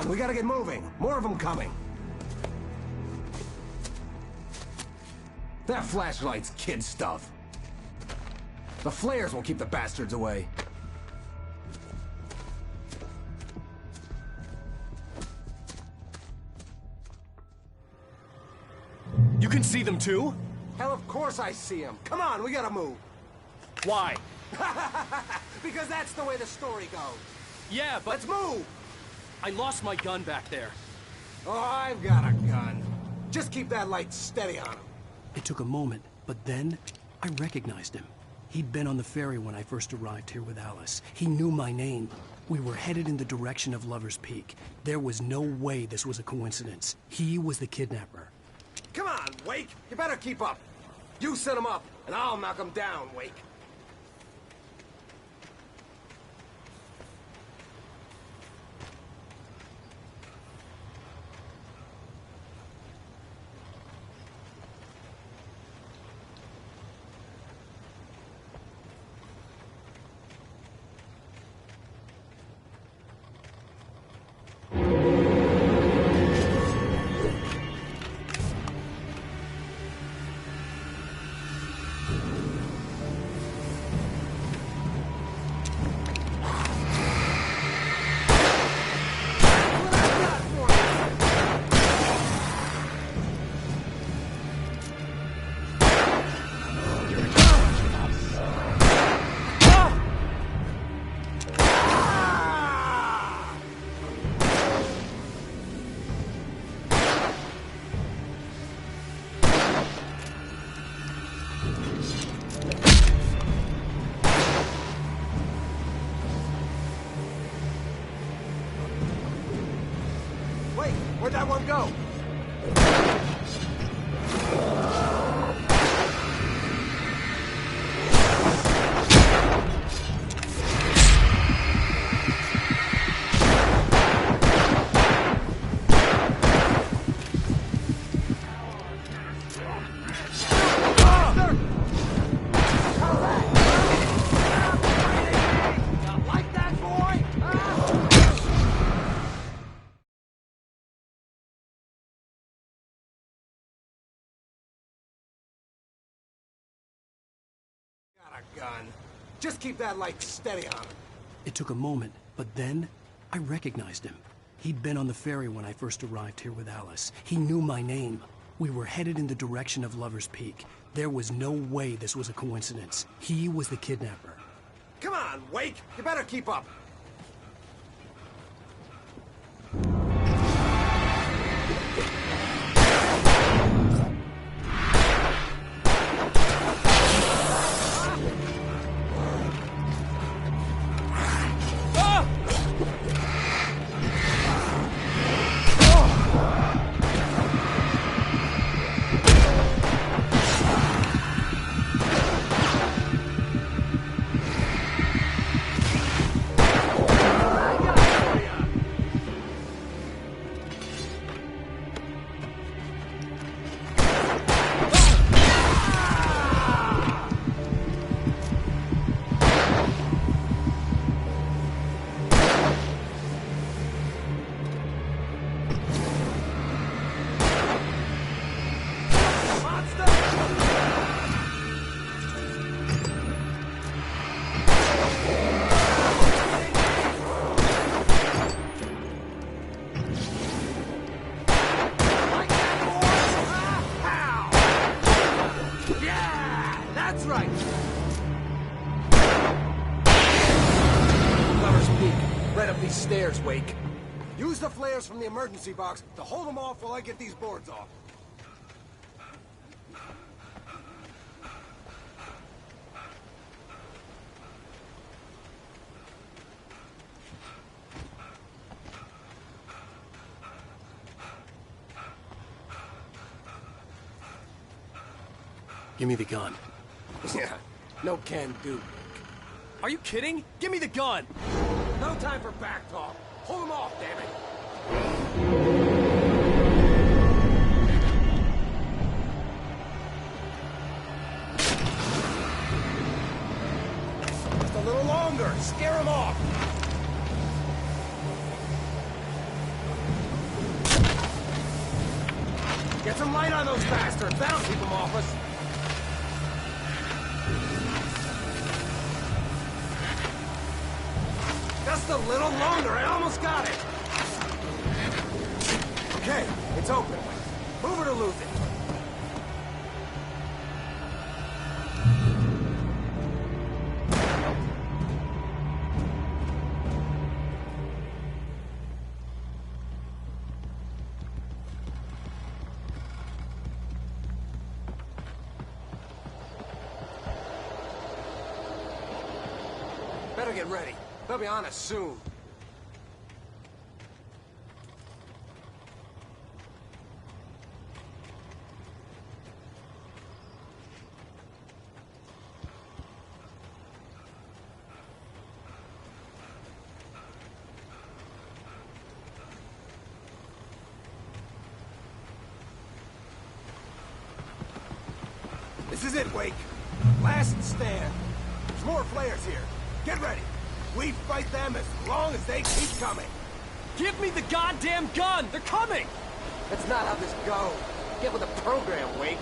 We gotta get moving. More of them coming. That flashlight's kid stuff. The flares will keep the bastards away. You can see them too? Hell, of course I see them. Come on, we gotta move. Why? Because that's the way the story goes. Yeah, but... Let's move! I lost my gun back there. Oh, I've got a gun. Just keep that light steady on him. It took a moment, but then I recognized him. He'd been on the ferry when I first arrived here with Alice. He knew my name. We were headed in the direction of Lover's Peak. There was no way this was a coincidence. He was the kidnapper. Come on, Wake! You better keep up. You set him up, and I'll knock him down, Wake. Where'd that one go? Gun. Just keep that light steady on him. It took a moment, but then I recognized him. He'd been on the ferry when I first arrived here with Alice. He knew my name. We were headed in the direction of Lover's Peak. There was no way this was a coincidence. He was the kidnapper. Come on, Wake! You better keep up. these stairs, Wake. Use the flares from the emergency box to hold them off while I get these boards off. Give me the gun. Yeah, no can do. Are you kidding? Give me the gun! No time for back talk. Hold them off, damn it. Just a little longer. Scare them off. Get some light on those bastards. That'll keep them off us. Just a little longer. I almost got it. Okay, it's open. Move it or lose it. Better get ready. They'll be on us soon. This is it, Wake. Last stand. There's more flares here. Get ready. We fight them as long as they keep coming. Give me the goddamn gun! They're coming! That's not how this goes. Get with the program, Wake.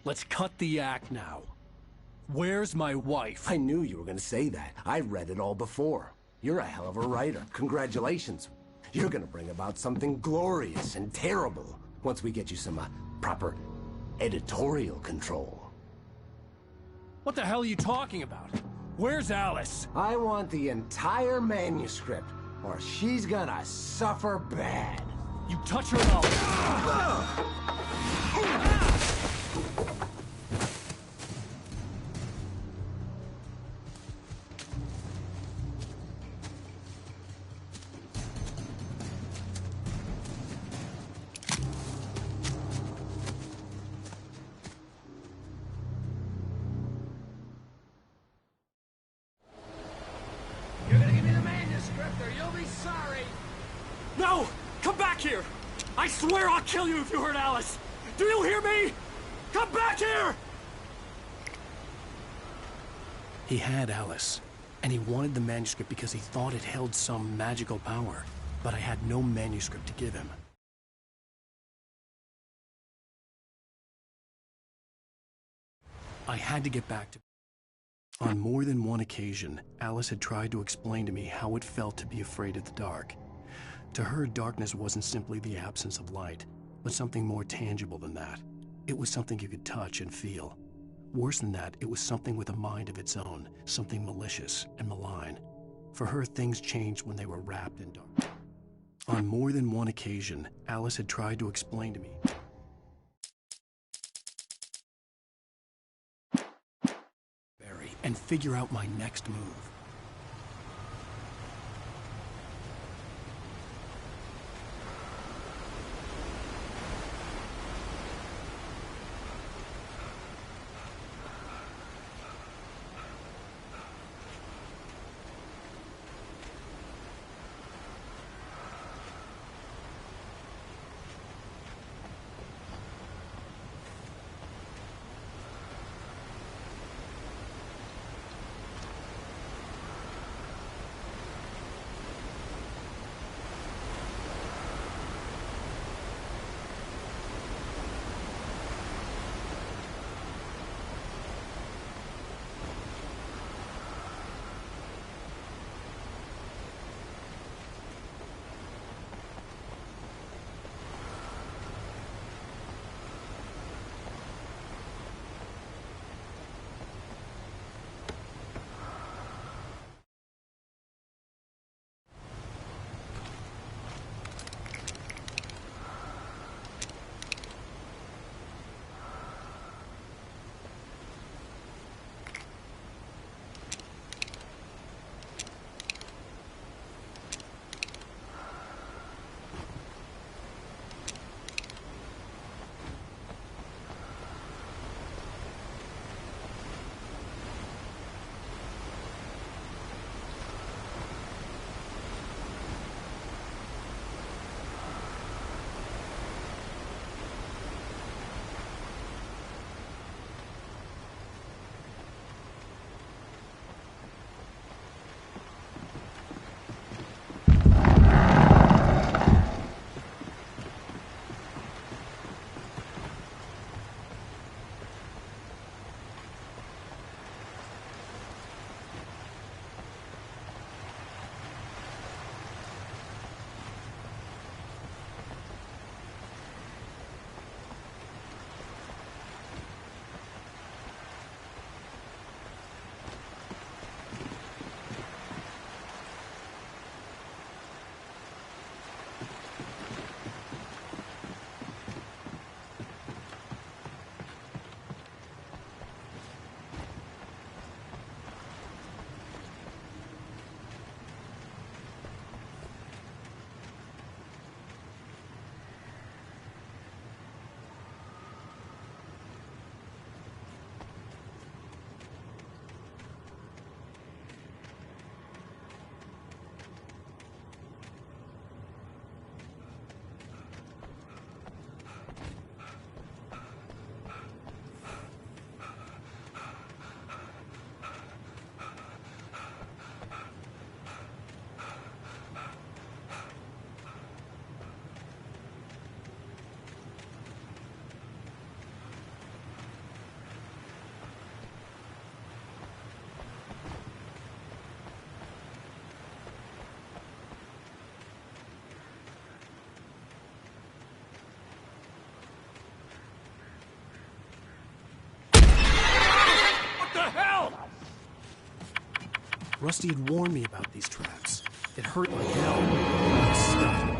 Let's cut the act now. Where's my wife? I knew you were gonna say that. I read it all before. You're a hell of a writer. Congratulations. You're gonna bring about something glorious and terrible once we get you some proper editorial control. What the hell are you talking about? Where's Alice? I want the entire manuscript, or she's gonna suffer bad. You touch her though. You're gonna give me the manuscript or you'll be sorry. No! Come back here! I swear I'll kill you if you hurt Alice! Do you hear me? Come back here! He had Alice, and he wanted the manuscript because he thought it held some magical power, but I had no manuscript to give him. I had to get back to... On more than one occasion, Alice had tried to explain to me how it felt to be afraid of the dark. To her, darkness wasn't simply the absence of light, but something more tangible than that. It was something you could touch and feel. Worse than that, it was something with a mind of its own, something malicious and malign. For her, things changed when they were wrapped in dark. On more than one occasion, Alice had tried to explain to me and figure out my next move. Rusty had warned me about these traps. It hurt like hell. I was stuck.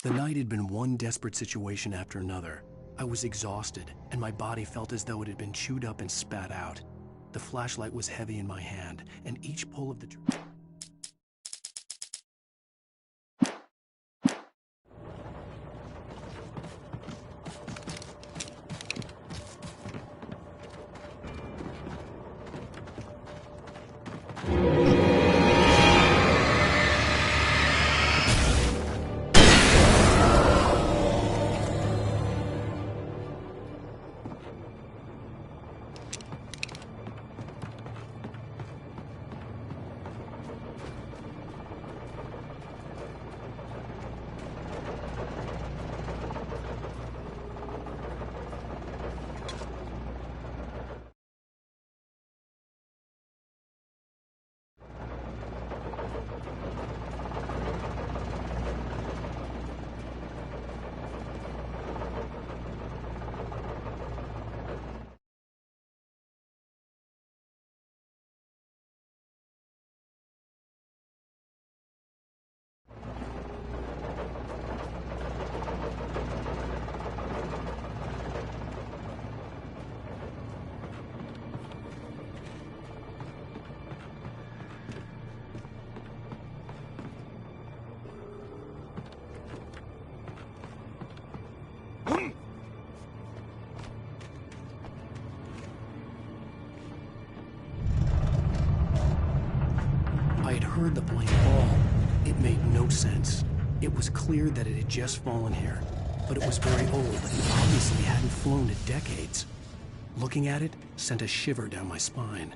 The night had been one desperate situation after another. I was exhausted, and my body felt as though it had been chewed up and spat out. The flashlight was heavy in my hand, and each pull of the I had heard the blank ball. It made no sense. It was clear that it had just fallen here, but it was very old and obviously hadn't flown in decades. Looking at it sent a shiver down my spine.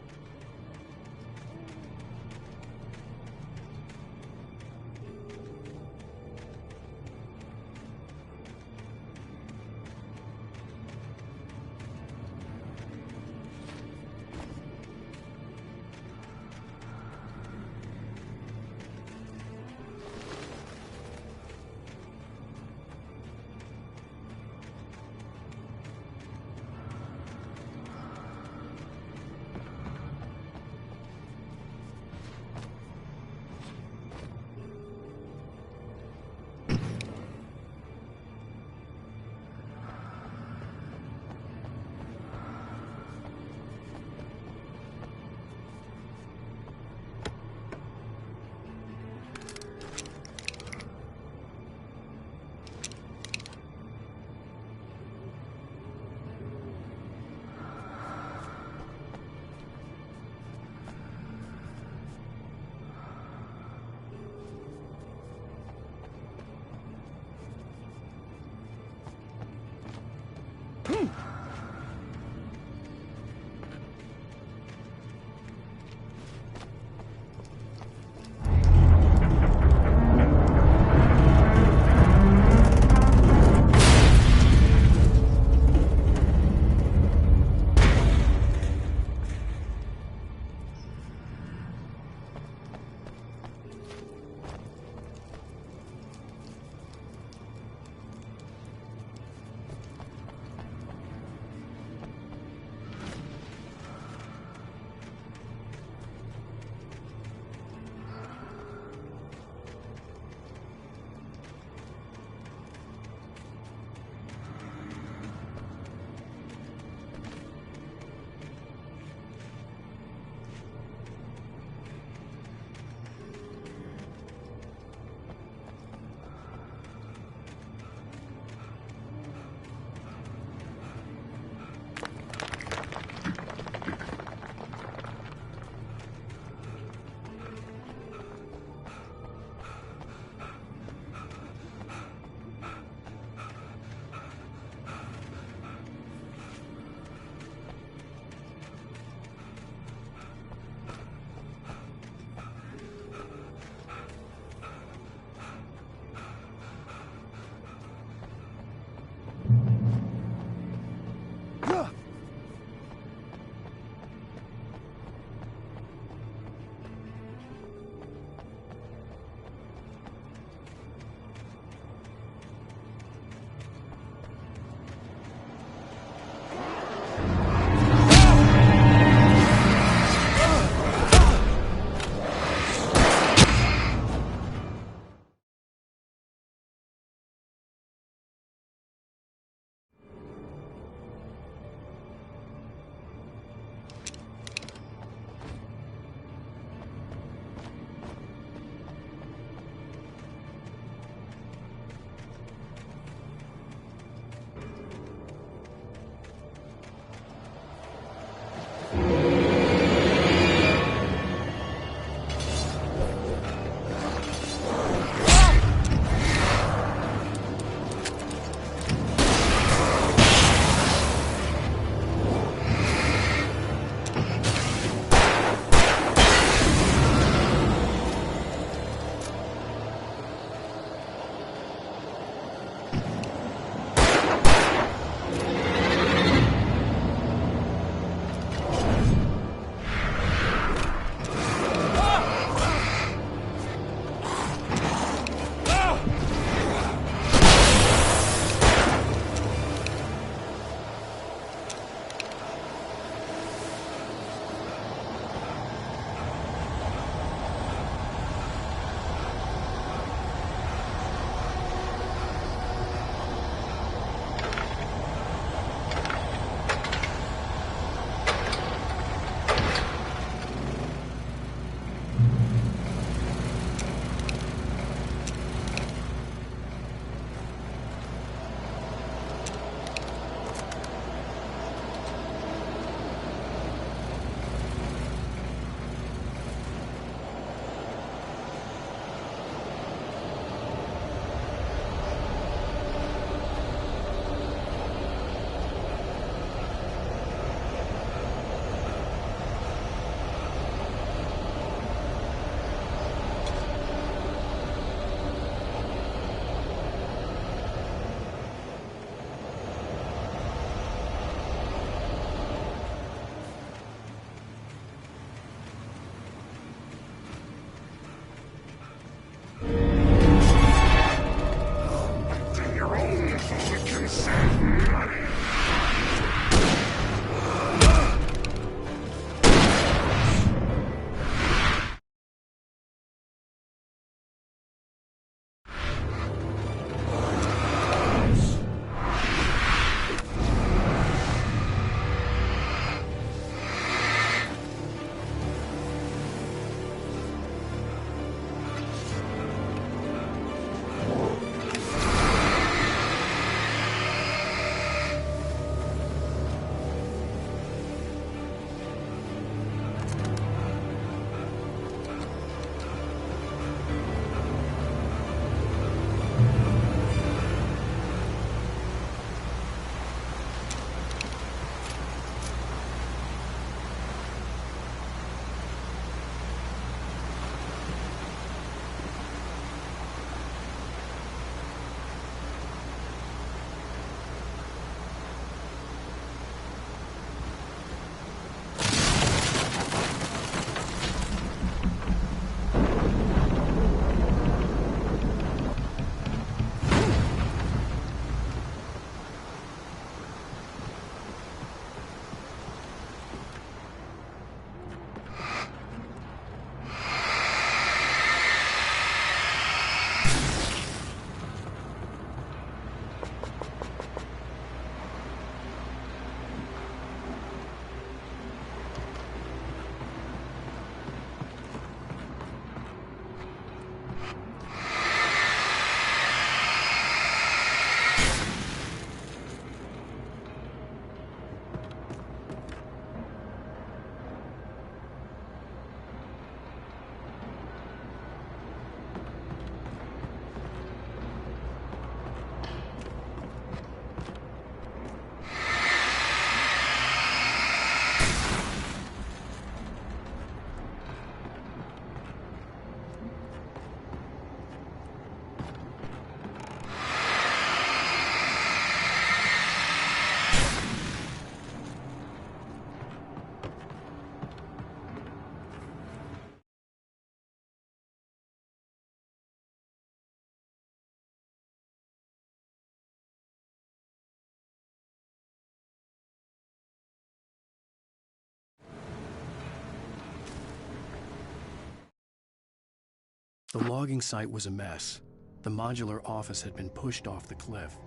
The logging site was a mess. The modular office had been pushed off the cliff.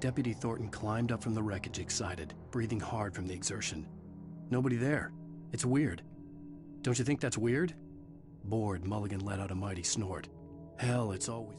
Deputy Thornton climbed up from the wreckage excited, breathing hard from the exertion. Nobody there. It's weird. Don't you think that's weird? Bored, Mulligan let out a mighty snort. Hell, it's always...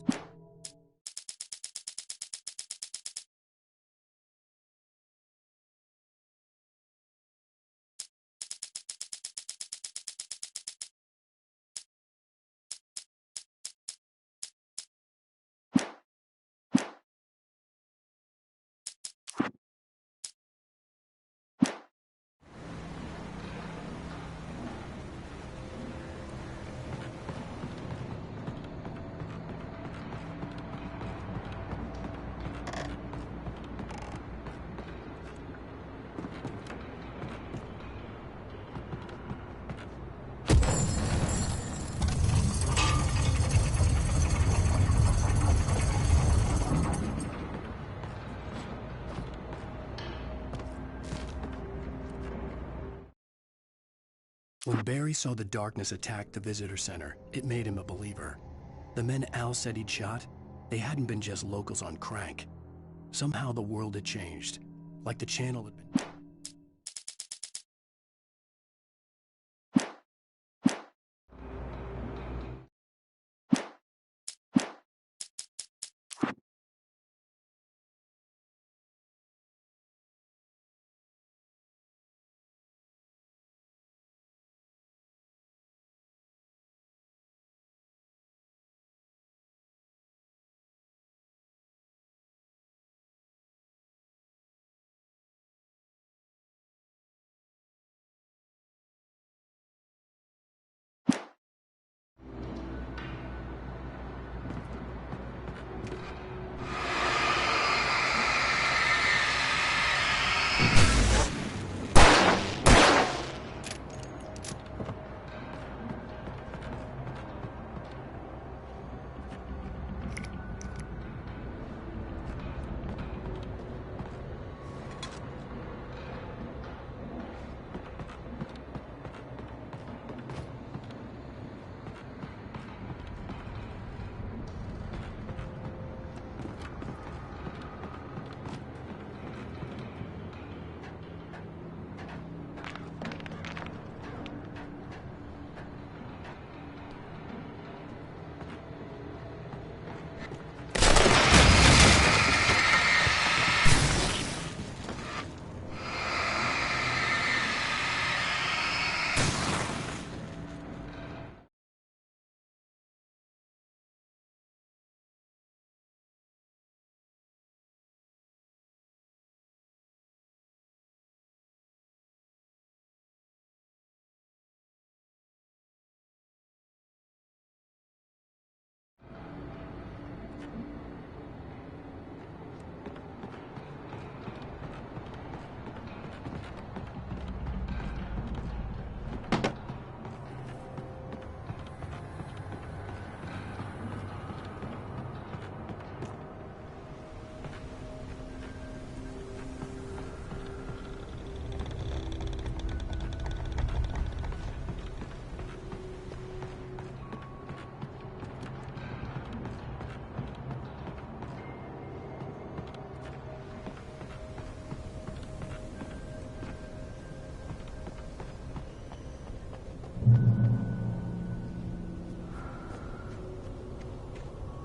When Barry saw the darkness attack the visitor center, it made him a believer. The men Al said he'd shot, they hadn't been just locals on crank. Somehow the world had changed, like the channel had been...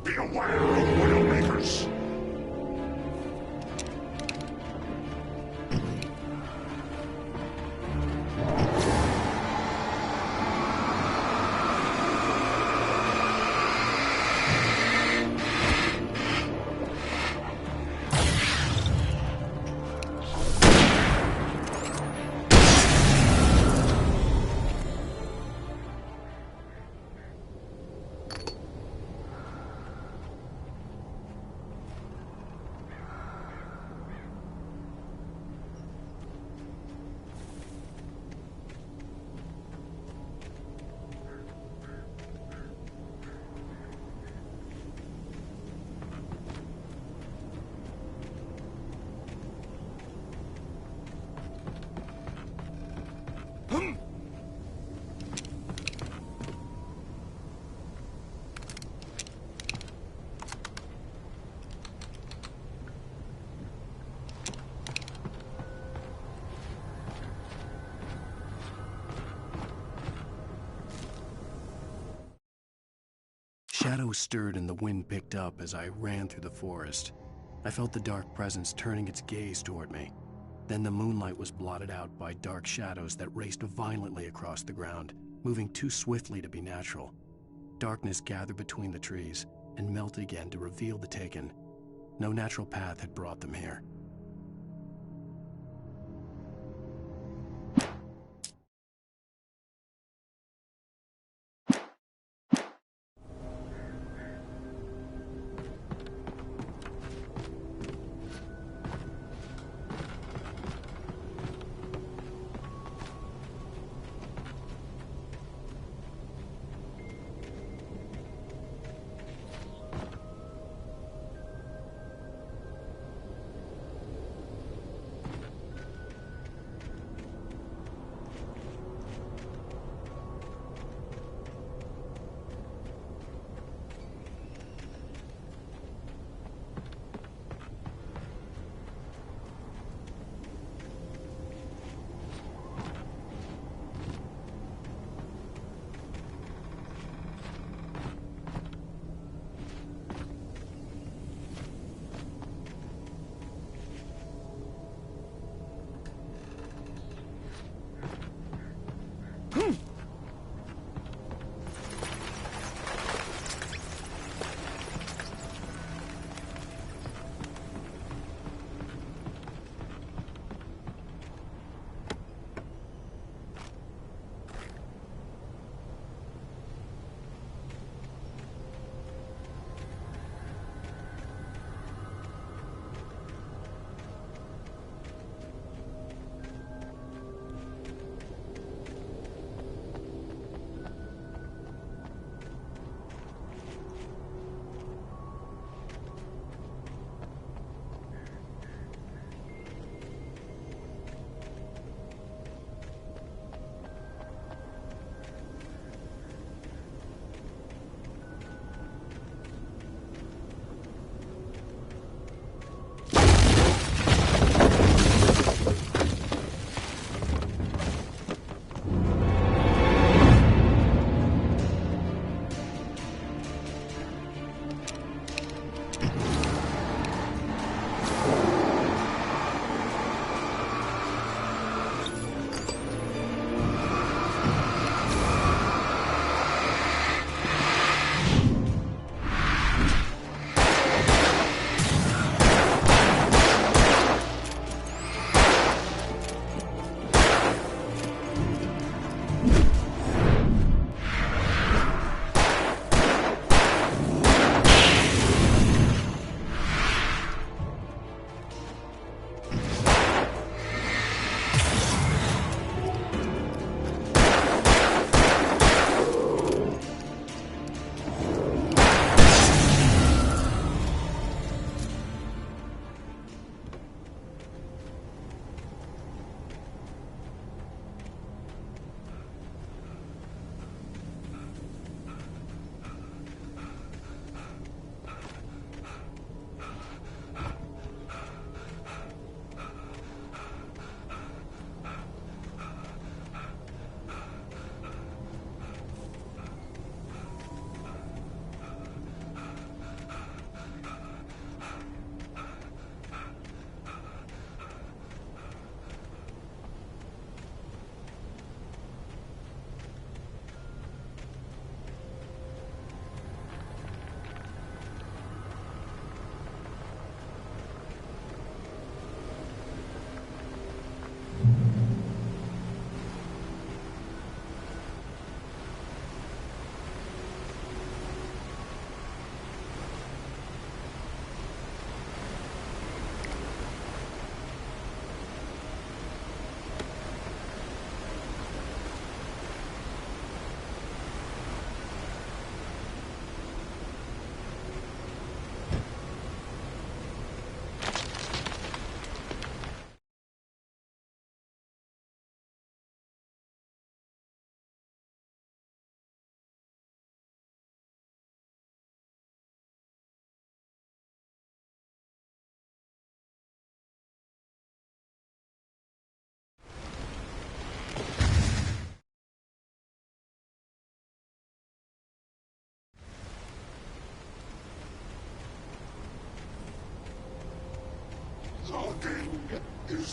Be aware of oil makers. Shadows stirred and the wind picked up as I ran through the forest. I felt the dark presence turning its gaze toward me. Then the moonlight was blotted out by dark shadows that raced violently across the ground, moving too swiftly to be natural. Darkness gathered between the trees and melted again to reveal the Taken. No natural path had brought them here.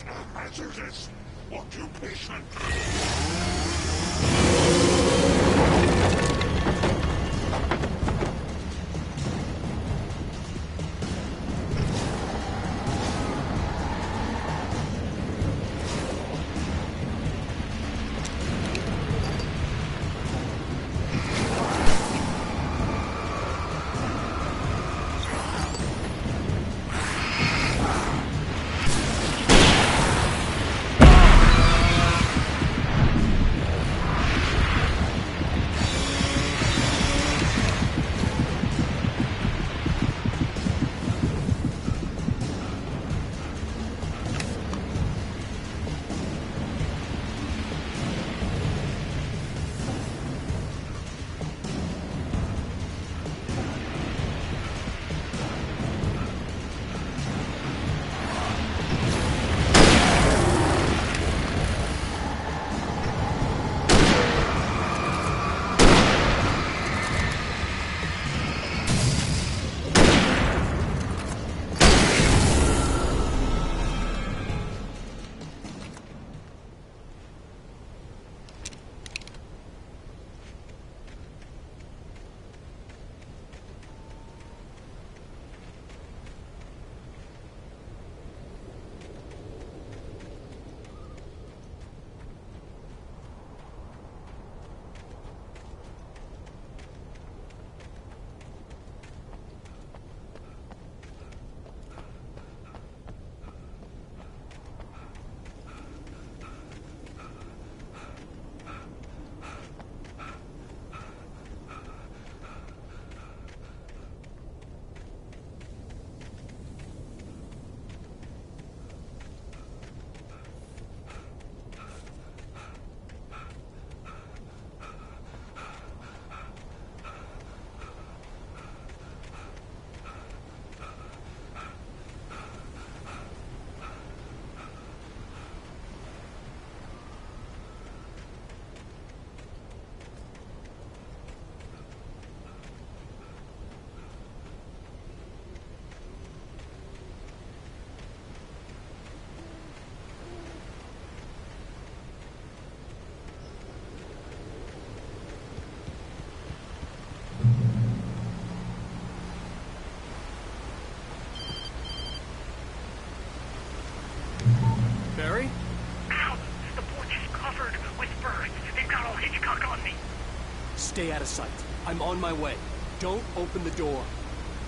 This hazardous occupation. Barry? Ow! The porch is covered with birds. They've got all Hitchcock on me. Stay out of sight. I'm on my way. Don't open the door.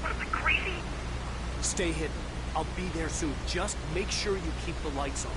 What, am I crazy? Stay hidden. I'll be there soon. Just make sure you keep the lights on.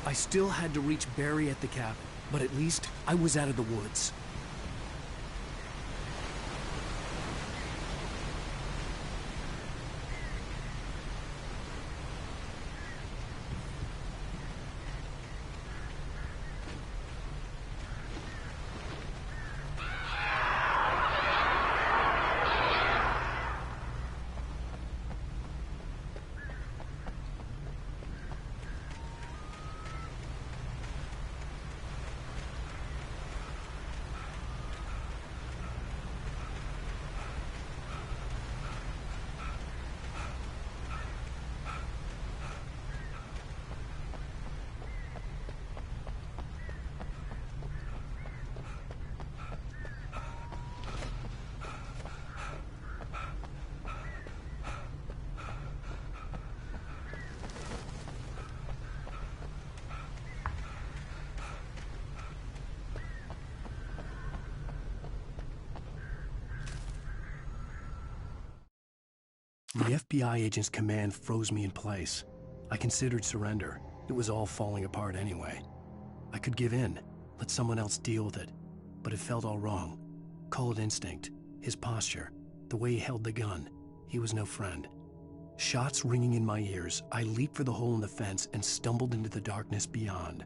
I still had to reach Barry at the cabin, but at least I was out of the woods. The FBI agent's command froze me in place. I considered surrender. It was all falling apart anyway. I could give in, let someone else deal with it, but it felt all wrong. Call it instinct, his posture, the way he held the gun. He was no friend. Shots ringing in my ears, I leaped for the hole in the fence and stumbled into the darkness beyond.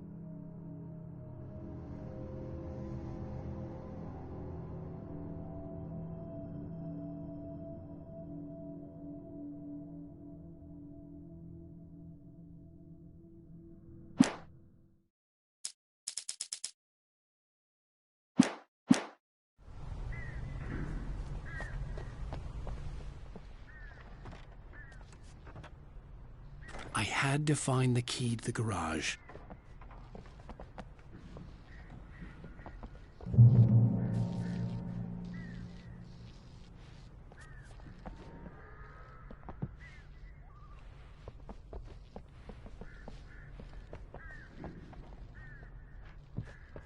I had to find the key to the garage.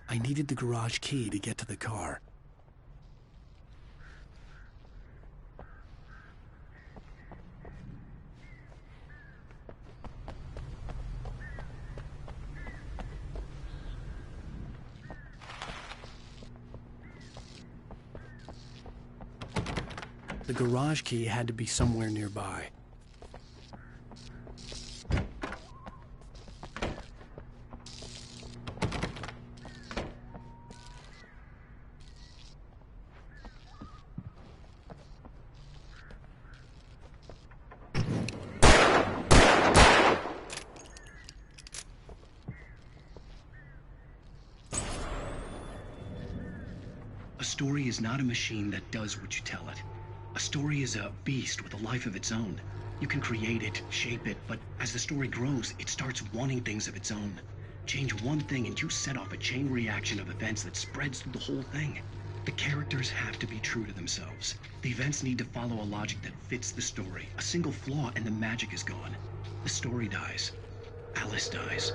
I needed the garage key to get to the car. The garage key had to be somewhere nearby. A story is not a machine that does what you tell it. A story is a beast with a life of its own. You can create it, shape it, but as the story grows, it starts wanting things of its own. Change one thing and you set off a chain reaction of events that spreads through the whole thing. The characters have to be true to themselves. The events need to follow a logic that fits the story. A single flaw and the magic is gone. The story dies. Alice dies.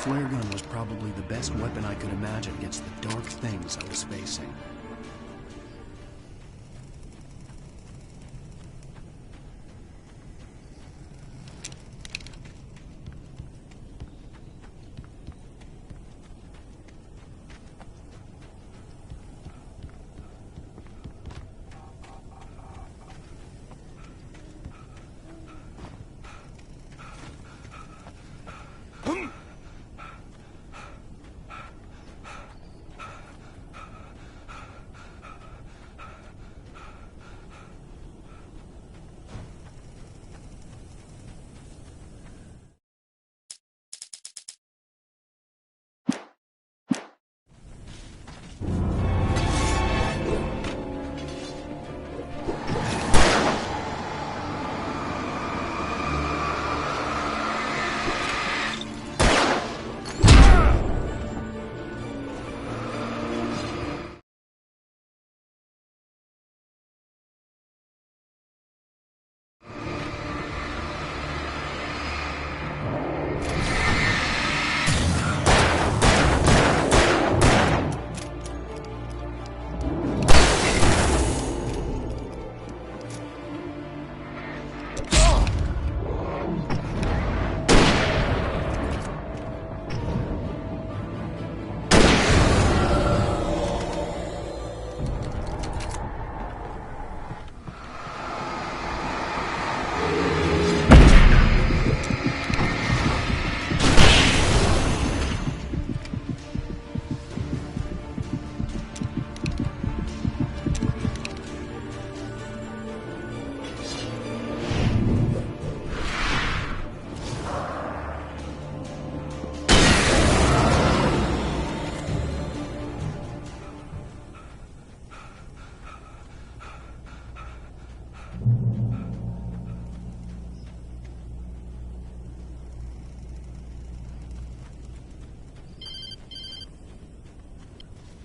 flare gun was probably the best weapon I could imagine against the dark things I was facing.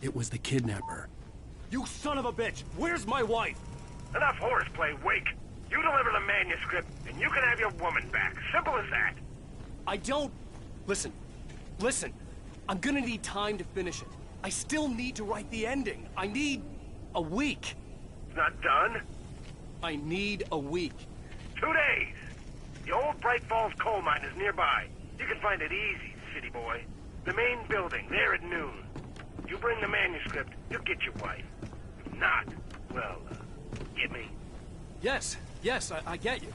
It was the kidnapper. You son of a bitch! Where's my wife? Enough horseplay, Wake. You deliver the manuscript, and you can have your woman back. Simple as that. I don't... Listen. I'm gonna need time to finish it. I still need to write the ending. I need a week. It's not done? I need a week. 2 days. The old Bright Falls coal mine is nearby. You can find it easy, city boy. The main building, there at noon. You bring the manuscript, you'll get your wife. If not, well, get me? Yes, I get you.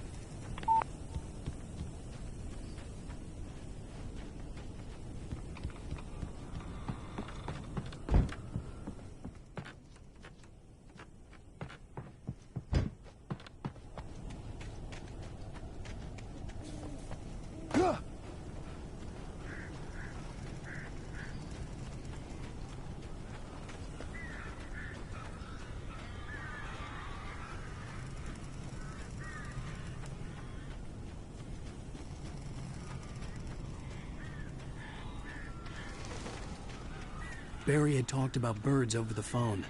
Barry had talked about birds over the phone.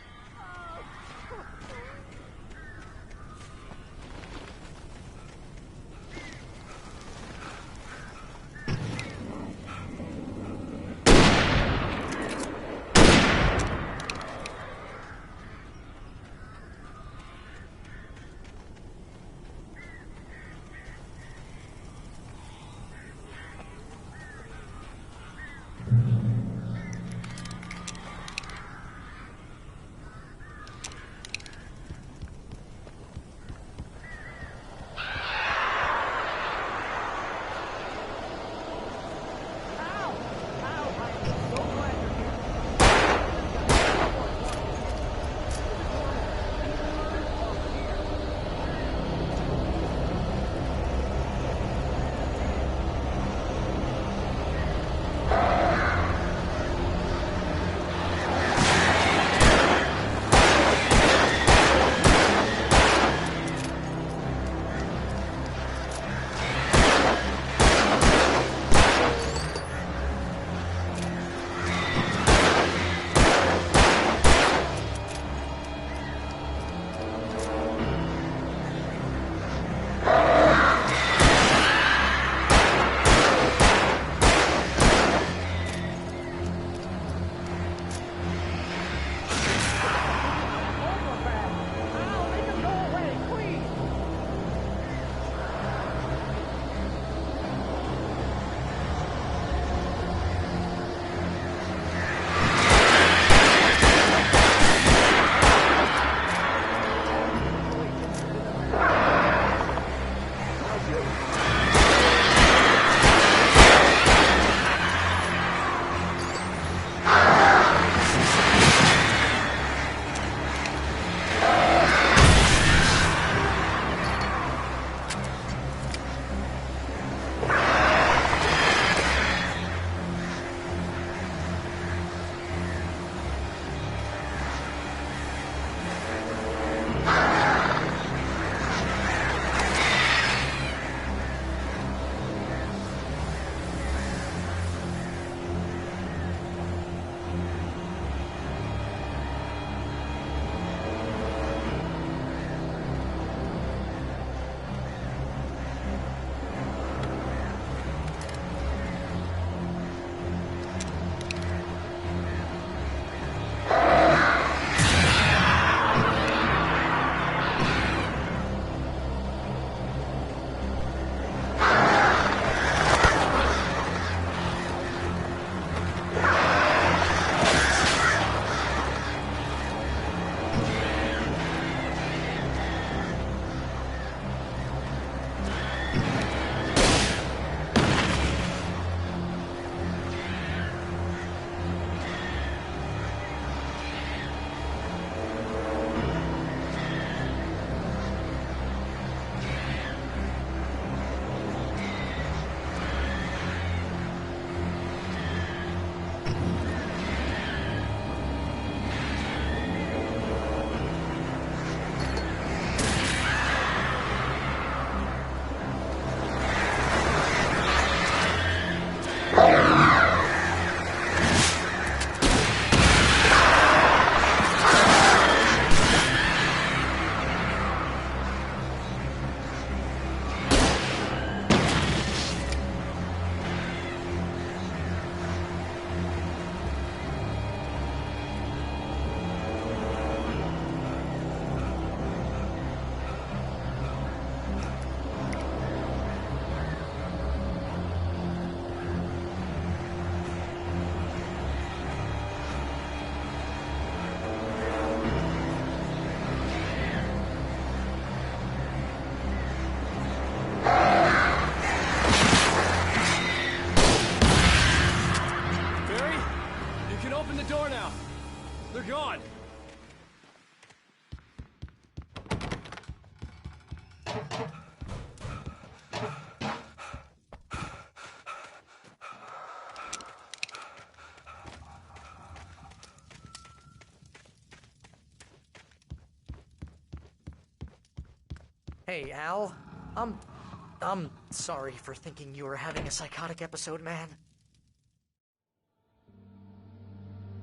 Hey, Al. I'm sorry for thinking you were having a psychotic episode, man.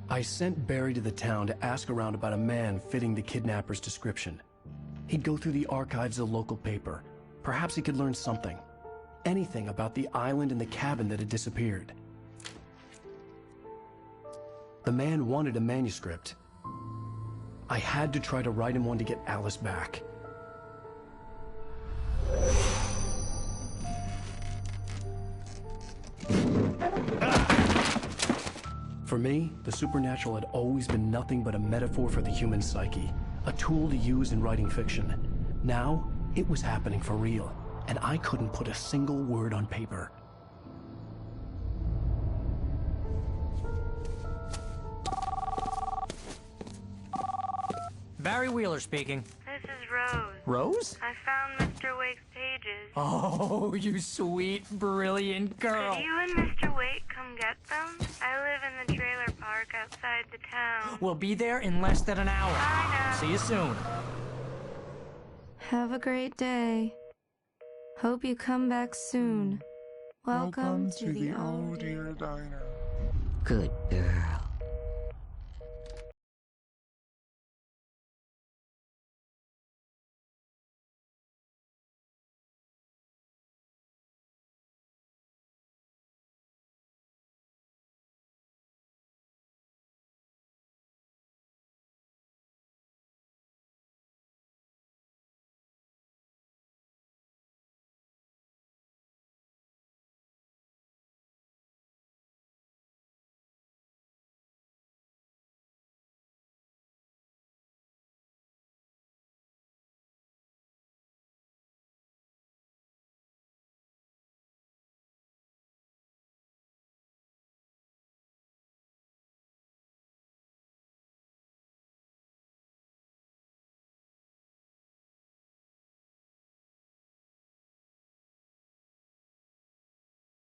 I sent Barry to the town to ask around about a man fitting the kidnapper's description. He'd go through the archives of the local paper. Perhaps he could learn something. Anything about the island and the cabin that had disappeared. The man wanted a manuscript. I had to try to write him one to get Alice back. For me, the supernatural had always been nothing but a metaphor for the human psyche, a tool to use in writing fiction. Now, it was happening for real, and I couldn't put a single word on paper. Barry Wheeler speaking. This is Rose. Rose? I found Mr. Wake's pages. Oh, you sweet, brilliant girl. Could you and Mr. Wake come get them? I live in the trailer park outside the town. We'll be there in less than an hour. Bye now. See you soon. Have a great day. Hope you come back soon. Welcome to the Oh Dear Diner. Good girl.